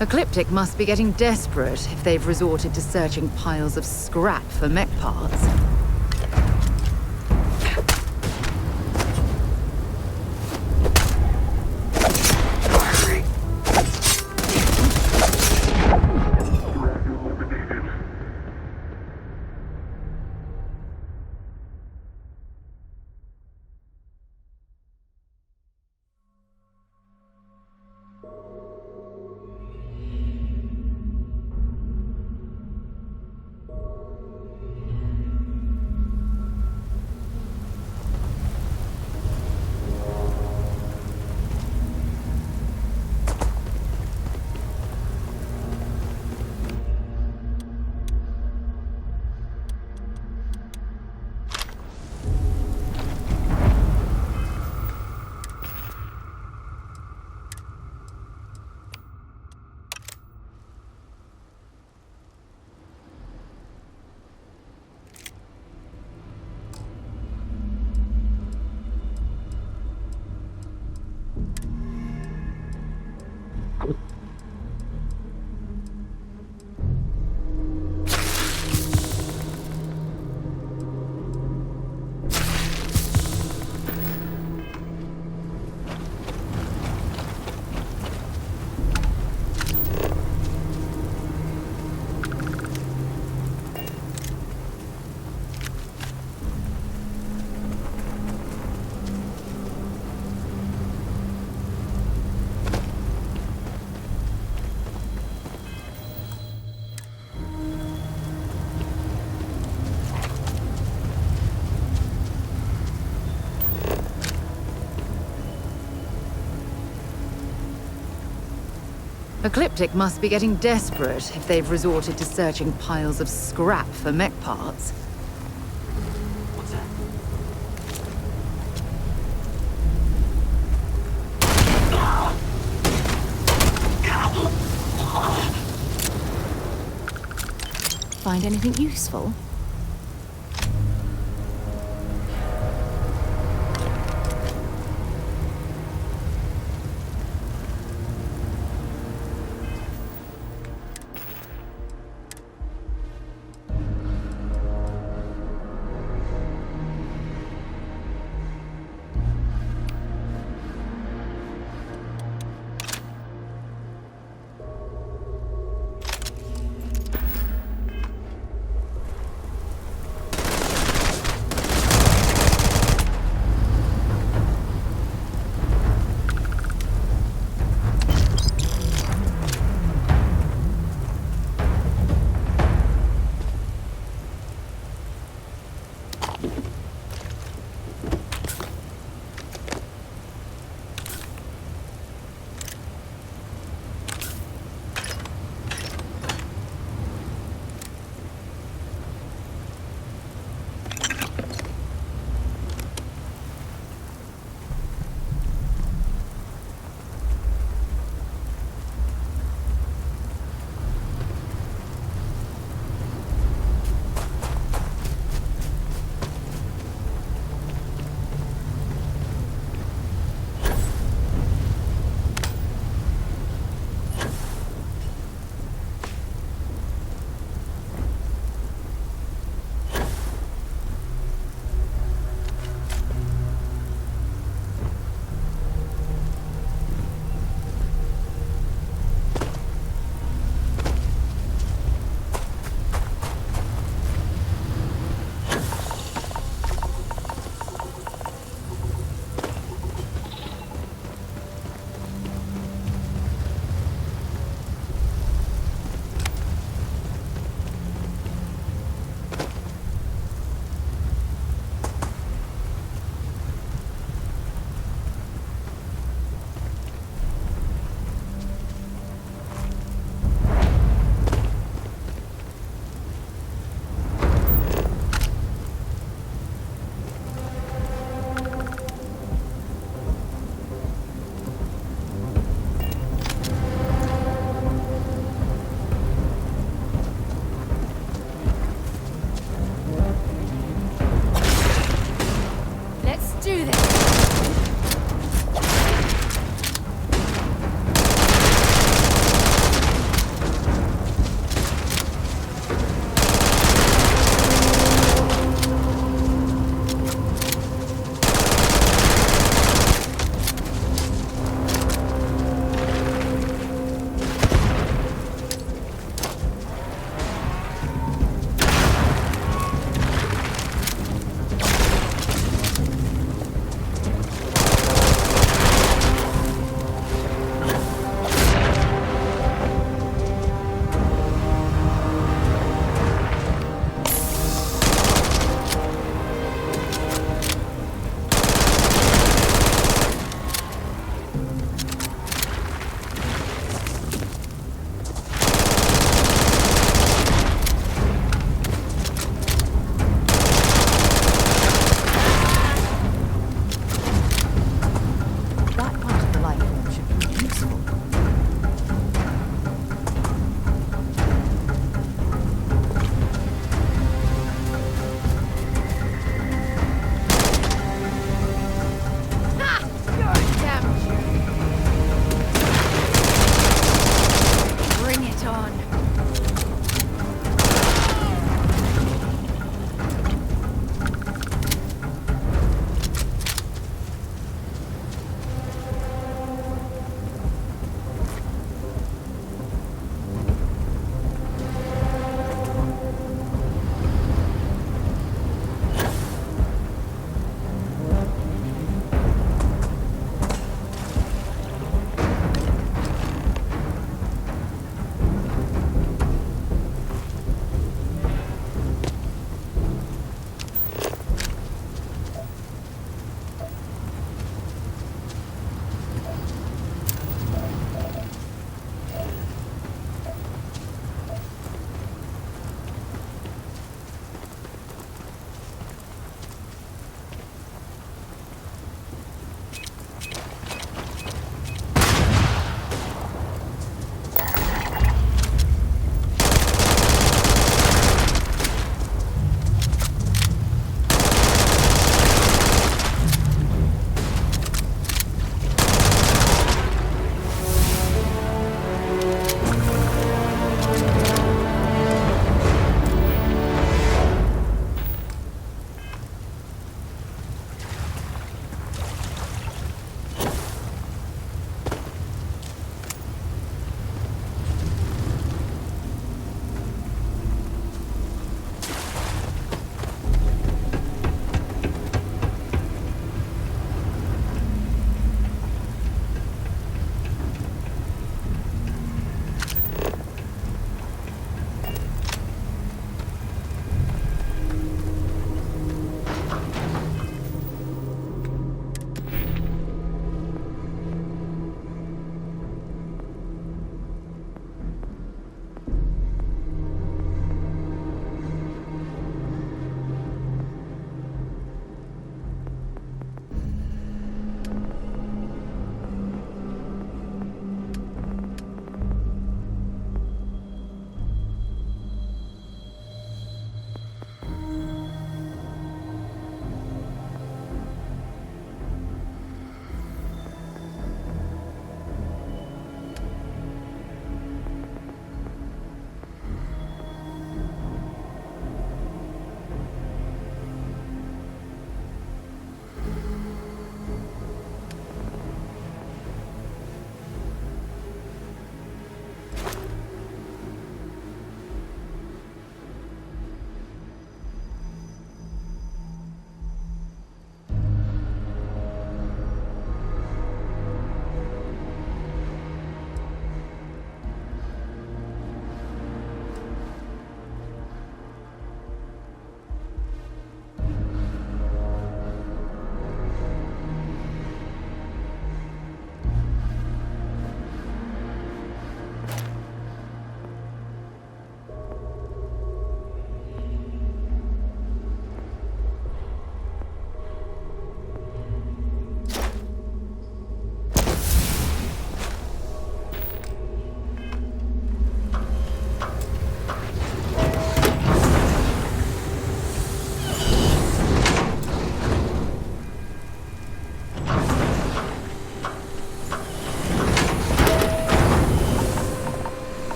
Ecliptic must be getting desperate if they've resorted to searching piles of scrap for mech parts. Ecliptic must be getting desperate if they've resorted to searching piles of scrap for mech parts. What's that? Find anything useful?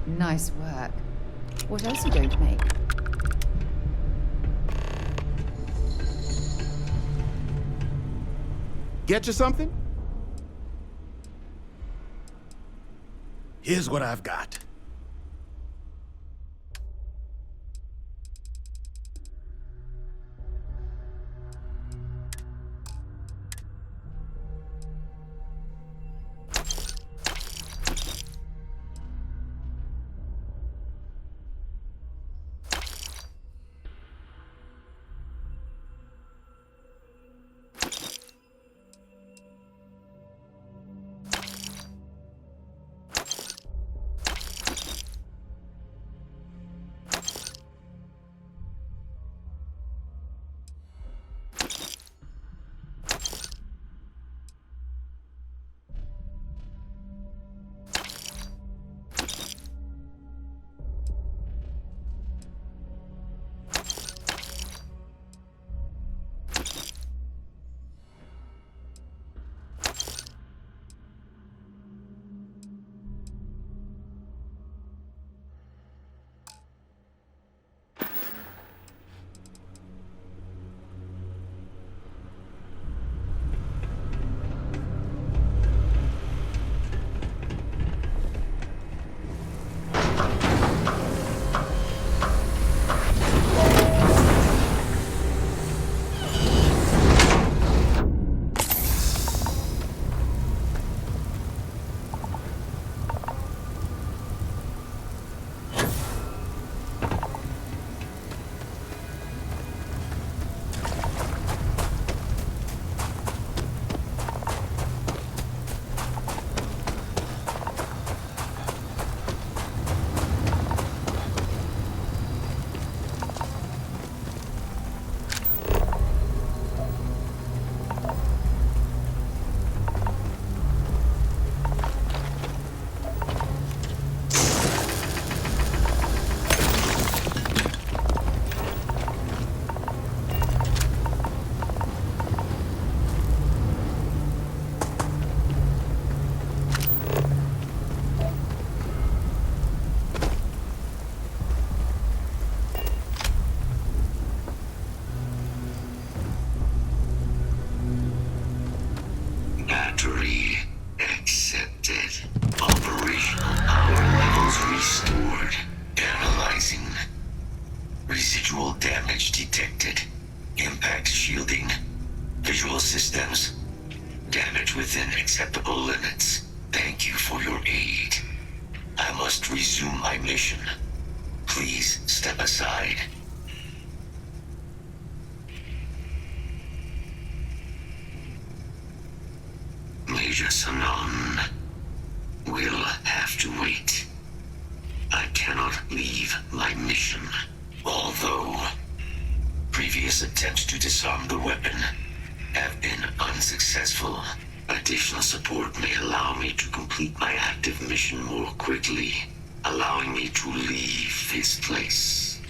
Nice work. What else are you going to make? Get you something? Here's what I've got. Battery accepted. Operational power levels restored. Analyzing. Residual damage detected. Impact shielding. Visual systems. Damage within acceptable limits. Thank you for your aid. I must resume my mission. Please step aside. Major Sanon will have to wait. I cannot leave my mission. Although previous attempts to disarm the weapon have been unsuccessful, additional support may allow me to complete my active mission more quickly, allowing me to leave this place.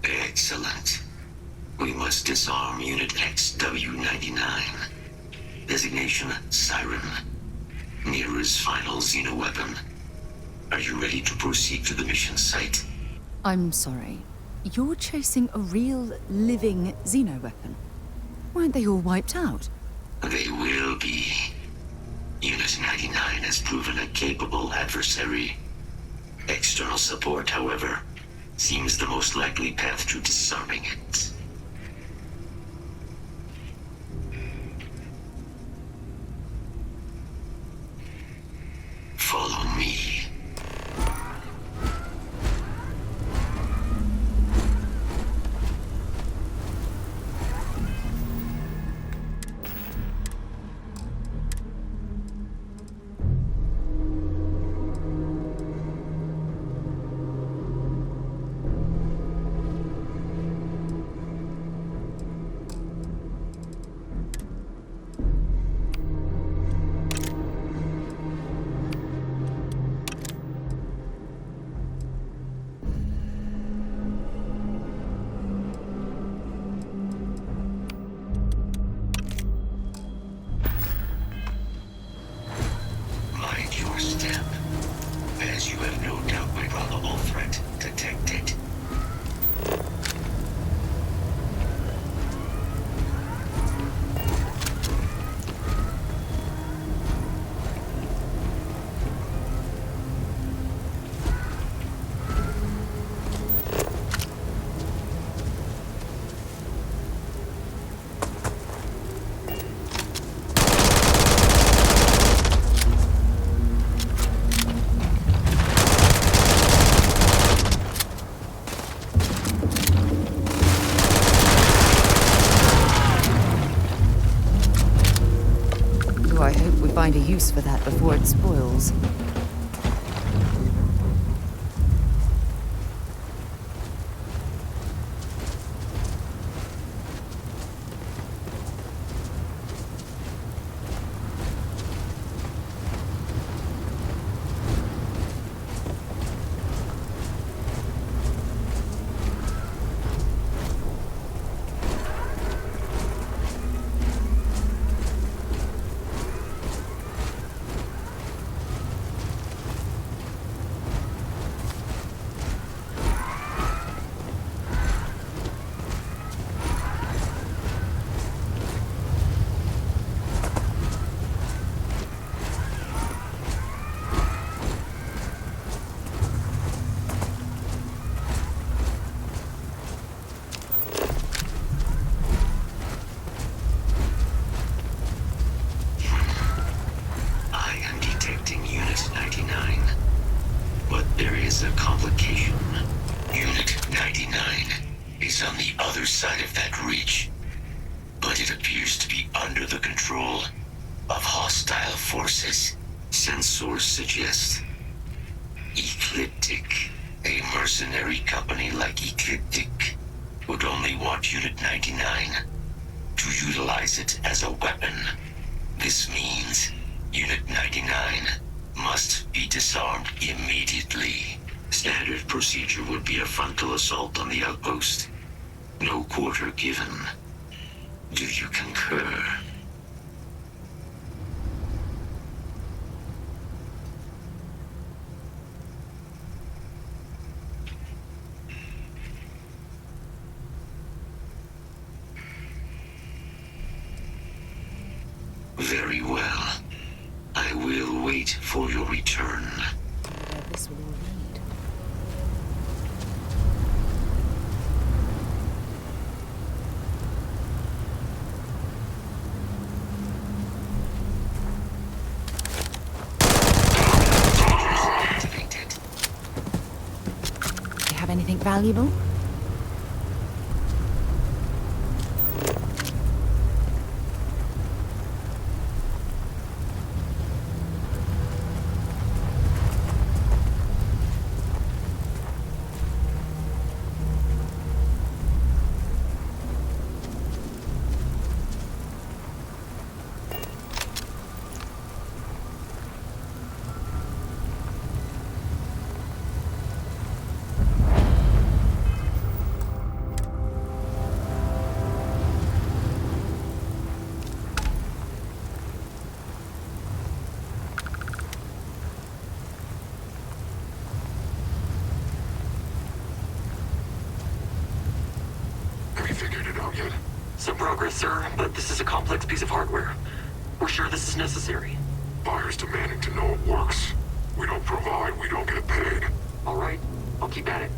Excellent. We must disarm Unit XW-99. Designation Siren. Mira's final xenoweapon. Are you ready to proceed to the mission site? I'm sorry. You're chasing a real, living xenoweapon. Weren't they all wiped out? They will be. Unit 99 has proven a capable adversary. External support, however, seems the most likely path to disarming it. Follow me. find a use for that before it spoils. is a complication. Unit 99 is on the other side of that reach, but it appears to be under the control of hostile forces. Sensors suggest Ecliptic, a mercenary company like Ecliptic, would only want Unit 99 to utilize it as a weapon. This means Unit 99 must be disarmed immediately. Standard procedure would be a frontal assault on the outpost. No quarter given. Do you concur? Very well. I will wait for your return. This will all lead. Do you have anything valuable? Some progress, sir, but this is a complex piece of hardware. We're sure this is necessary. Buyer's demanding to know it works. We don't provide, we don't get paid. All right, I'll keep at it.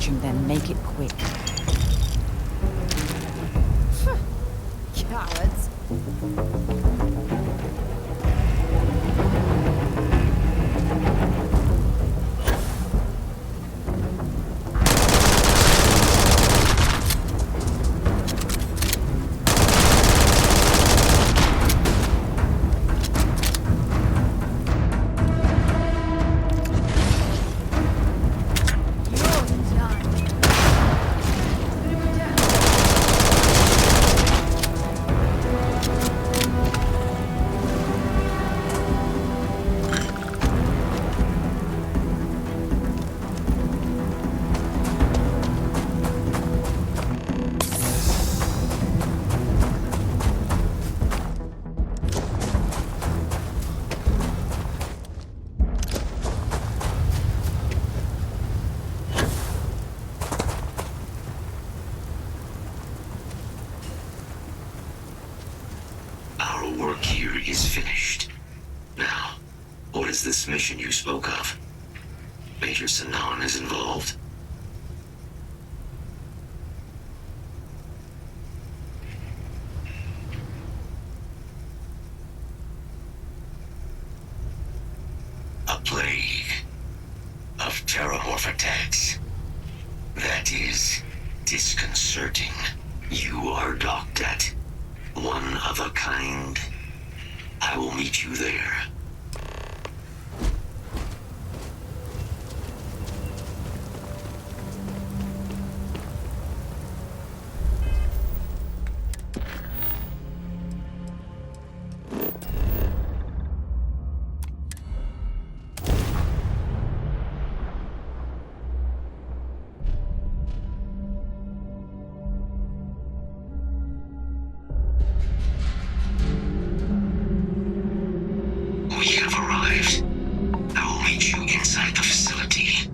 catching them. Make it quick. Cowards. Our work here is finished. Now, what is this mission you spoke of? Major Sanan is involved? A plague of terramorph attacks. That is disconcerting. You are docked at one of a kind. I will meet you there. We have arrived. I will meet you inside the facility.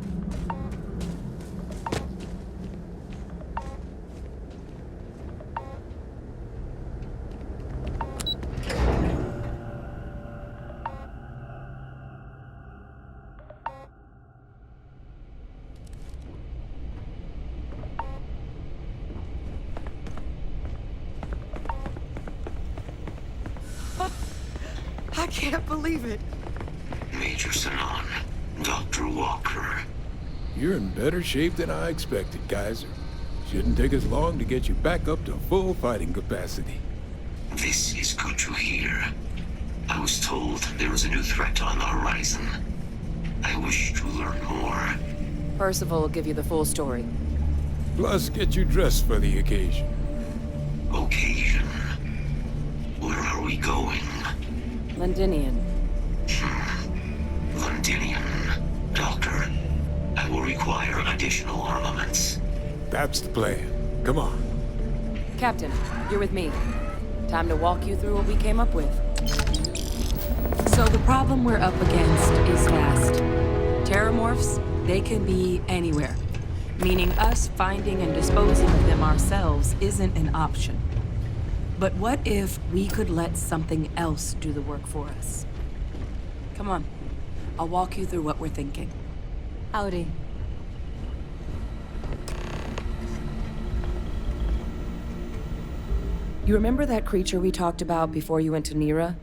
I can't believe it. Major Sanan, Dr. Walker. You're in better shape than I expected, Kaiser. Shouldn't take us long to get you back up to full fighting capacity. This is good to hear. I was told there was a new threat on the horizon. I wish to learn more. Percival will give you the full story. Plus, get you dressed for the occasion. Occasion? Where are we going? Londinian. Londinian. Doctor, I will require additional armaments. That's the plan. Come on. Captain, you're with me. Time to walk you through what we came up with. So the problem we're up against is vast. Terramorphs, they can be anywhere. Meaning us finding and disposing of them ourselves isn't an option. But what if we could let something else do the work for us? Come on. I'll walk you through what we're thinking. Howdy. You remember that creature we talked about before you went to Nira?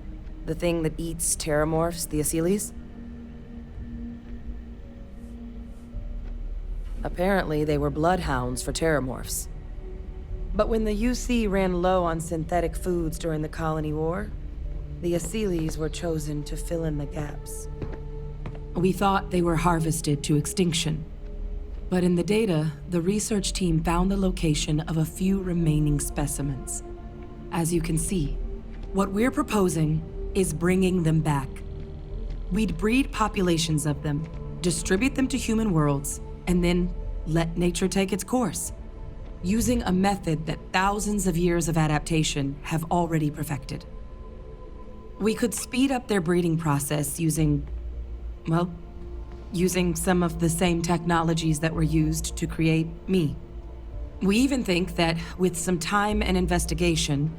The thing that eats terramorphs, the Asyles? Apparently, they were bloodhounds for terramorphs. But when the UC ran low on synthetic foods during the Colony War, the Asyles were chosen to fill in the gaps. We thought they were harvested to extinction. But in the data, the research team found the location of a few remaining specimens. As you can see, what we're proposing is bringing them back. We'd breed populations of them, distribute them to human worlds, and then let nature take its course, using a method that thousands of years of adaptation have already perfected. We could speed up their breeding process using some of the same technologies that were used to create me. We even think that with some time and investigation,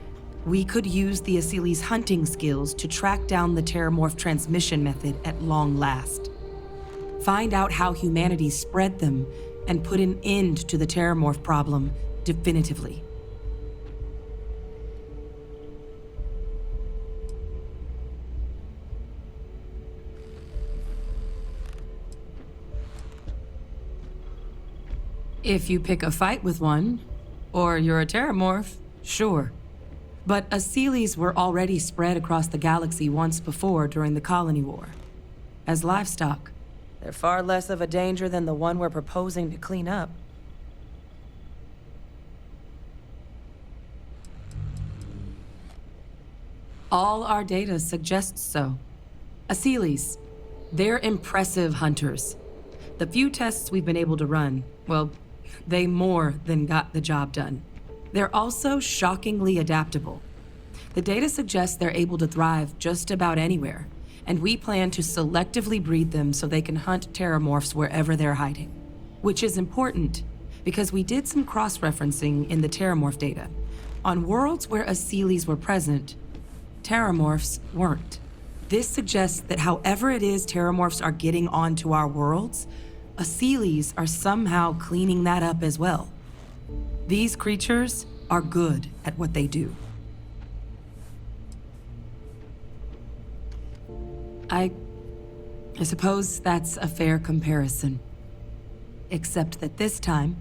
we could use the Asyles' hunting skills to track down the terramorph transmission method at long last. Find out how humanity spread them, and put an end to the Terramorph problem definitively. If you pick a fight with one, or you're a Terramorph, sure. But Aseles were already spread across the galaxy once before during the Colony War. As livestock. They're far less of a danger than the one we're proposing to clean up. All our data suggests so. Aseles, they're impressive hunters. The few tests we've been able to run, well, they more than got the job done. They're also shockingly adaptable. The data suggests they're able to thrive just about anywhere, and we plan to selectively breed them so they can hunt Terramorphs wherever they're hiding. Which is important, because we did some cross-referencing in the Terramorph data. On worlds where Aseles were present, Terramorphs weren't. This suggests that however it is Terramorphs are getting onto our worlds, Aseles are somehow cleaning that up as well. These creatures are good at what they do. I suppose that's a fair comparison. Except that this time,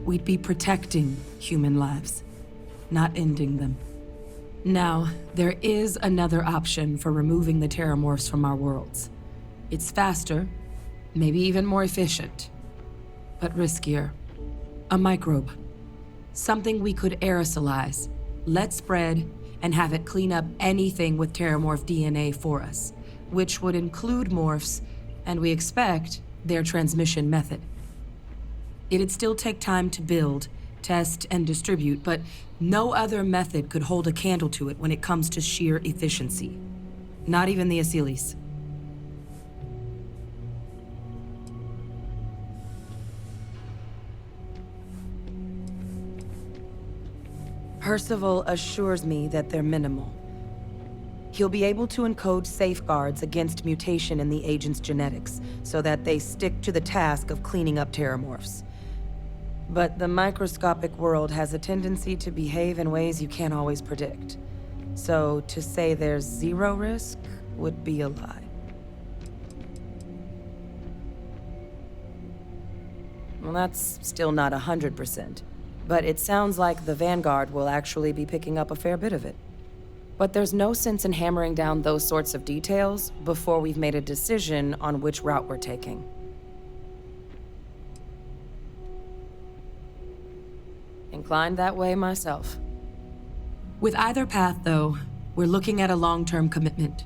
we'd be protecting human lives, not ending them. Now, there is another option for removing the Terramorphs from our worlds. It's faster, maybe even more efficient, but riskier. A microbe. Something we could aerosolize, let spread, and have it clean up anything with Terramorph DNA for us, which would include morphs, and we expect their transmission method. It'd still take time to build, test, and distribute, but no other method could hold a candle to it when it comes to sheer efficiency. Not even the Aseles. Percival assures me that they're minimal. He'll be able to encode safeguards against mutation in the agent's genetics, so that they stick to the task of cleaning up Terramorphs. But the microscopic world has a tendency to behave in ways you can't always predict. So to say there's zero risk would be a lie. Well, that's still not 100%. But it sounds like the Vanguard will actually be picking up a fair bit of it. But there's no sense in hammering down those sorts of details before we've made a decision on which route we're taking. Inclined that way myself. With either path, though, we're looking at a long-term commitment.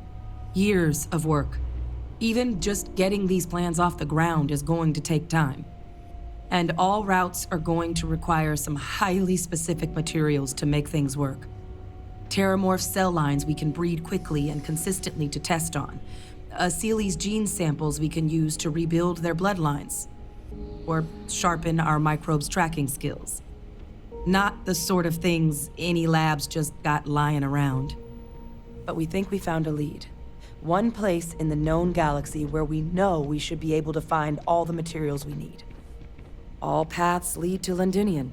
Years of work. Even just getting these plans off the ground is going to take time. And all routes are going to require some highly specific materials to make things work. Terramorph cell lines we can breed quickly and consistently to test on. Aseles gene samples we can use to rebuild their bloodlines. Or sharpen our microbes' tracking skills. Not the sort of things any labs just got lying around. But we think we found a lead. One place in the known galaxy where we know we should be able to find all the materials we need. All paths lead to Londinian.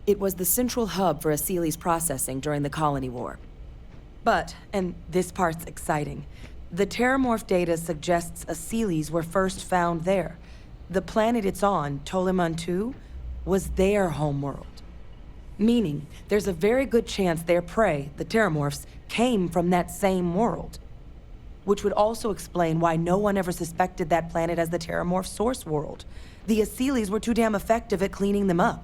It was the central hub for Aseles processing during the Colony War. But, and this part's exciting, the Terramorph data suggests Aseles were first found there. The planet it's on, Toliman 2, was their homeworld. Meaning, there's a very good chance their prey, the Terramorphs, came from that same world. Which would also explain why no one ever suspected that planet as the Terramorph source world. The Aseles were too damn effective at cleaning them up.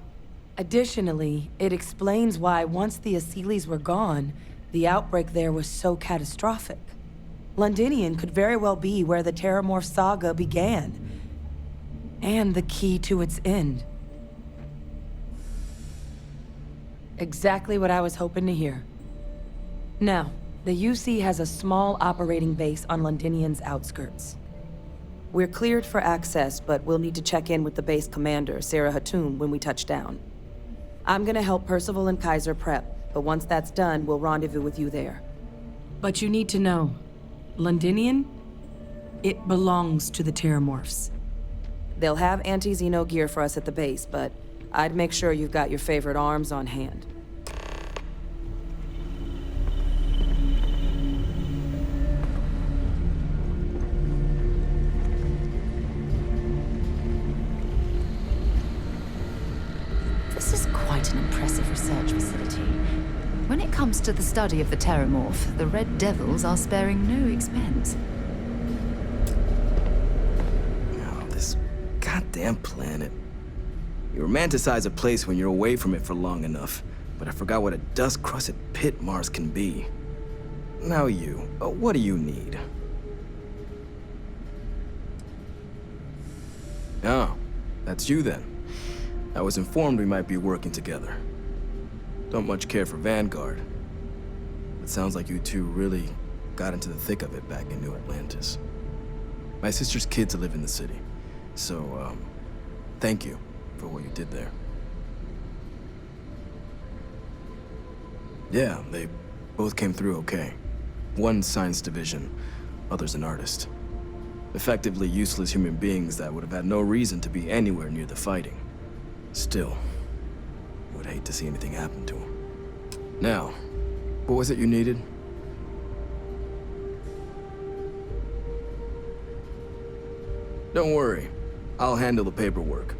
Additionally, it explains why once the Aseles were gone, the outbreak there was so catastrophic. Londinian could very well be where the Terramorph saga began. And the key to its end. Exactly what I was hoping to hear. Now, the UC has a small operating base on Londinian's outskirts. We're cleared for access, but we'll need to check in with the base commander, Sarah Hatoum, when we touch down. I'm gonna help Percival and Kaiser prep, But once that's done, we'll rendezvous with you there. But you need to know, Londinian, it belongs to the Terramorphs. They'll have anti-Xeno gear for us at the base, but I'd make sure you've got your favorite arms on hand. This is quite an impressive research facility. When it comes to the study of the Terramorph, the Red Devils are sparing no expense. Oh, this goddamn planet. You romanticize a place when you're away from it for long enough, but I forgot what a dust-crusted pit Mars can be. Now you, what do you need? Oh, that's you then. I was informed we might be working together. Don't much care for Vanguard. It sounds like you two really got into the thick of it back in New Atlantis. My sister's kids live in the city, so, thank you for what you did there. Yeah, they both came through okay. One science division, other's an artist. Effectively useless human beings that would have had no reason to be anywhere near the fighting. Still, would hate to see anything happen to him. Now, what was it you needed? Don't worry, I'll handle the paperwork.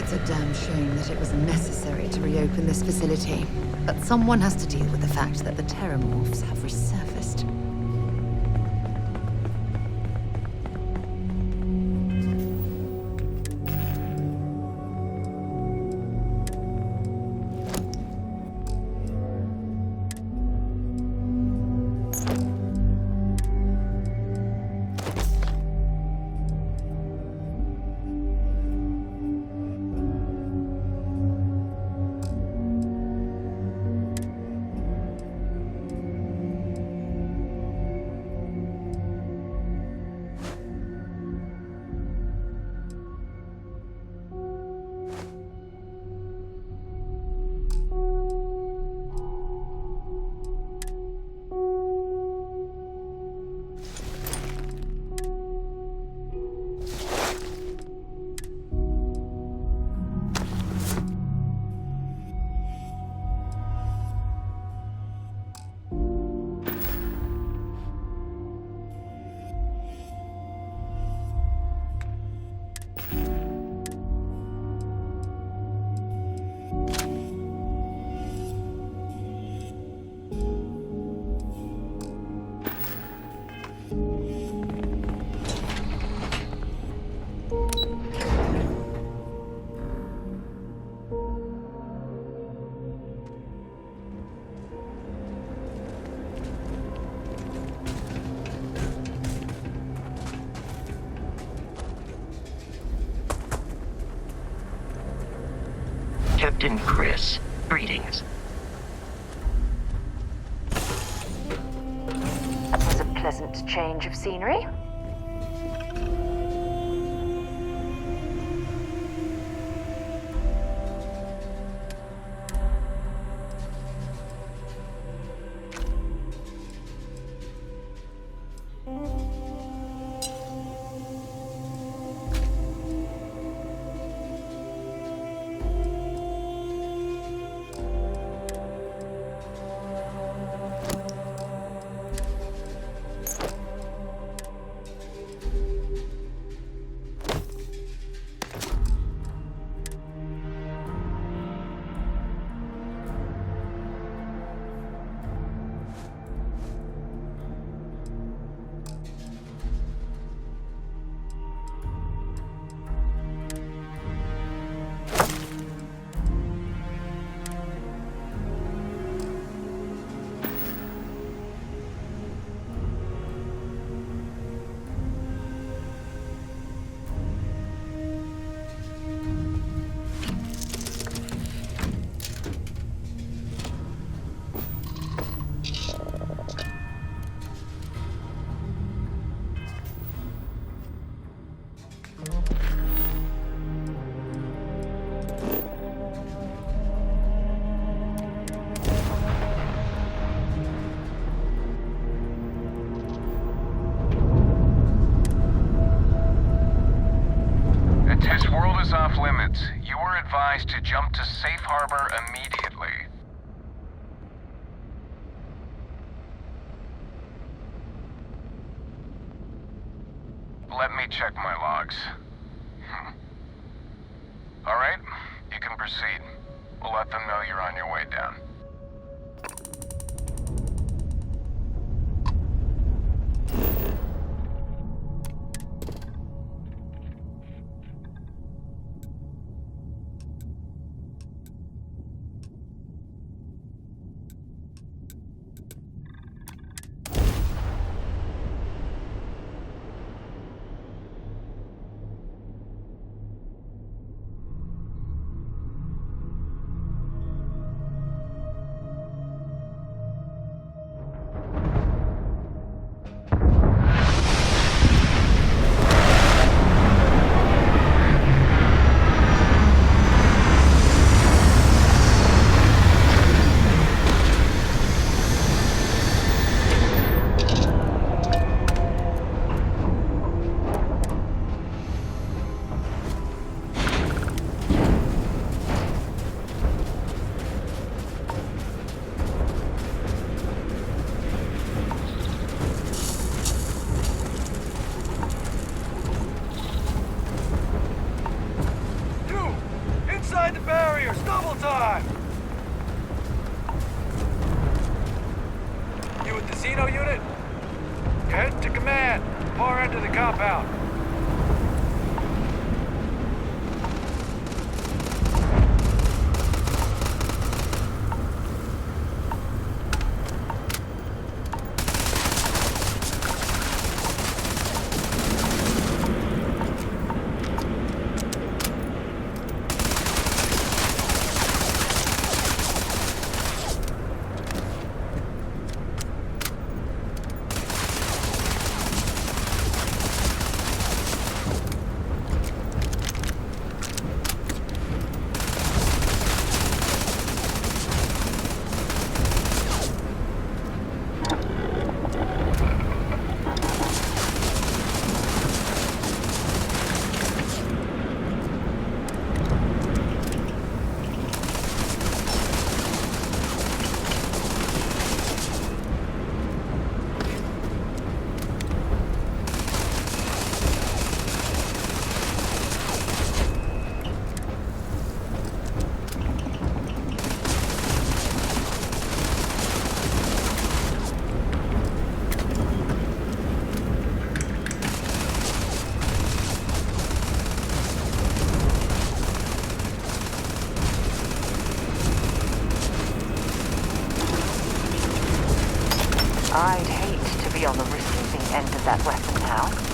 It's a damn shame that it was necessary to reopen this facility. But someone has to deal with the fact that the Terramorphs have resurfaced. Captain Chris, greetings. That was a pleasant change of scenery. Off limits. You were advised to jump to safe harbor immediately. Let me check my logs. All right, you can proceed. We'll let them know you're on your way down. Inside the barriers, double time! You with the Xeno unit? Head to command, far end of the compound. I'd hate to be on the receiving end of that weapon now.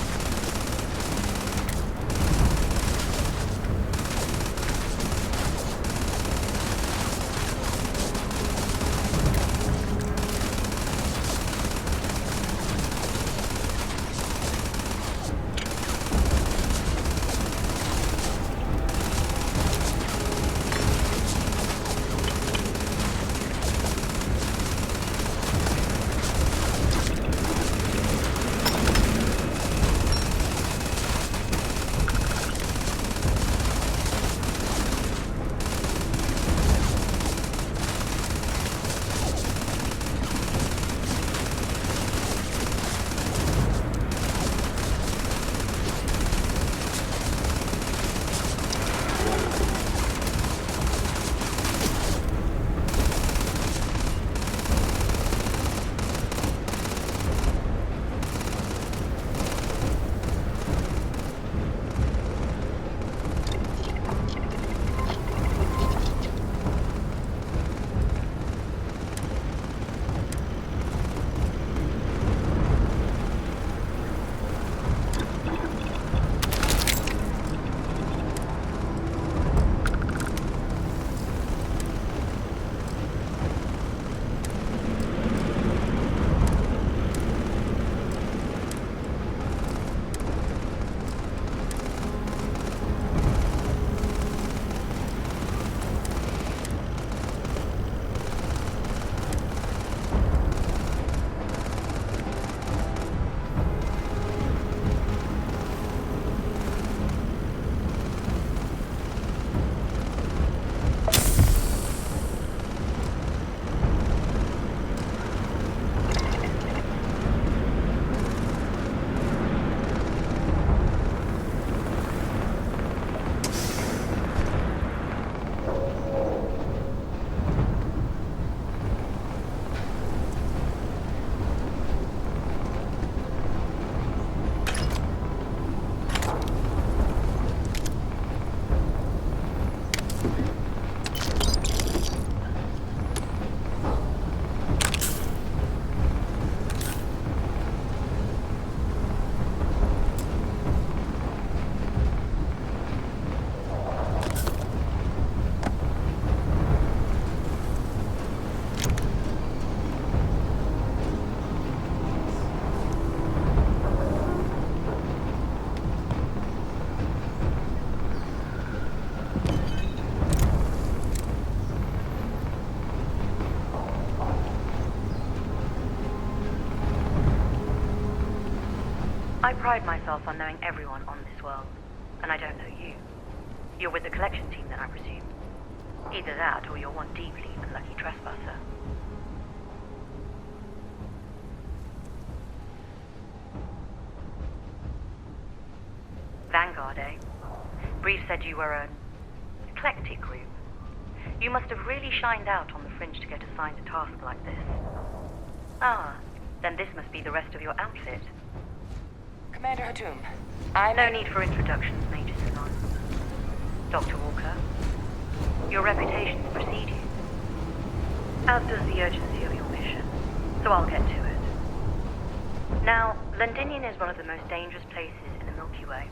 I pride myself on knowing everyone on this world, and I don't know you. You're with the collection team then, I presume. Either that, or you're one deeply unlucky trespasser. Vanguard, eh? Brief said you were a eclectic group. You must have really shined out on the fringe to get assigned a task like this. Ah, then this must be the rest of your outfit. Commander Hatum, No need for introductions, Major Sinon. Dr. Walker, your reputations precede you, as does the urgency of your mission, so I'll get to it. Now, Londinian is one of the most dangerous places in the Milky Way.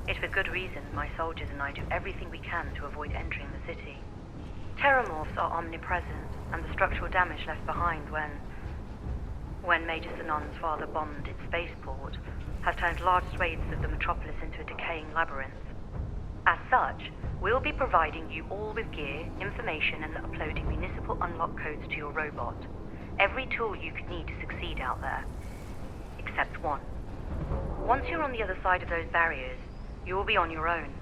It's with good reason my soldiers and I do everything we can to avoid entering the city. Terramorphs are omnipresent, and the structural damage left behind when Major Sinon's father bombed its spaceport has turned large swathes of the metropolis into a decaying labyrinth. As such, we'll be providing you all with gear, information, and uploading municipal unlock codes to your robot. Every tool you could need to succeed out there. Except one. Once you're on the other side of those barriers, you will be on your own.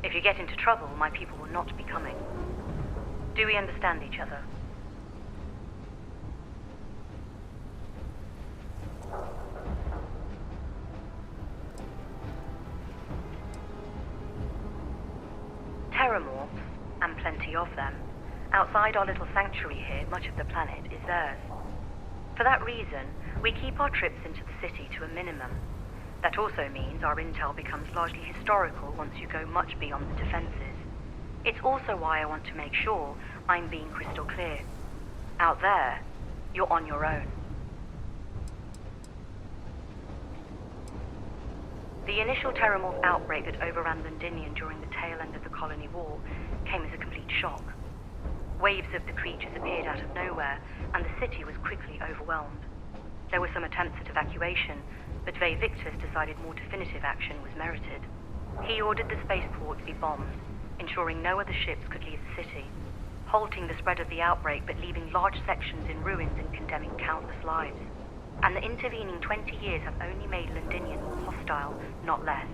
If you get into trouble, my people will not be coming. Do we understand each other? Terramorphs, and plenty of them. Outside our little sanctuary here, much of the planet is theirs. For that reason, we keep our trips into the city to a minimum. That also means our intel becomes largely historical once you go much beyond the defenses. It's also why I want to make sure I'm being crystal clear. Out there, you're on your own. The initial Terramorph outbreak that overran Londinian during the tail end of the colony war came as a complete shock. Waves of the creatures appeared out of nowhere, and the city was quickly overwhelmed. There were some attempts at evacuation, but Ve Victus decided more definitive action was merited. He ordered the spaceport to be bombed, ensuring no other ships could leave the city, halting the spread of the outbreak but leaving large sections in ruins and condemning countless lives. And the intervening 20 years have only made Londinian more hostile, not less.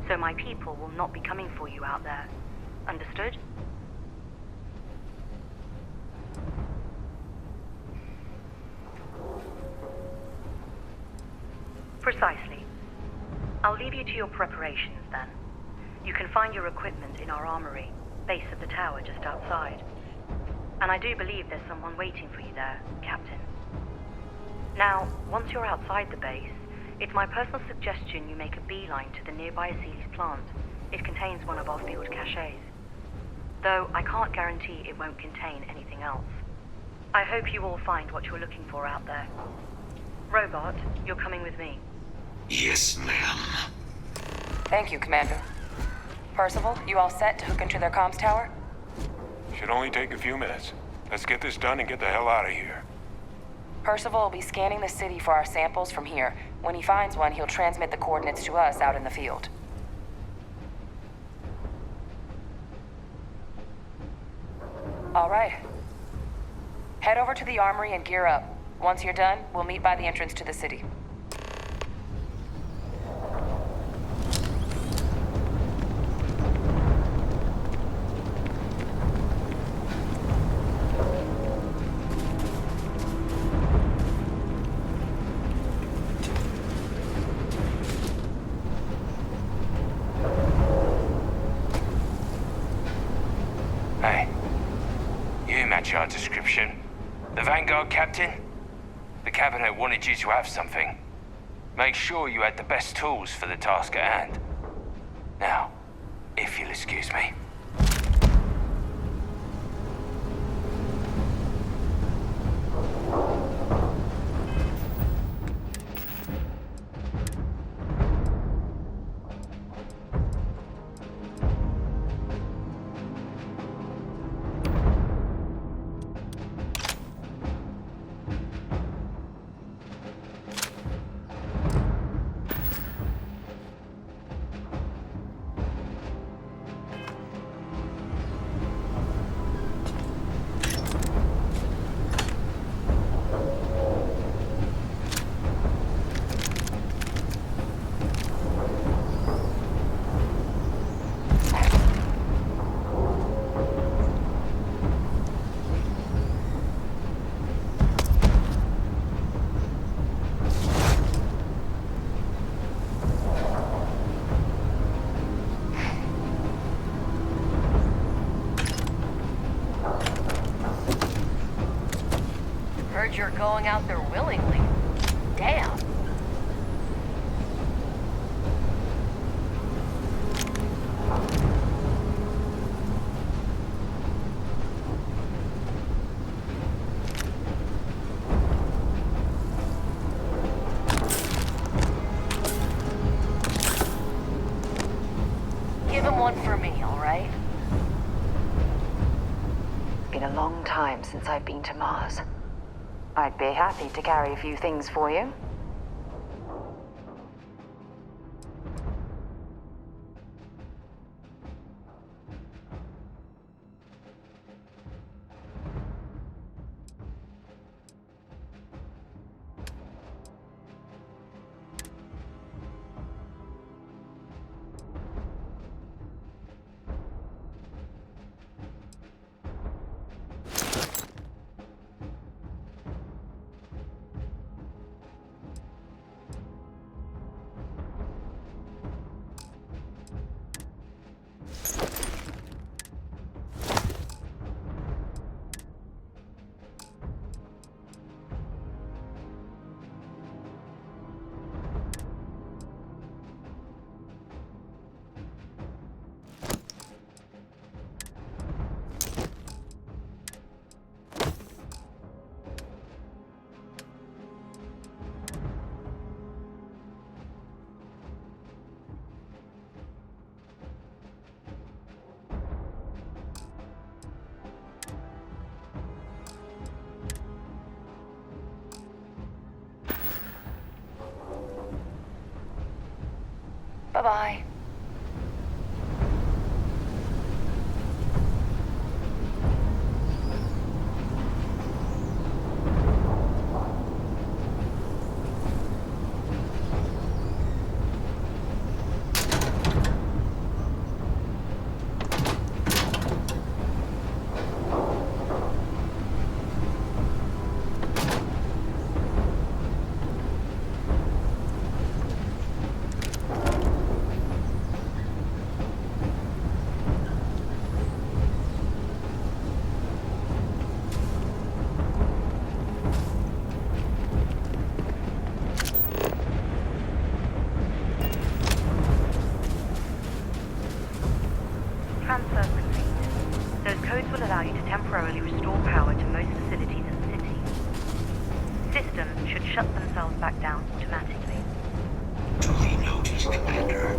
So my people will not be coming for you out there. Understood? Precisely. I'll leave you to your preparations then. You can find your equipment in our armory, base of the tower just outside. And I do believe there's someone waiting for you there, Captain. Now, once you're outside the base, it's my personal suggestion you make a beeline to the nearby Aceles plant. It contains one of our field caches. Though I can't guarantee it won't contain anything else. I hope you all find what you're looking for out there. Robot, you're coming with me. Yes, ma'am. Thank you, Commander. Percival, you all set to hook into their comms tower? Should only take a few minutes. Let's get this done and get the hell out of here. Percival will be scanning the city for our samples from here. When he finds one, he'll transmit the coordinates to us out in the field. All right. Head over to the armory and gear up. Once you're done, we'll meet by the entrance to the city. Hey, you match our description. The Vanguard captain? The cabinet wanted you to have something. Make sure you had the best tools for the task at hand. Now, if you'll excuse me. you're going out there willingly. Damn. Give him one for me, all right? Been a long time since I've been to Mars. I'd be happy to carry a few things for you. Bye-bye. Transfer complete. Those codes will allow you to temporarily restore power to most facilities in the city. Systems should shut themselves back down automatically. Duly noted, Commander.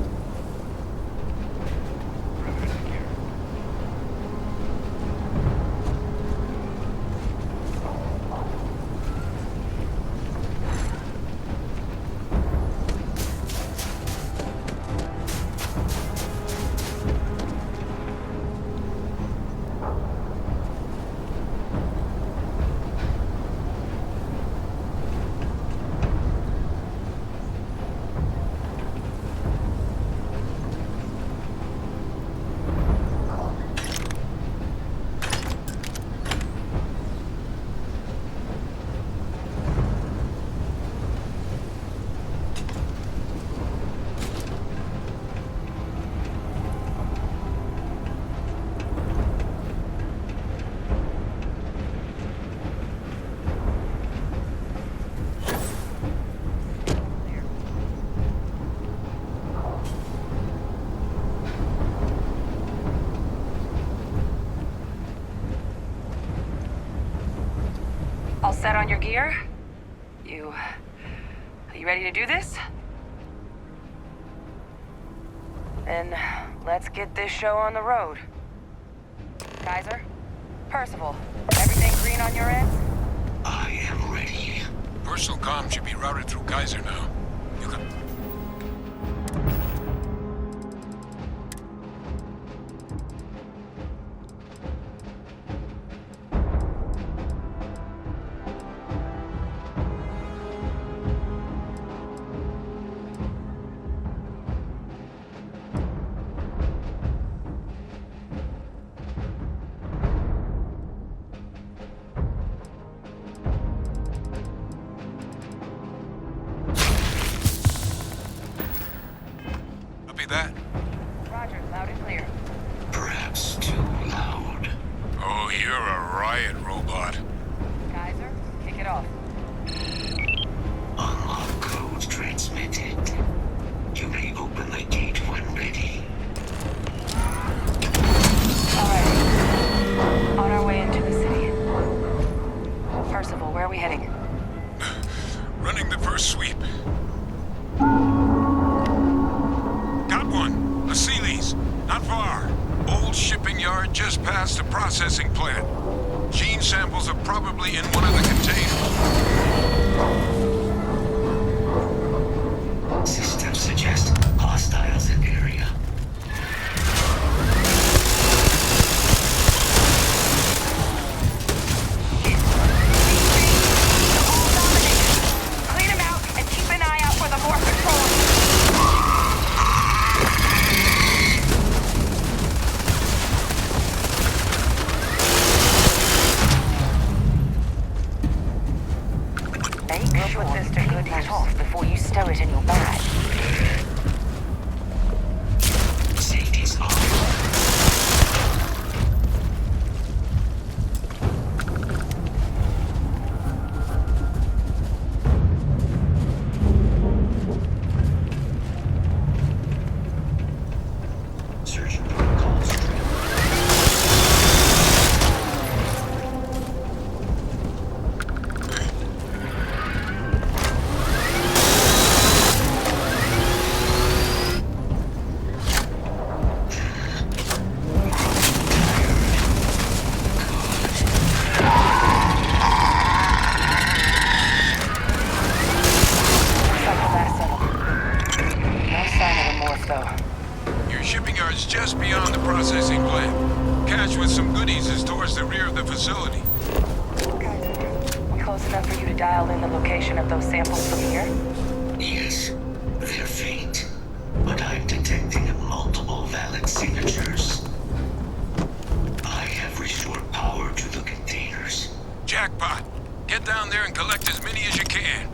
All set on your gear? Are you ready to do this? Then let's get this show on the road. Kaiser? Percival, everything green on your end? I am ready. Personal comm should be routed through Kaiser now. You can... that? Roger, loud and clear. Perhaps too loud. Oh, you're a riot robot. Kaiser, kick Get off. Unlock code transmitted. You may open the gate when ready. Alright. On our way into the city. Percival, where are we heading? Running the first sweep. Got one. A Sealy's. Not far. Old shipping yard just past the processing plant. Gene samples are probably in one of the containers. Systems suggest hostiles in area. Clean them out and keep an eye out for the more patrols. Make sure the goodies off before you stow it in your bag. Safety's off. Search protocols. Looks like the last of them. No sign of the morph, though. Your shipping yard's just beyond the processing plant. Cache with some goodies is towards the rear of the facility. We close enough for you to dial in the location of those samples from here? Yes, they're faint, but I'm detecting multiple valid signatures. I have restored power to the containers. Jackpot. Get down there and collect as many as you can.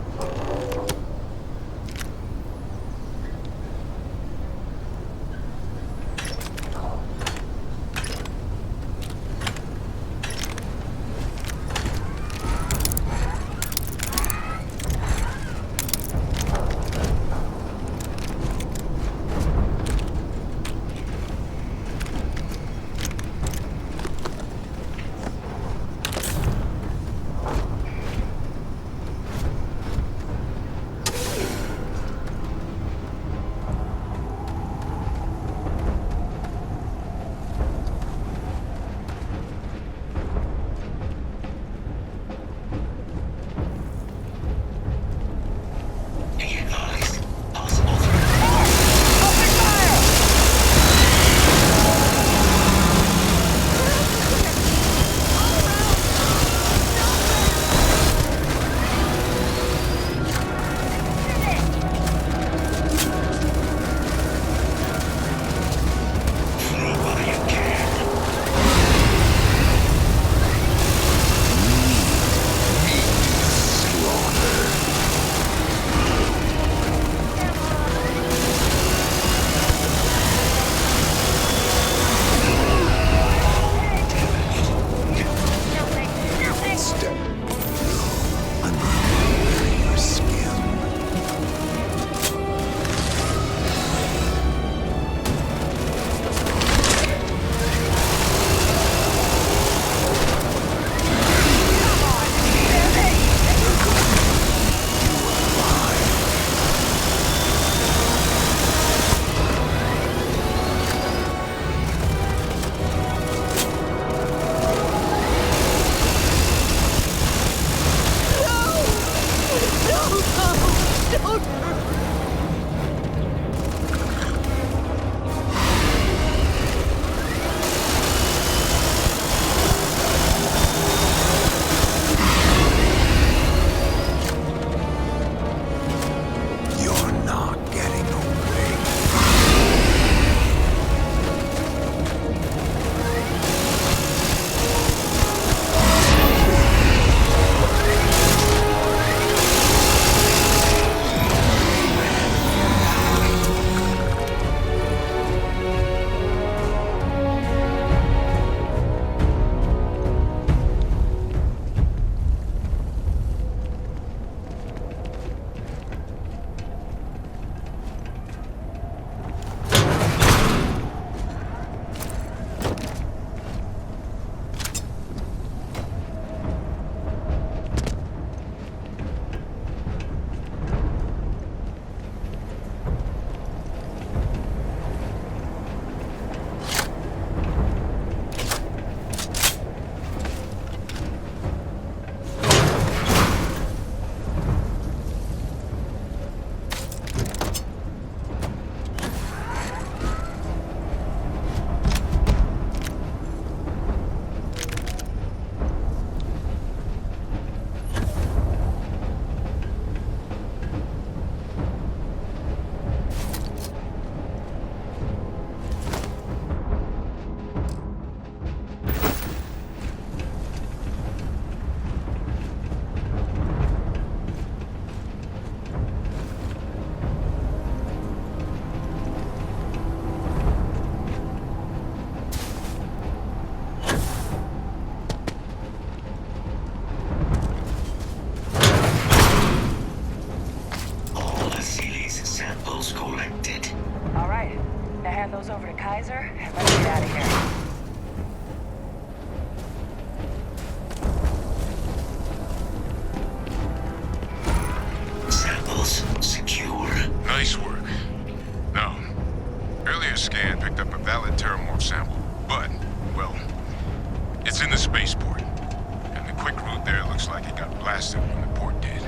It's in the spaceport. And the quick route there looks like it got blasted when the port did.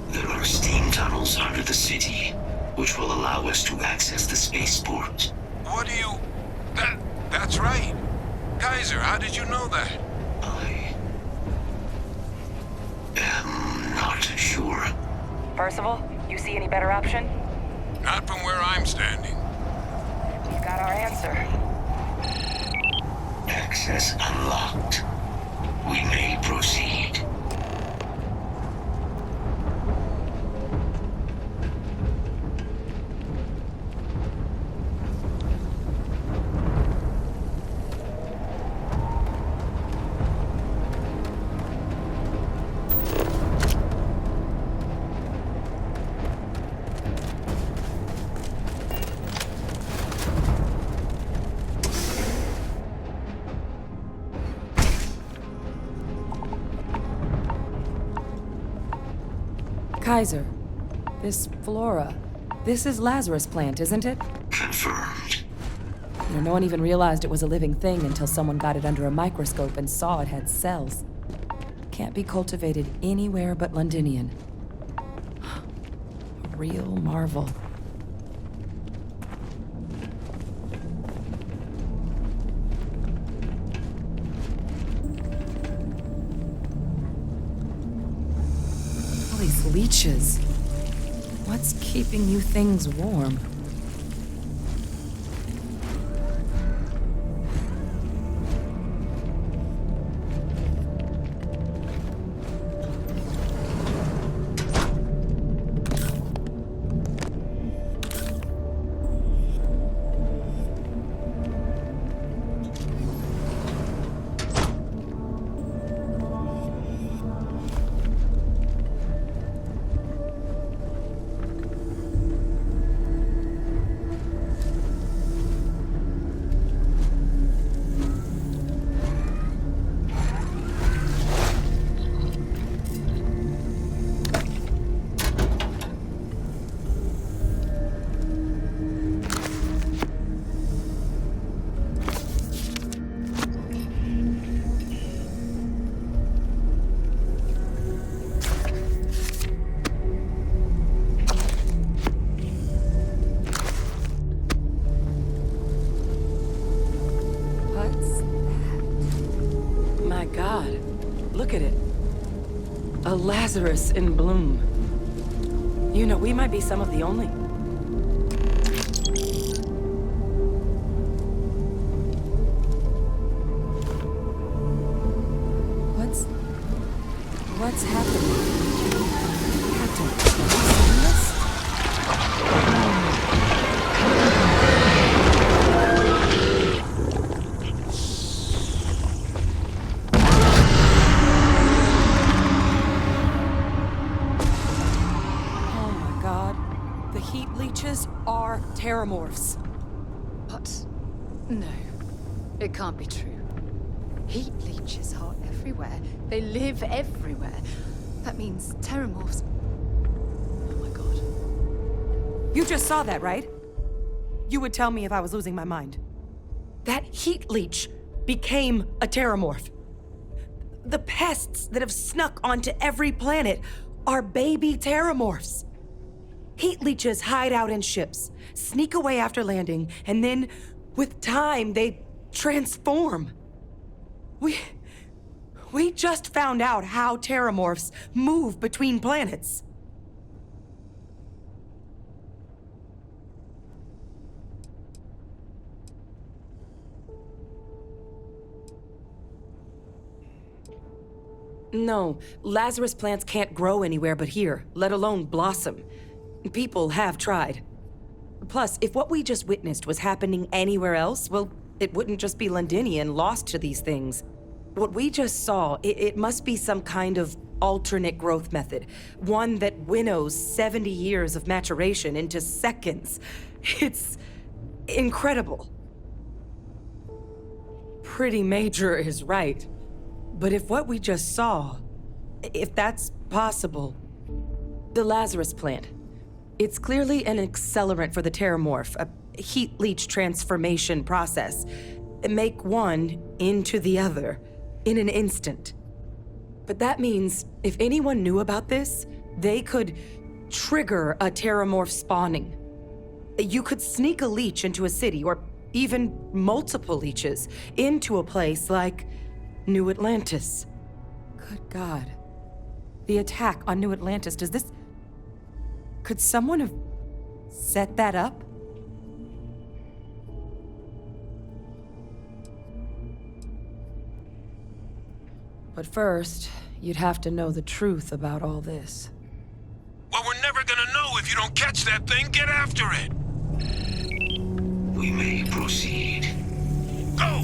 There are steam tunnels under the city, which will allow us to access the spaceport. What do you... That's right. Kaiser, how did you know that? I'm not sure. Percival, you see any better option? Not from where I'm standing. We've got our answer. Access unlocked. We may proceed. Kaiser, this flora, this is Lazarus plant, isn't it? Confirmed. You know, no one even realized it was a living thing until someone got it under a microscope and saw it had cells. Can't be cultivated anywhere but Londinian. A real marvel. All these leeches. What's keeping you things warm? Look at it. A Lazarus in bloom. You know, we might be some of the only. What's happening? Captain, have you seen this? Are terramorphs. What? No, it can't be true. Heat leeches are everywhere. They live everywhere. That means terramorphs. Oh my god. You just saw that, right? You would tell me if I was losing my mind. That heat leech became a terramorph. The pests that have snuck onto every planet are baby terramorphs. Heat leeches hide out in ships, sneak away after landing, and then, with time, they transform. We just found out how terramorphs move between planets. No, Lazarus plants can't grow anywhere but here, let alone blossom. People have tried. Plus, if what we just witnessed was happening anywhere else, well, it wouldn't just be Londinian lost to these things. What we just saw, it must be some kind of alternate growth method. One that winnows 70 years of maturation into seconds. It's incredible. Pretty major is right. But if what we just saw, if that's possible, the Lazarus plant, it's clearly an accelerant for the terramorph, a heat leech transformation process. make one into the other in an instant. But that means if anyone knew about this, they could trigger a terramorph spawning. You could sneak a leech into a city, or even multiple leeches, into a place like New Atlantis. Good God. The attack on New Atlantis, could someone have set that up? But first, you'd have to know the truth about all this. Well, we're never gonna know if you don't catch that thing. Get after it. We may proceed. Go!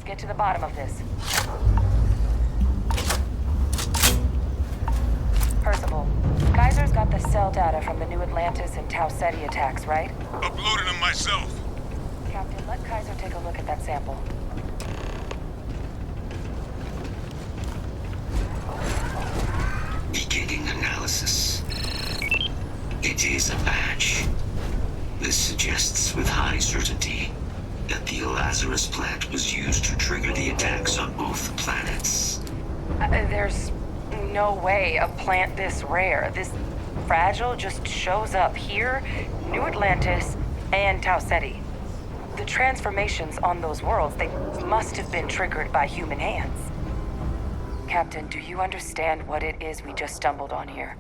Get to the bottom of this. Percival, Kaiser's got the cell data from the New Atlantis and Tau Ceti attacks, right? Uploaded them myself. Captain, let Kaiser take a look at that sample. Beginning analysis. It is a match. This suggests with high certainty that the Lazarus plant was used to trigger the attacks on both planets. There's no way a plant this rare, this fragile, just shows up here, New Atlantis, and Tau Ceti. The transformations on those worlds, they must have been triggered by human hands. Captain, do you understand what it is we just stumbled on here?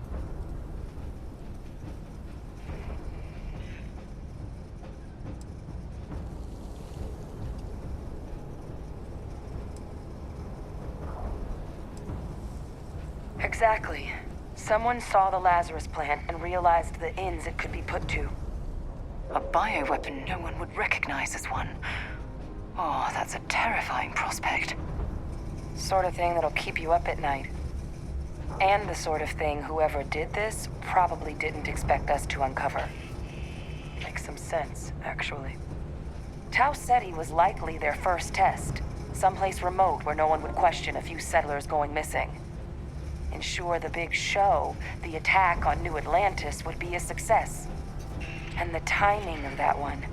Exactly. Someone saw the Lazarus plant and realized the ends it could be put to. A bioweapon no one would recognize as one. Oh, that's a terrifying prospect. Sort of thing that'll keep you up at night. And the sort of thing whoever did this probably didn't expect us to uncover. Makes some sense, actually. Tau Ceti was likely their first test. Someplace remote where no one would question a few settlers going missing. Ensure the big show, the attack on New Atlantis, would be a success. And the timing of that one.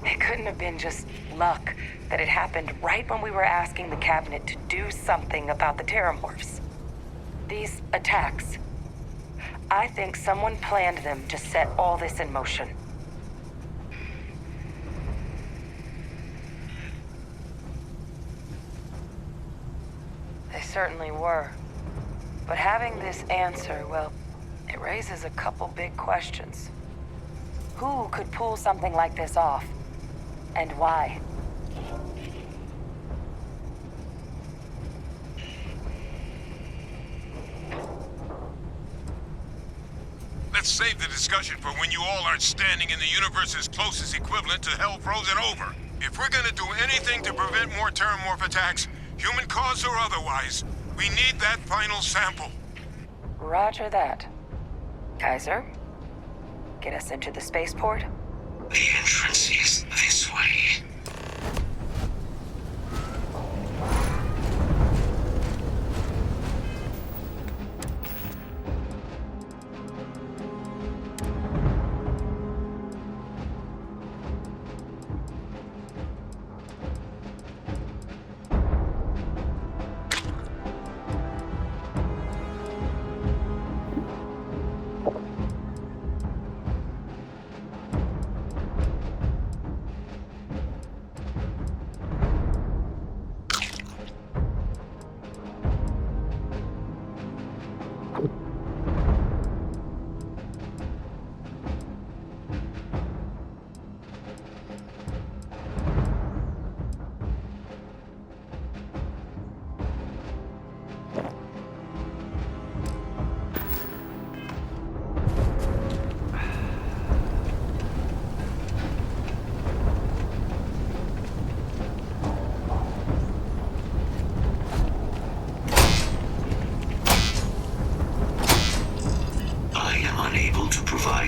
It couldn't have been just luck that it happened right when we were asking the cabinet to do something about the terramorphs. These attacks. I think someone planned them to set all this in motion. They certainly were. But having this answer, well, it raises a couple big questions. Who could pull something like this off? And why? Let's save the discussion for when you all aren't standing in the universe's closest equivalent to hell frozen over. If we're gonna do anything to prevent more terramorph attacks, human cause or otherwise, we need that final sample. Roger that. Kaiser, get us into the spaceport? The entrance is this way.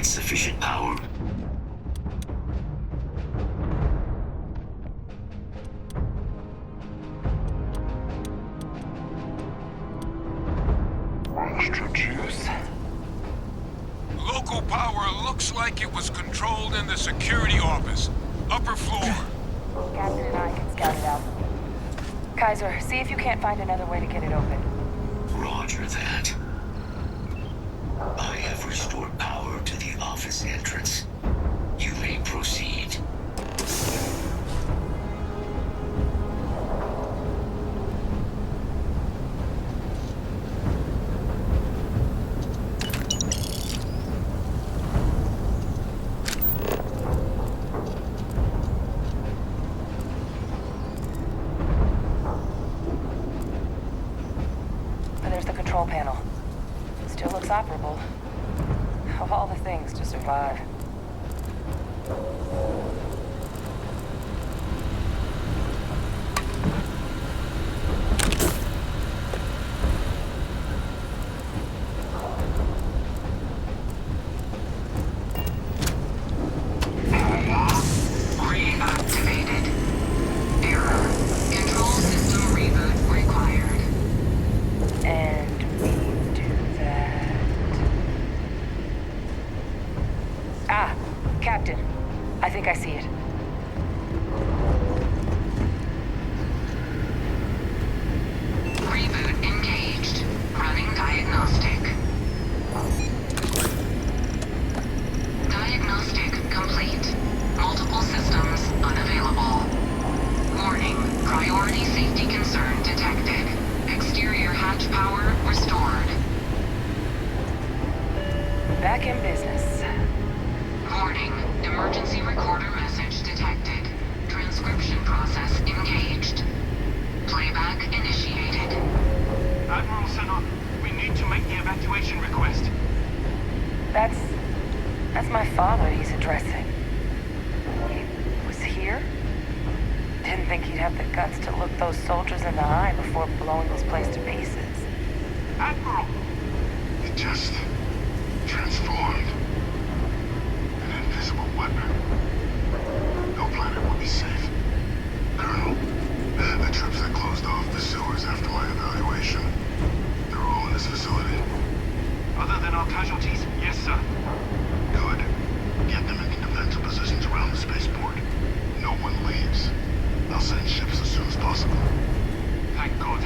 Sufficient power. Extra juice? Local power looks like it was controlled in the security office. Upper floor. Captain and I can scout it out. Kaiser, see if you can't find another way to get it open. Roger that. I have restored power to the office entrance. You may proceed. There's the control panel. Still looks operable. Of all the things to survive. Reactivated. Error. Control system reboot required. And we do that. Ah, Captain. I think I see it. Reboot engaged. Running diagnostic. Diagnostic complete. Multiple systems unavailable. Warning. Priority safety concern detected. Exterior hatch power restored. Back in business. Warning. Emergency recorder message detected. Transcription process engaged. Playback initiated. Admiral Sinon, we need to make the evacuation request. That's my father he's addressing. He was here? Didn't think he'd have the guts to look those soldiers in the eye before blowing this place to pieces. Admiral! It just transformed. An invisible weapon. No planet will be safe. Colonel, the troops that closed off the sewers after my evaluation, they're all in this facility. Other than our casualties, yes, sir. Good. Get them into defensive positions around the spaceport. no one leaves. I'll send ships as soon as possible. Thank God.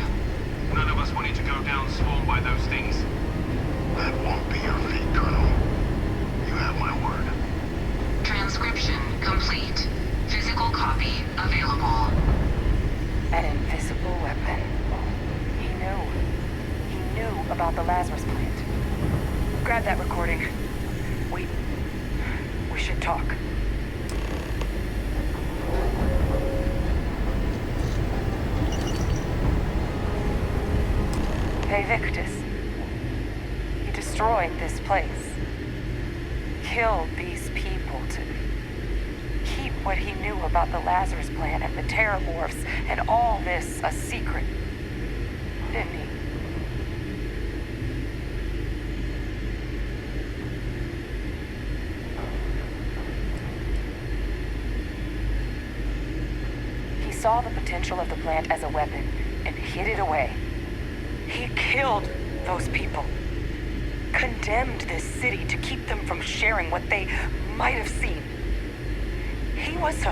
None of us wanted to go down swarmed by those things. That won't be your fate, Colonel. You have my word. Transcription complete. Physical copy available. An invisible weapon. He knew about the Lazarus plant. Grab that recording. We should talk. Hey, Victus. He destroyed this place. Killed these people to keep what he knew about the Lazarus plant and the Terramorphs and all this a secret. Didn't he? He saw the potential of the plant as a weapon and hid it away. He killed those people. Condemned this city to keep them from sharing what they might have seen. He was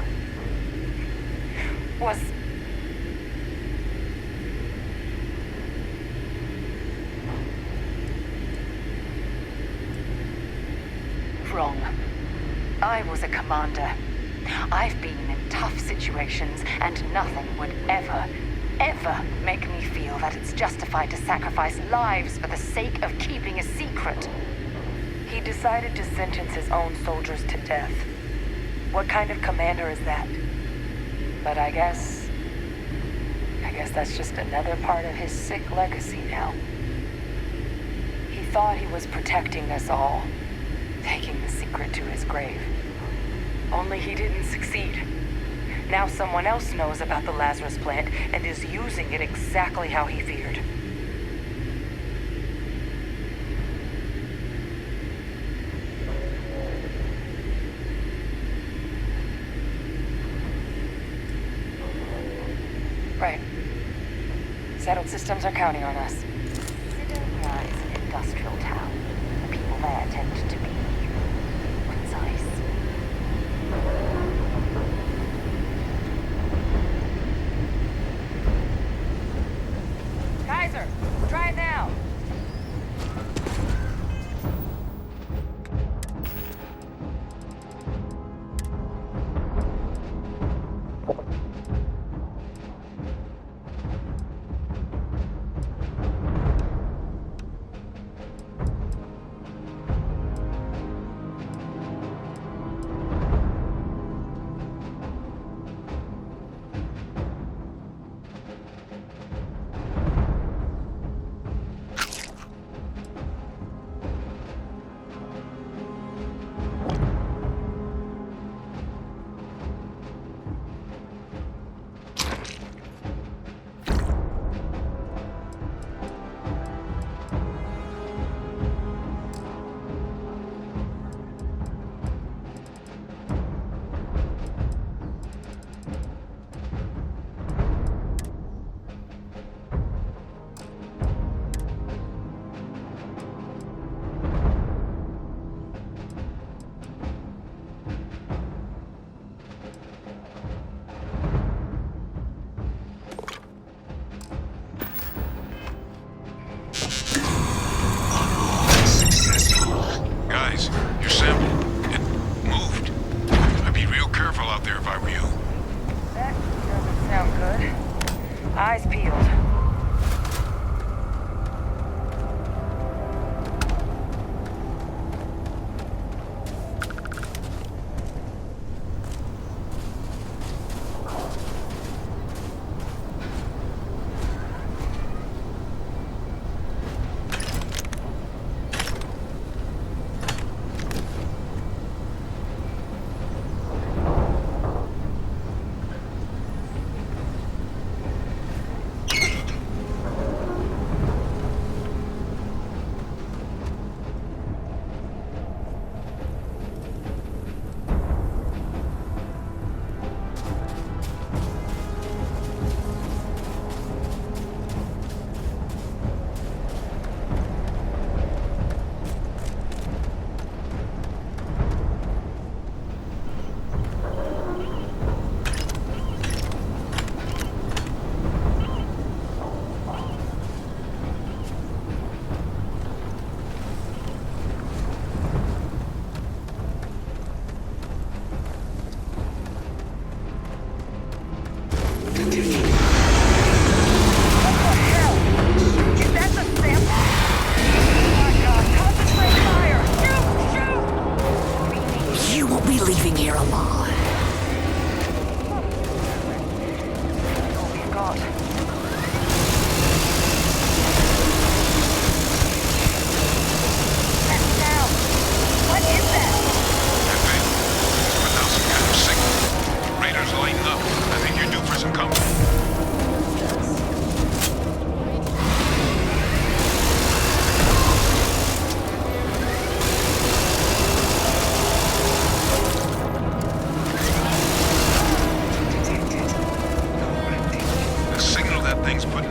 wrong. I was a commander. I've been in tough situations, and nothing would ever make me feel that it's justified to sacrifice lives for the sake of keeping a secret. He decided to sentence his own soldiers to death. What kind of commander is that? But I guess that's just another part of his sick legacy now. He thought he was protecting us all, taking the secret to his grave. Only he didn't succeed. Now someone else knows about the Lazarus plant and is using it exactly how he feared. Right. Settled systems are counting on us. Sidonia is an industrial town. The people there tend to be concise. Kaiser, try it now. Guys, your sample, it moved. I'd be real careful out there if I were you. That doesn't sound good. Eyes peeled.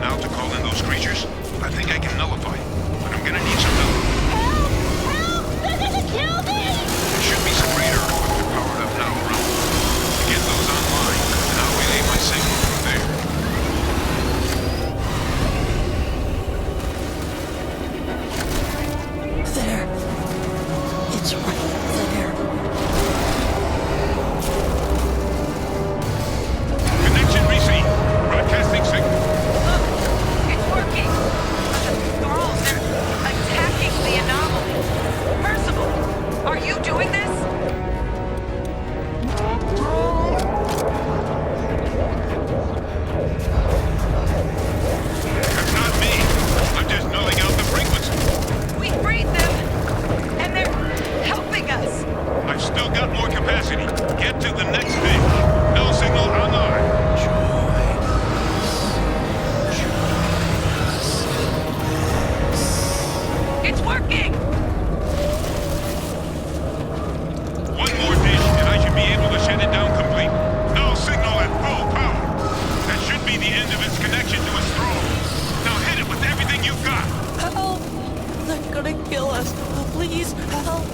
now to call in those creatures? I think I can nullify it, but I'm gonna need some help. They're gonna kill me! There should be some radar equipment powered up now around. Get those online, and I'll relay my signal from there. There. It's right there. Connection received. Broadcasting signal. It's working! The girls, they're attacking the anomaly. Percival, are you doing this? That's not me. I'm just nulling out the frequency. We freed them, and they're helping us. I've still got more capacity. Get to the next stage. No signal online. It's working! One more dish, and I should be able to shut it down completely. No signal at full power. That should be the end of its connection to its throne. Now hit it with everything you've got. Help! They're gonna kill us. Please, help!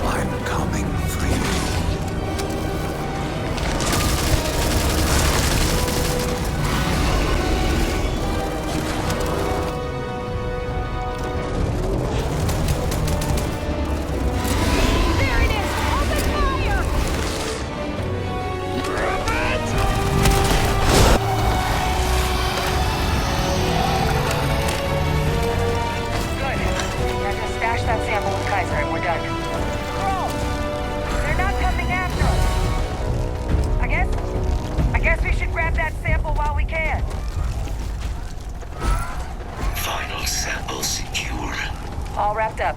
I'm coming for you. There it is! Open fire! Good. Now just stash that sample with Kaiser and we're done. Girls, they're not coming after us. I guess we should grab that sample while we can. Final sample secure. All wrapped up.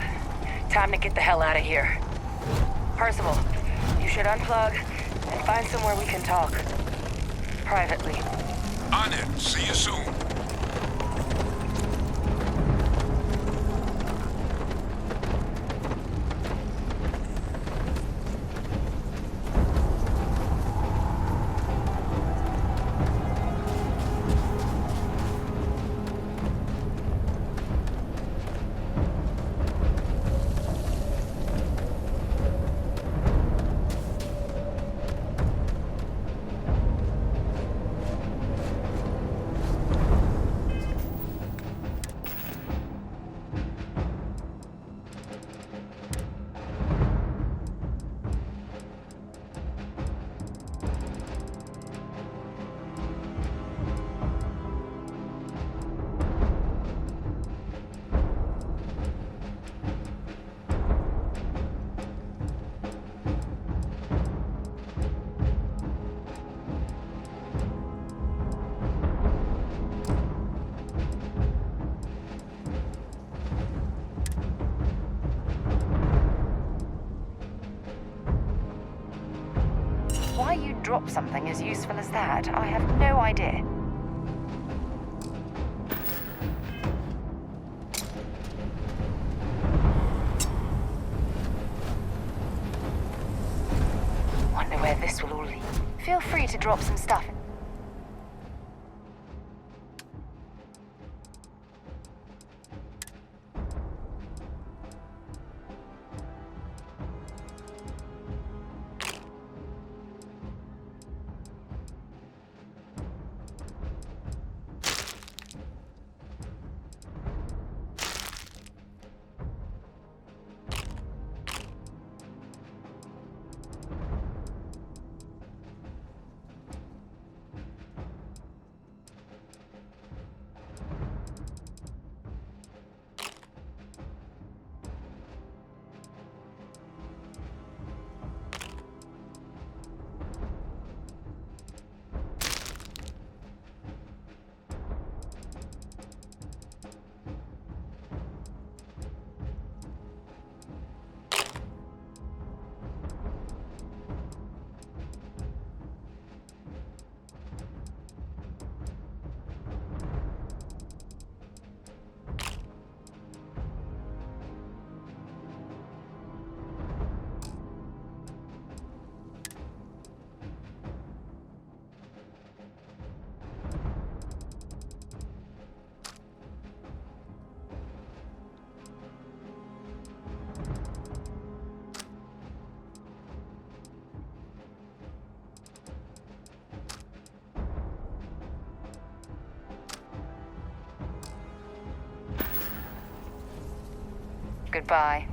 Time to get the hell out of here. Percival, you should unplug and find somewhere we can talk. Privately. On it. See you soon. Why you'd drop something as useful as that, I have no idea. Wonder where this will all lead. Feel free to drop some stuff. Goodbye.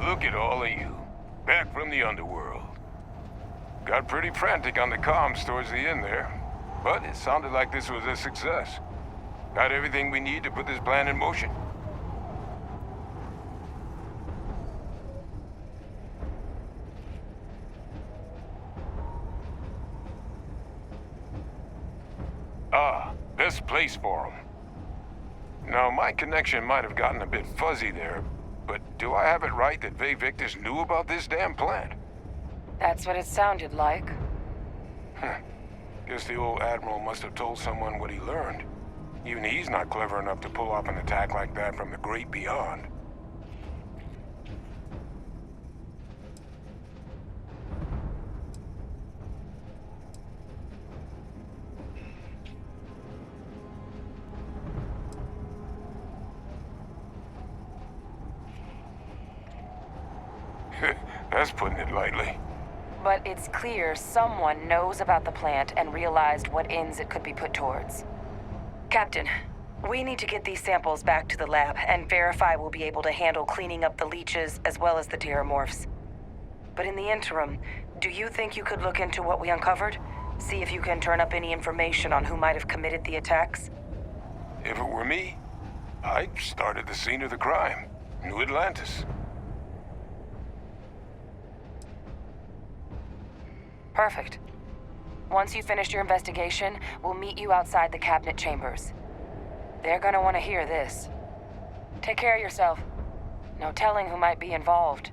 Look at all of you. Back from the underworld. Got pretty frantic on the comms towards the end there. But it sounded like this was a success. Got everything we need to put this plan in motion. Ah, best place for them. Now, my connection might have gotten a bit fuzzy there, but do I have it right that Ve Victus knew about this damn plant? That's what it sounded like. Guess the old Admiral must have told someone what he learned. Even he's not clever enough to pull off an attack like that from the great beyond. That's putting it lightly. But it's clear someone knows about the plant and realized what ends it could be put towards. Captain, we need to get these samples back to the lab and verify we'll be able to handle cleaning up the leeches as well as the terramorphs. But in the interim, do you think you could look into what we uncovered? See if you can turn up any information on who might have committed the attacks? If it were me, I'd start at the scene of the crime, New Atlantis. Perfect. Once you've finished your investigation, we'll meet you outside the cabinet chambers. They're gonna want to hear this. Take care of yourself. No telling who might be involved.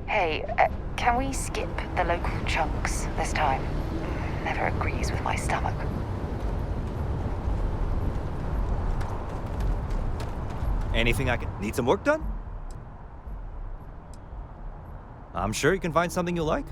Hey, can we skip the local chunks this time? Never agrees with my stomach. Anything I can... Need some work done? I'm sure you can find something you'll like.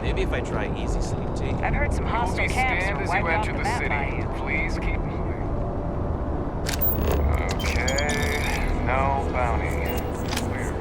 Maybe if I try easy sleep tea. I've heard some hostile camps Stand are as you wiped off enter the the map by city. you. Please keep moving. Okay, no bounty. Clear.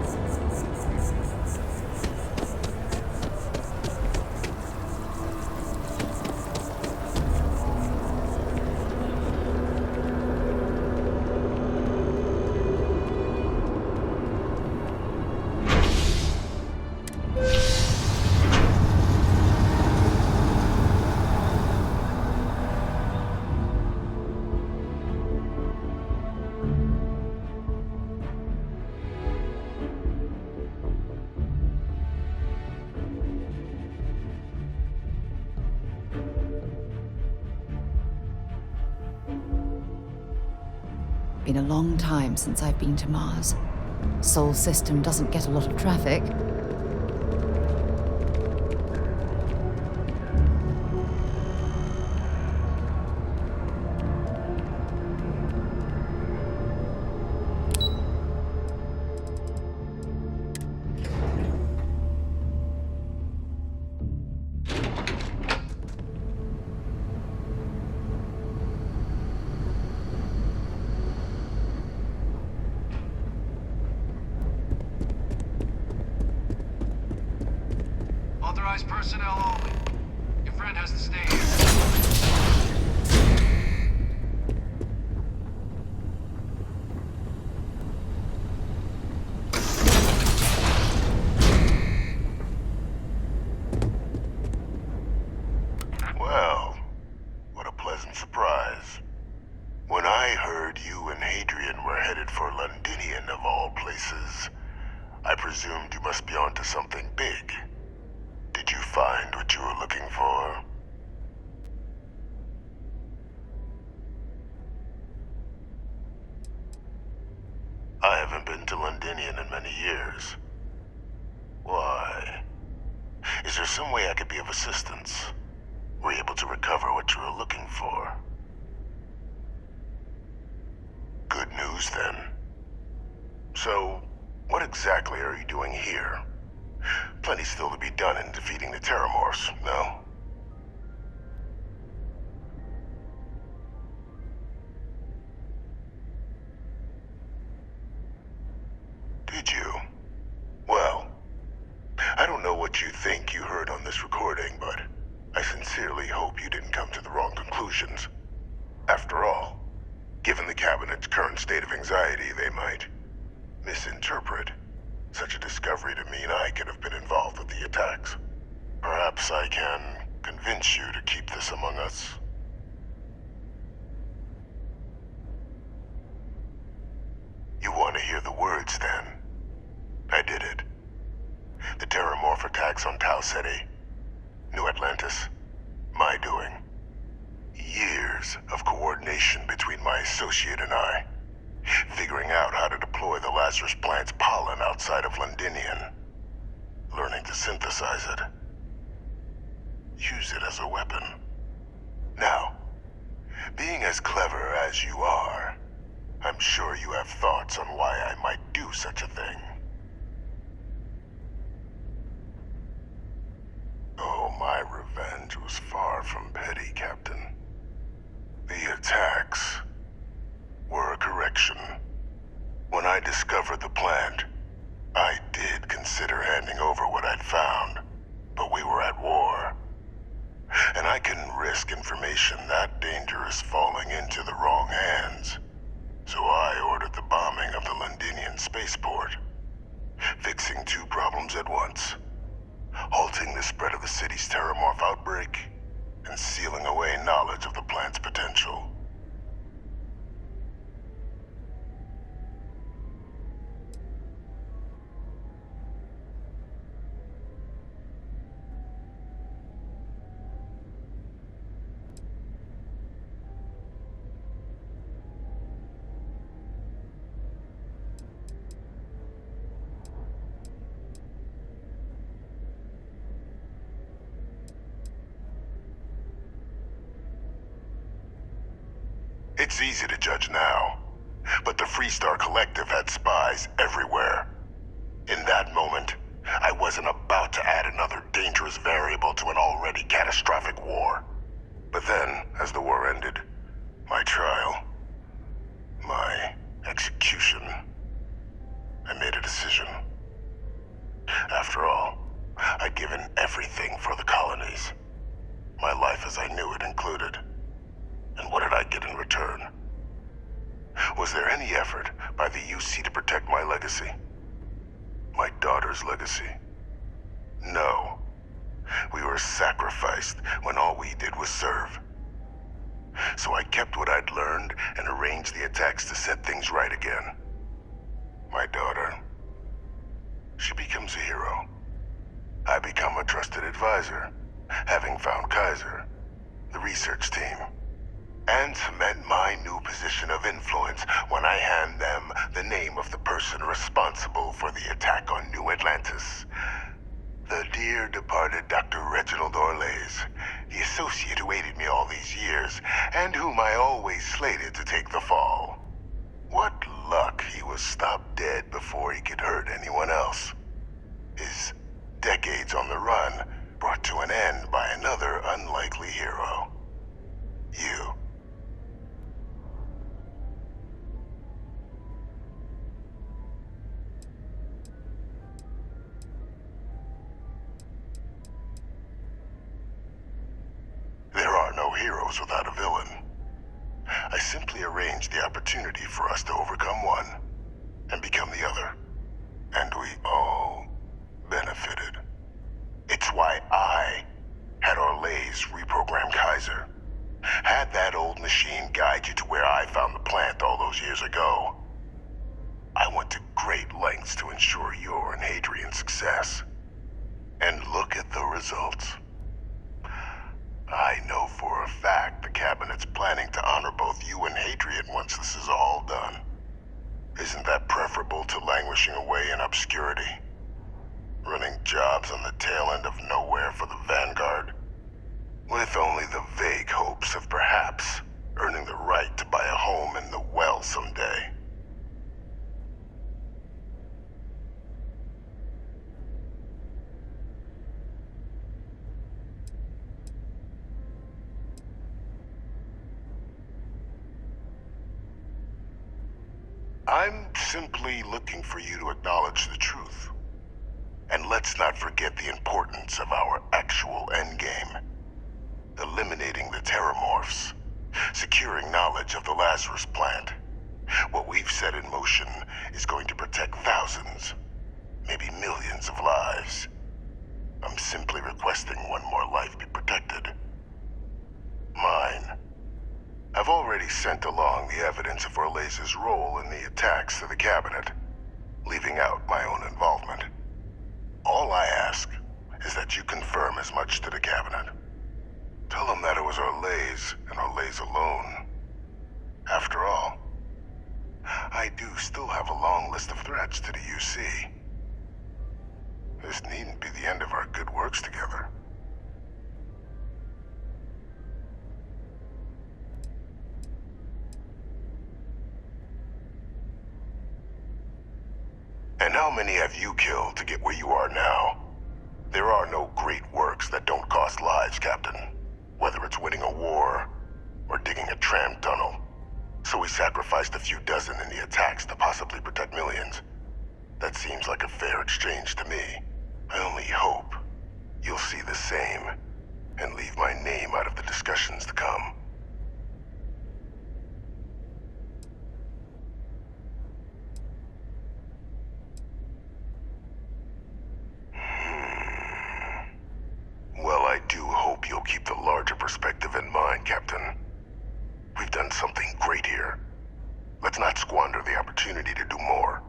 Been a long time since I've been to Mars. Sol system doesn't get a lot of traffic. Authorized personnel only. Your friend has to stay here. Well, what a pleasant surprise. When I heard you and Hadrian were headed for Londinian of all places, I presumed you must be onto something big. Did you find what you were looking for? I haven't been to Londinian in many years. Why? Is there some way I could be of assistance? Were you able to recover what you were looking for? Good news, then. So, what exactly are you doing here? Plenty still to be done in defeating the Terramorphs, no? Did you? Well, I don't know what you think you heard on this recording, but I sincerely hope you didn't come to the wrong conclusions. After all, given the Cabinet's current state of anxiety, they might misinterpret such a discovery to mean I could have been involved with the attacks. Perhaps I can convince you to keep this among us. You want to hear the words, then? I did it. The Terramorph attacks on Tau Ceti, New Atlantis, my doing. Years of coordination between my associate and I, figuring out how to deploy the Lazarus plant's pollen outside of Londinian, learning to synthesize it. Use it as a weapon. Now, being as clever as you are, I'm sure you have thoughts on why I might do such a thing. Oh, my revenge was far from petty, Captain. The attacks were a correction. When I discovered the plant, I did consider handing over what I'd found, but we were at war. And I couldn't risk information that dangerous falling into the wrong hands. So I ordered the bombing of the Londinian spaceport, fixing two problems at once. Halting the spread of the city's terramorph outbreak, and sealing away knowledge of the plant's potential. It's easy to judge now, but the Freestar Collective had spies everywhere. In that moment, I wasn't about to add another dangerous variable to an already catastrophic war. But then, as the war ended, my trial, my execution, I made a decision. After all, I'd given everything for the colonies. My life as I knew it included. And what did I get in return? Was there any effort by the UC to protect my legacy? My daughter's legacy? No. We were sacrificed when all we did was serve. So I kept what I'd learned and arranged the attacks to set things right again. My daughter, she becomes a hero. I become a trusted advisor, having found Kaiser, the research team, and cement my new position of influence when I hand them the name of the person responsible for the attack on New Atlantis. The dear departed Dr. Reginald Orlays, the associate who aided me all these years, and whom I always slated to take the fall. What luck he was stopped dead before he could hurt anyone else. His decades on the run brought to an end by another unlikely hero. You. There are no heroes without a villain. I simply arranged the opportunity for us to overcome one and become the other. And we all benefited. It's why I had Orlays reprogram Kaiser. Had that old machine guide you to where I found the plant all those years ago. I went to great lengths to ensure your and Hadrian's success. And look at the results. I know for a fact the Cabinet's planning to honor both you and Hadrian once this is all done. Isn't that preferable to languishing away in obscurity? Running jobs on the tail end of nowhere for the Vanguard? With only the vague hopes of perhaps earning the right to buy a home in the well someday. I'm simply looking for you to acknowledge the truth. And let's not forget the importance of our actual endgame. Eliminating the terramorphs. Securing knowledge of the Lazarus plant. What we've set in motion is going to protect thousands, maybe millions of lives. I'm simply requesting one more life be protected. Mine. I've already sent along the evidence of Orlays' role in the attacks to the Cabinet, leaving out my own involvement. All I ask is that you confirm as much to the Cabinet. Tell them that it was Orlays and Orlays alone. After all, I do still have a long list of threats to the UC. This needn't be the end of our good works together. And how many have you killed to get where you are now? There are no great works that don't cost lives, Captain. Whether it's winning a war, or digging a tram tunnel. So we sacrificed a few dozen in the attacks to possibly protect millions. That seems like a fair exchange to me. I only hope you'll see the same, and leave my name out of the discussions to come. Well, I do hope you'll keep the larger perspective in mind, Captain. We've done something great here. Let's not squander the opportunity to do more.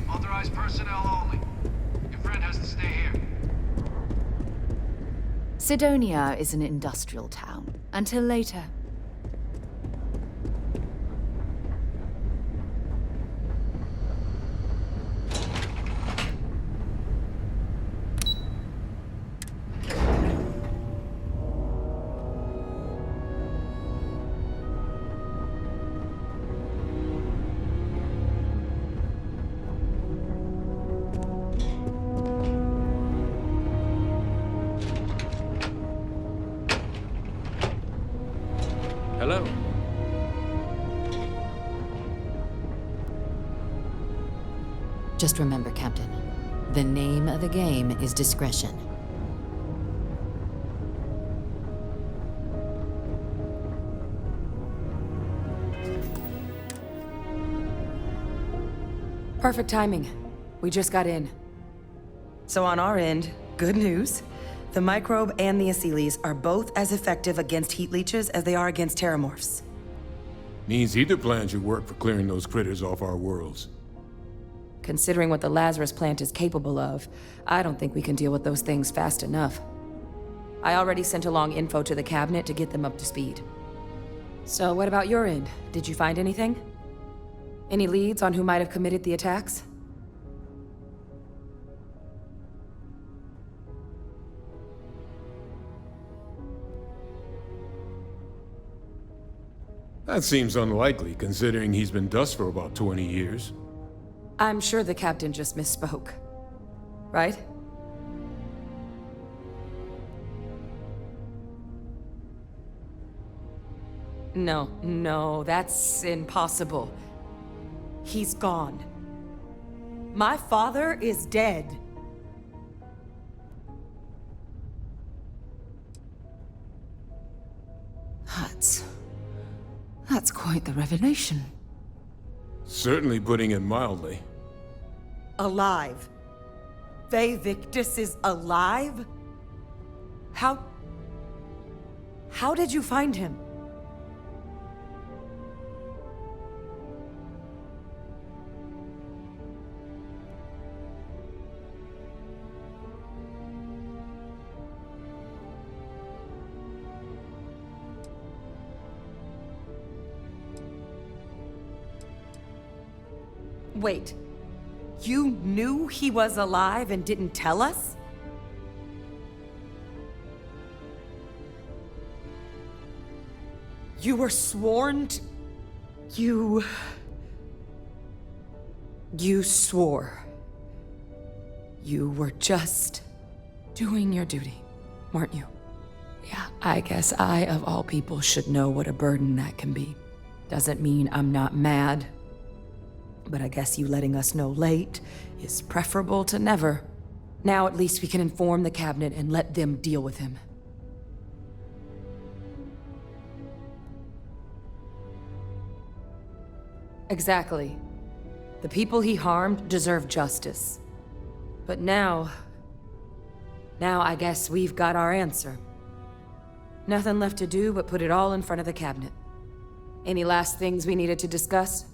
Authorized personnel only. Your friend has to stay here. Sidonia is an industrial town. Until later. Hello. Just remember, Captain, the name of the game is discretion. Perfect timing. We just got in. So on our end, good news. The microbe and the Asylees are both as effective against heat leeches as they are against terramorphs. Means either plan should work for clearing those critters off our worlds. Considering what the Lazarus plant is capable of, I don't think we can deal with those things fast enough. I already sent along info to the cabinet to get them up to speed. So what about your end? Did you find anything? Any leads on who might have committed the attacks? That seems unlikely, considering he's been dust for about 20 years. I'm sure the captain just misspoke. Right? No, that's impossible. He's gone. My father is dead. That's quite the revelation. Certainly putting it mildly. Alive. Vae Victus is alive? How did you find him? Wait, you knew he was alive and didn't tell us? You were sworn to... You swore. You were just doing your duty, weren't you? Yeah, I guess I, of all people, should know what a burden that can be. Doesn't mean I'm not mad. But I guess you letting us know late is preferable to never. Now at least we can inform the cabinet and let them deal with him. Exactly. The people he harmed deserve justice. But now I guess we've got our answer. Nothing left to do but put it all in front of the cabinet. Any last things we needed to discuss?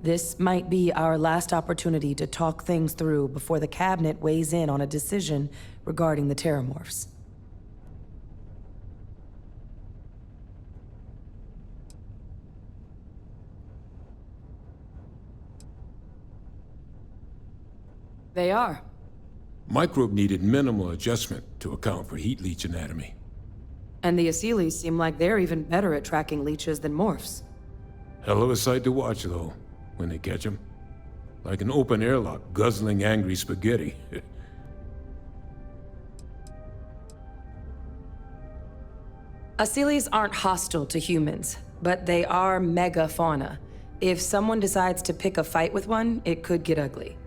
This might be our last opportunity to talk things through before the cabinet weighs in on a decision regarding the Terramorphs. They are. Microbe needed minimal adjustment to account for heat leech anatomy. And the Asylees seem like they're even better at tracking leeches than morphs. Hell of a sight to watch, though, when they catch them. Like an open airlock guzzling angry spaghetti. Asylees aren't hostile to humans, but they are megafauna. If someone decides to pick a fight with one, it could get ugly.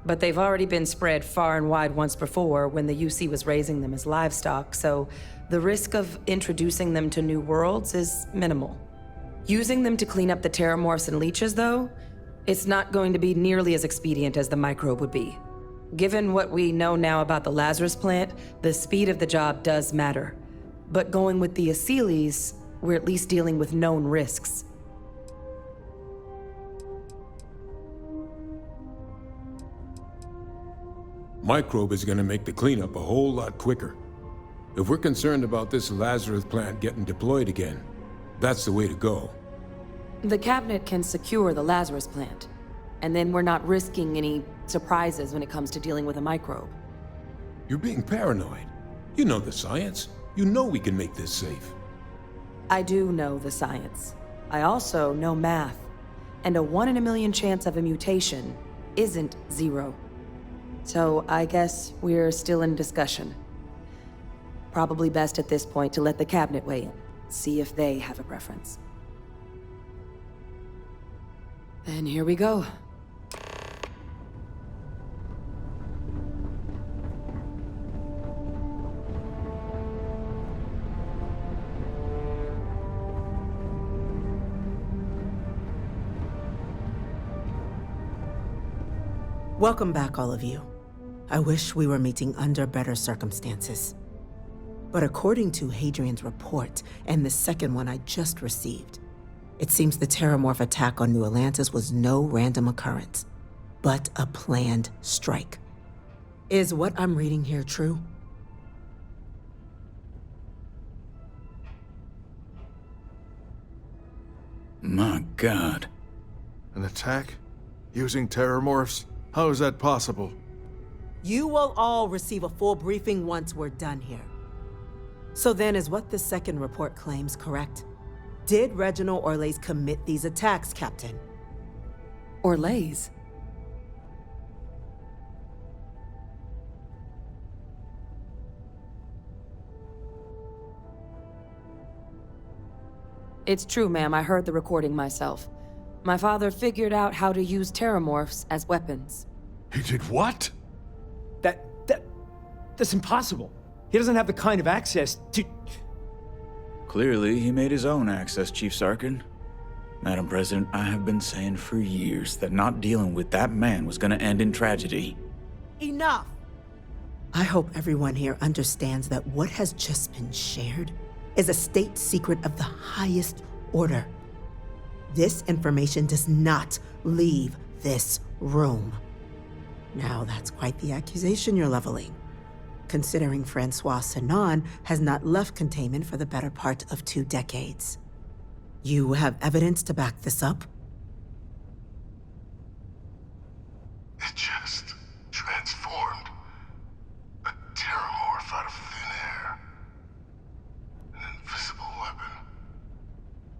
But they've already been spread far and wide once before when the UC was raising them as livestock, so the risk of introducing them to new worlds is minimal. Using them to clean up the Terramorphs and leeches, though, it's not going to be nearly as expedient as the microbe would be. Given what we know now about the Lazarus plant, the speed of the job does matter. But going with the Asylees, we're at least dealing with known risks. Microbe is gonna make the cleanup a whole lot quicker. If we're concerned about this Lazarus plant getting deployed again, that's the way to go. The cabinet can secure the Lazarus plant, and then we're not risking any surprises when it comes to dealing with a microbe. You're being paranoid. You know the science. You know we can make this safe. I do know the science. I also know math. And a 1 in a million chance of a mutation isn't 0. So I guess we're still in discussion. Probably best at this point to let the cabinet weigh in, see if they have a preference. Then here we go. Welcome back, all of you. I wish we were meeting under better circumstances. But according to Hadrian's report, and the second one I just received, it seems the Terramorph attack on New Atlantis was no random occurrence, but a planned strike. Is what I'm reading here true? My God. An attack? Using Terramorphs? How is that possible? You will all receive a full briefing once we're done here. So then, is what the second report claims correct? Did Reginald Orlays commit these attacks, Captain? Orlays? It's true, ma'am. I heard the recording myself. My father figured out how to use Terramorphs as weapons. He did what? That's impossible. He doesn't have the kind of access to... Clearly, he made his own access, Chief Sarkin. Madam President, I have been saying for years that not dealing with that man was gonna end in tragedy. Enough! I hope everyone here understands that what has just been shared is a state secret of the highest order. This information does not leave this room. Now, that's quite the accusation you're leveling, considering Francois Sinon has not left containment for the better part of 2 decades. You have evidence to back this up? It just transformed. A Terramorph out of thin air. An invisible weapon.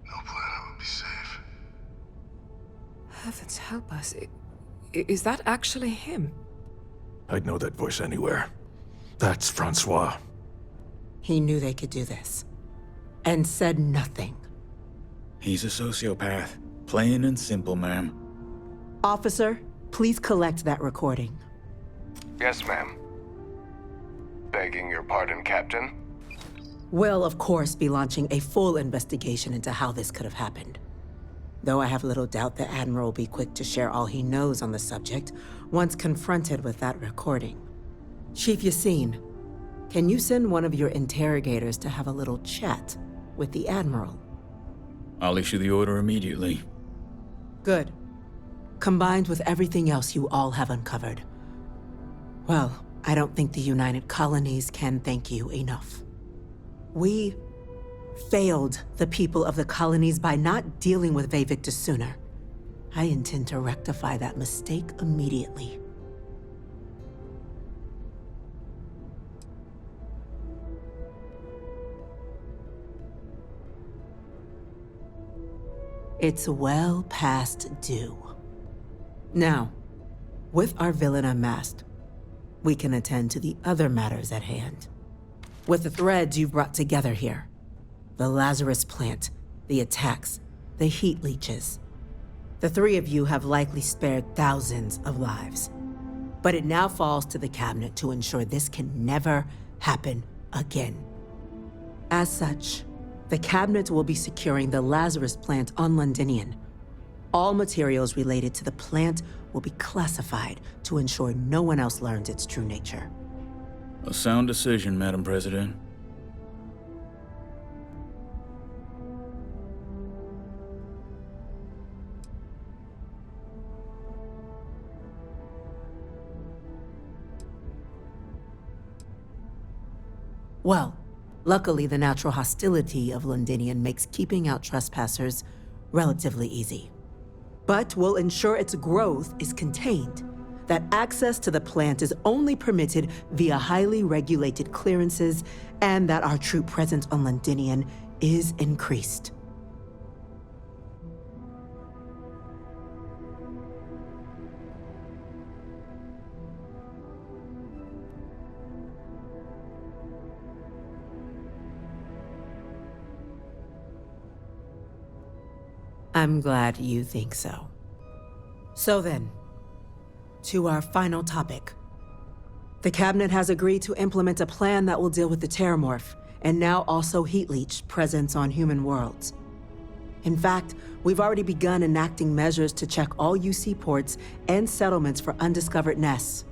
No planet would be safe. Heavens help us. Is that actually him? I'd know that voice anywhere. That's Francois. He knew they could do this, and said nothing. He's a sociopath. Plain and simple, ma'am. Officer, please collect that recording. Yes, ma'am. Begging your pardon, Captain. We'll, of course, be launching a full investigation into how this could have happened. Though I have little doubt the Admiral will be quick to share all he knows on the subject once confronted with that recording. Chief Yassine, can you send one of your interrogators to have a little chat with the Admiral? I'll issue the order immediately. Good. combined with everything else you all have uncovered, well, I don't think the United Colonies can thank you enough. We failed the people of the colonies by not dealing with Vavictus sooner. I intend to rectify that mistake immediately. It's well past due. Now, with our villain unmasked, we can attend to the other matters at hand. With the threads you've brought together here, the Lazarus plant, the attacks, the heat leeches, the three of you have likely spared thousands of lives. But it now falls to the cabinet to ensure this can never happen again. As such, the cabinet will be securing the Lazarus plant on Londinian. All materials related to the plant will be classified to ensure no one else learns its true nature. A sound decision, Madam President. Well, luckily the natural hostility of Londinian makes keeping out trespassers relatively easy. But we'll ensure its growth is contained, that access to the plant is only permitted via highly regulated clearances, and that our troop presence on Londinian is increased. I'm glad you think so. So then, to our final topic. The cabinet has agreed to implement a plan that will deal with the Terramorph, and now also Heat Leech presence on human worlds. In fact, we've already begun enacting measures to check all UC ports and settlements for undiscovered nests.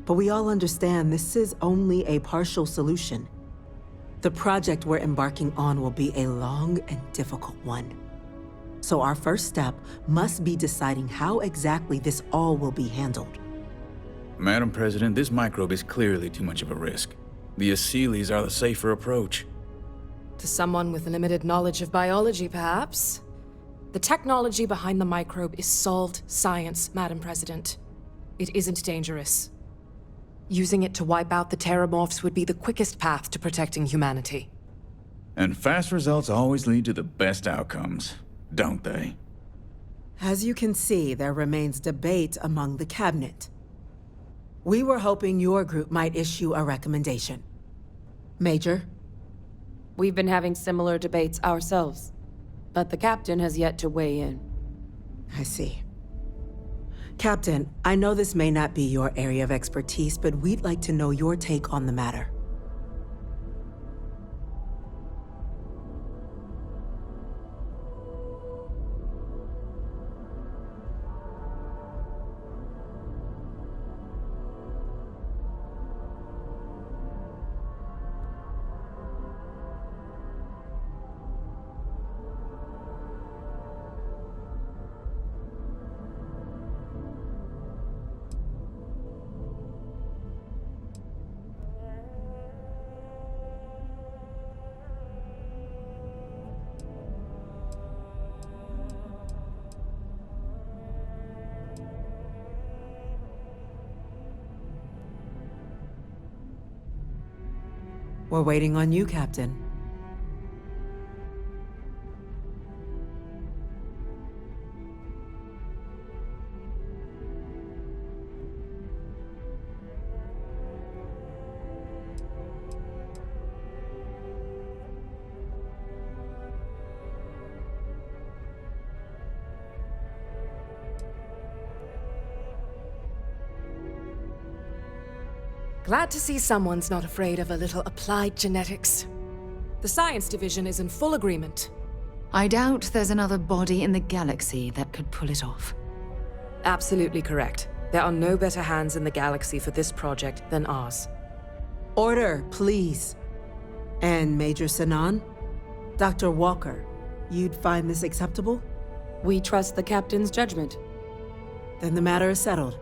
But we all understand this is only a partial solution. The project we're embarking on will be a long and difficult one. So our first step must be deciding how exactly this all will be handled. Madam President, this microbe is clearly too much of a risk. The Aseles are the safer approach. To someone with limited knowledge of biology, perhaps. The technology behind the microbe is solved science, Madam President. It isn't dangerous. Using it to wipe out the Terramorphs would be the quickest path to protecting humanity. And fast results always lead to the best outcomes, don't they? As you can see, there remains debate among the cabinet. We were hoping your group might issue a recommendation. Major? We've been having similar debates ourselves, but the captain has yet to weigh in. I see. Captain, I know this may not be your area of expertise, but we'd like to know your take on the matter. We're waiting on you, Captain. Glad to see someone's not afraid of a little applied genetics. The science division is in full agreement. I doubt there's another body in the galaxy that could pull it off. Absolutely correct. There are no better hands in the galaxy for this project than ours. Order, please. And Major Sinan? Dr. Walker, you'd find this acceptable? We trust the captain's judgment. Then the matter is settled.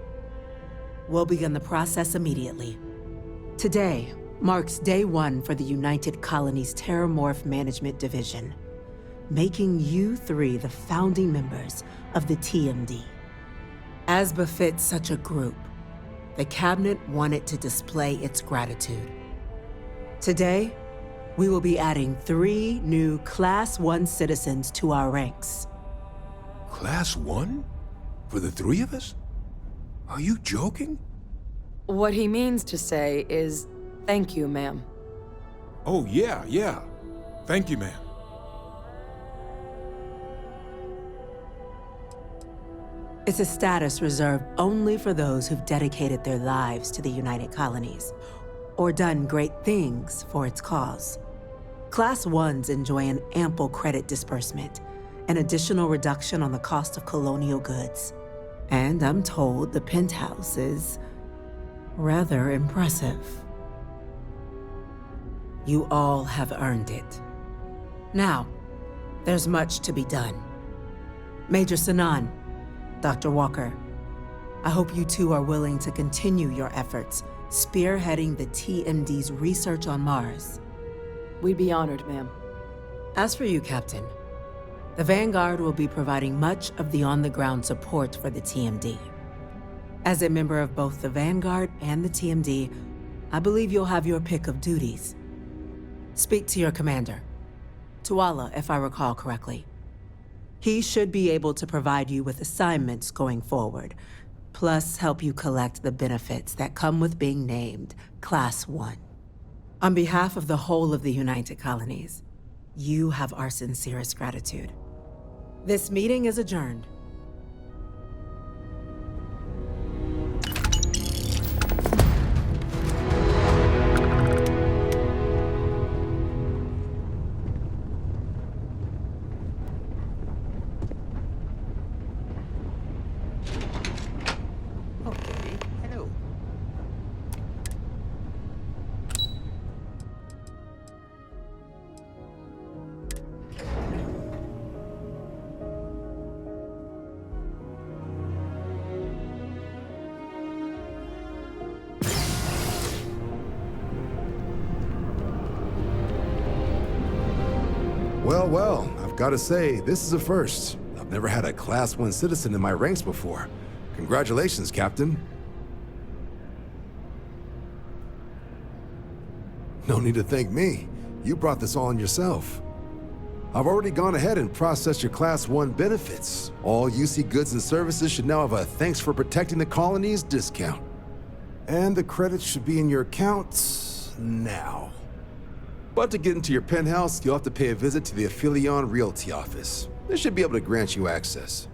We'll begin the process immediately. Today marks day one for the United Colonies Terramorph Management Division, making you three the founding members of the TMD. As befits such a group, the Cabinet wanted to display its gratitude. Today, we will be adding 3 new Class 1 citizens to our ranks. Class 1? For the 3 of us? Are you joking? What he means to say is, thank you, ma'am. Oh, yeah. Thank you, ma'am. It's a status reserved only for those who've dedicated their lives to the United Colonies, or done great things for its cause. Class 1s enjoy an ample credit disbursement, an additional reduction on the cost of colonial goods. And I'm told the penthouse is rather impressive. You all have earned it. Now, there's much to be done. Major Sanan, Dr. Walker, I hope you two are willing to continue your efforts spearheading the TMD's research on Mars. We'd be honored, ma'am. As for you, Captain, the Vanguard will be providing much of the on-the-ground support for the TMD. As a member of both the Vanguard and the TMD, I believe you'll have your pick of duties. Speak to your commander, Tuala, if I recall correctly. He should be able to provide you with assignments going forward, plus help you collect the benefits that come with being named Class 1. On behalf of the whole of the United Colonies, you have our sincerest gratitude. This meeting is adjourned. Well, I've got to say, this is a first. I've never had a Class 1 citizen in my ranks before. Congratulations, Captain. No need to thank me. You brought this all on yourself. I've already gone ahead and processed your Class 1 benefits. All UC goods and services should now have a thanks for protecting the colonies discount. And the credits should be in your accounts now. But to get into your penthouse, you'll have to pay a visit to the Aphelion Realty office. They should be able to grant you access.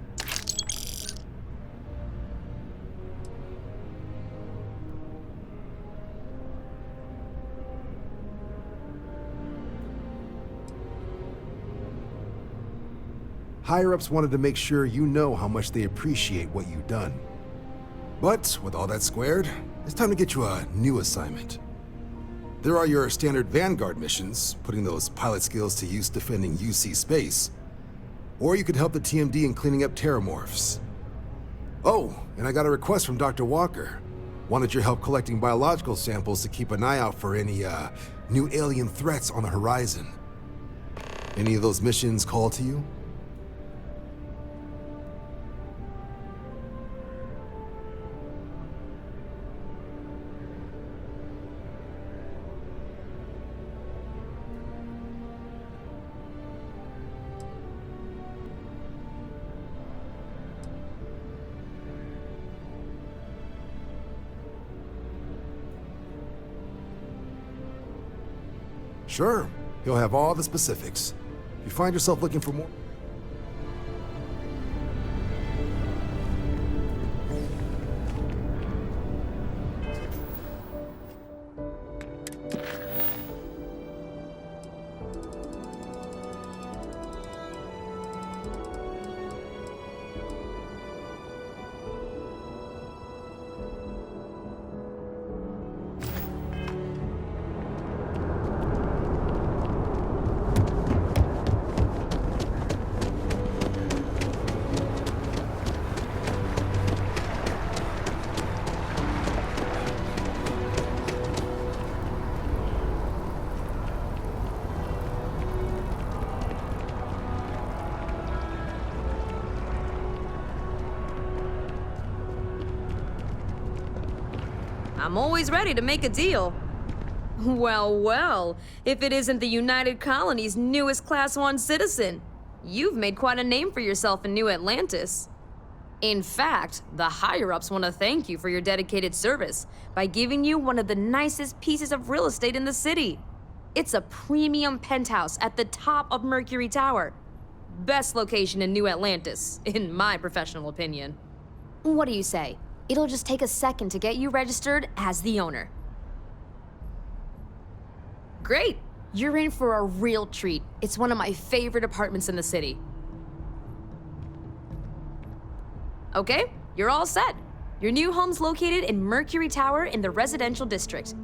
Higher-ups wanted to make sure you know how much they appreciate what you've done. But with all that squared, it's time to get you a new assignment. There are your standard Vanguard missions, putting those pilot skills to use defending UC space. Or you could help the TMD in cleaning up terramorphs. Oh, and I got a request from Dr. Walker. Wanted your help collecting biological samples to keep an eye out for any, new alien threats on the horizon. Any of those missions call to you? Sure, he'll have all the specifics. If you find yourself looking for more... I'm always ready to make a deal. Well, well, if it isn't the United Colony's newest Class 1 citizen, you've made quite a name for yourself in New Atlantis. In fact, the higher-ups want to thank you for your dedicated service by giving you one of the nicest pieces of real estate in the city. It's a premium penthouse at the top of Mercury Tower. Best location in New Atlantis, in my professional opinion. What do you say? It'll just take a second to get you registered as the owner. Great! You're in for a real treat. It's one of my favorite apartments in the city. Okay, you're all set. Your new home's located in Mercury Tower in the residential district.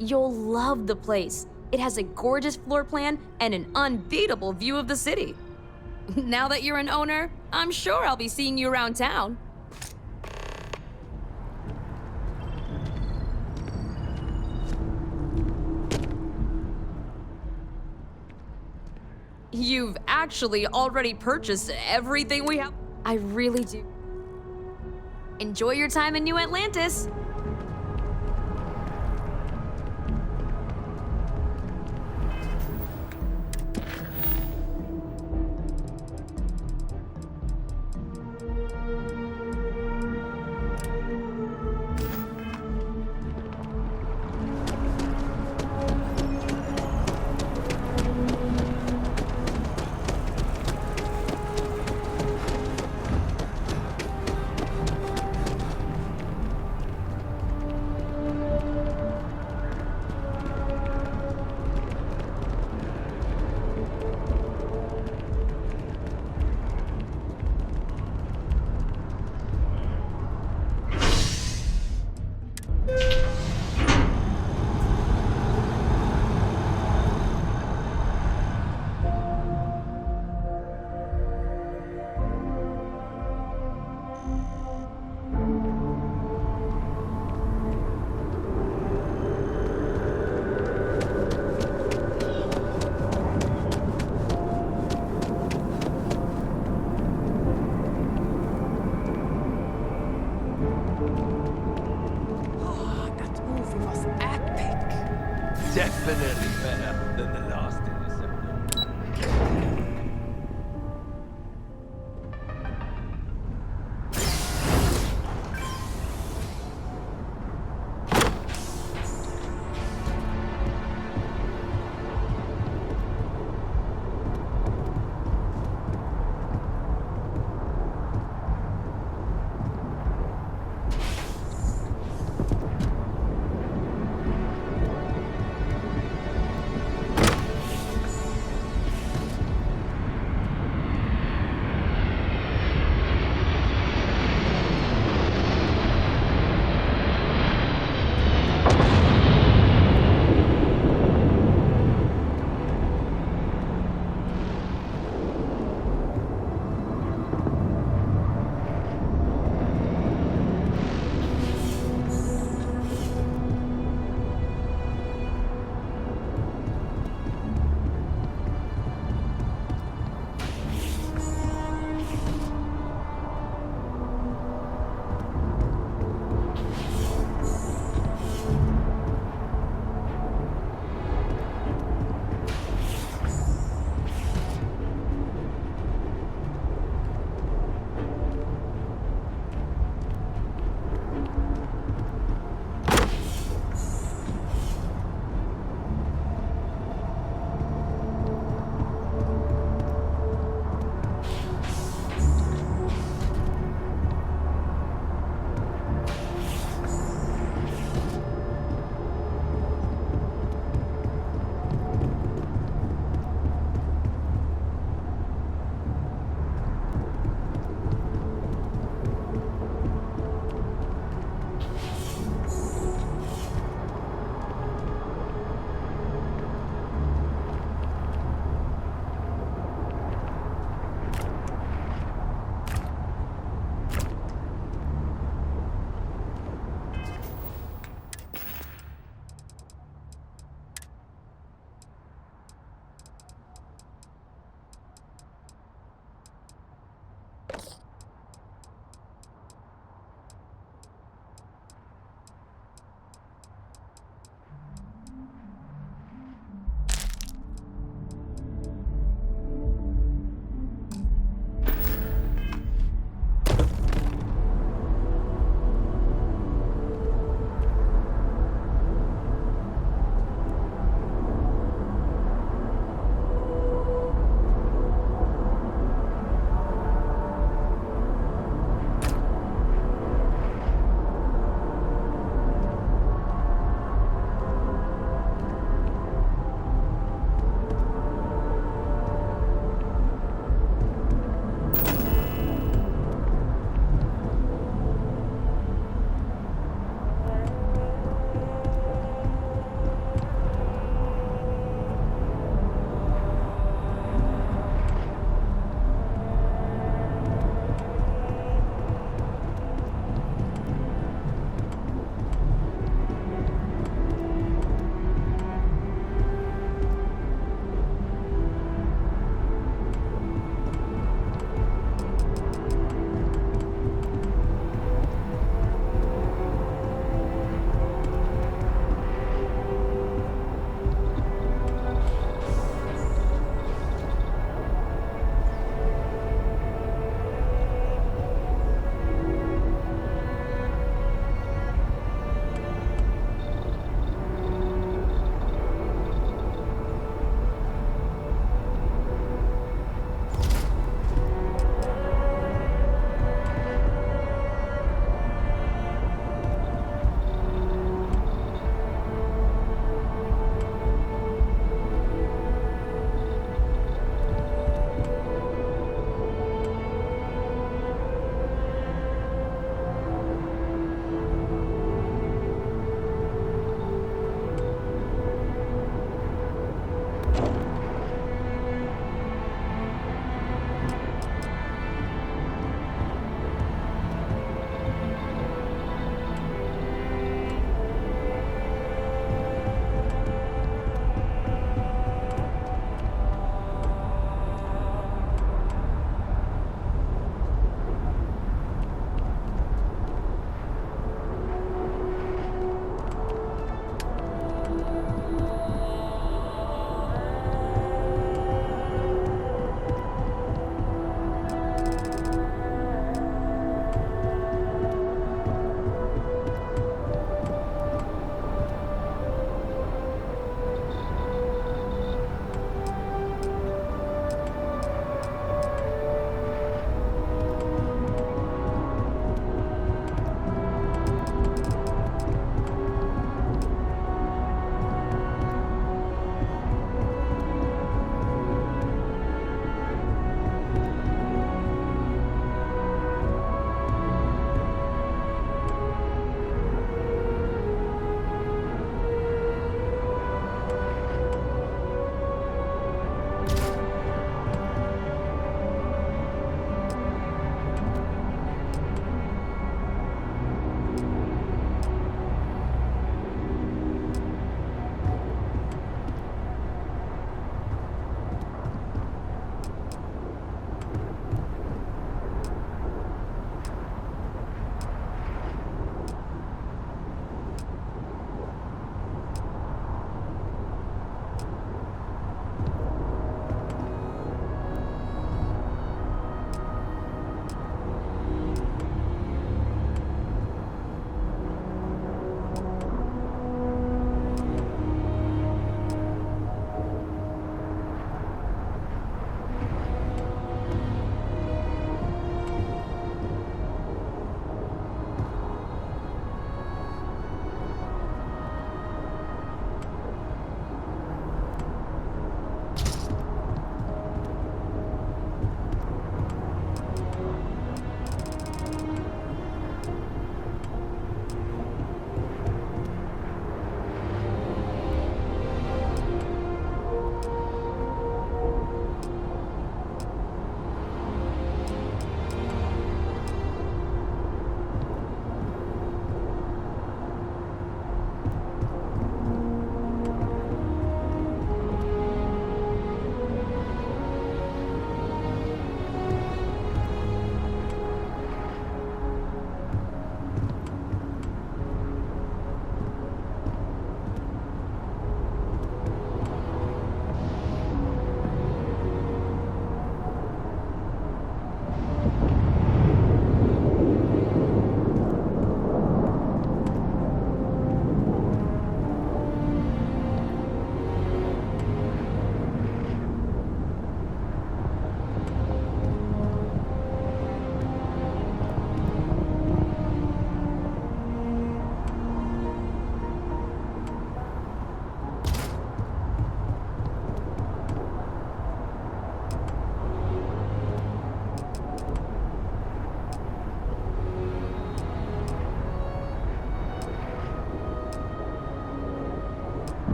You'll love the place. It has a gorgeous floor plan and an unbeatable view of the city. Now that you're an owner, I'm sure I'll be seeing you around town. You've actually already purchased everything we have. I really do. Enjoy your time in New Atlantis. Definitely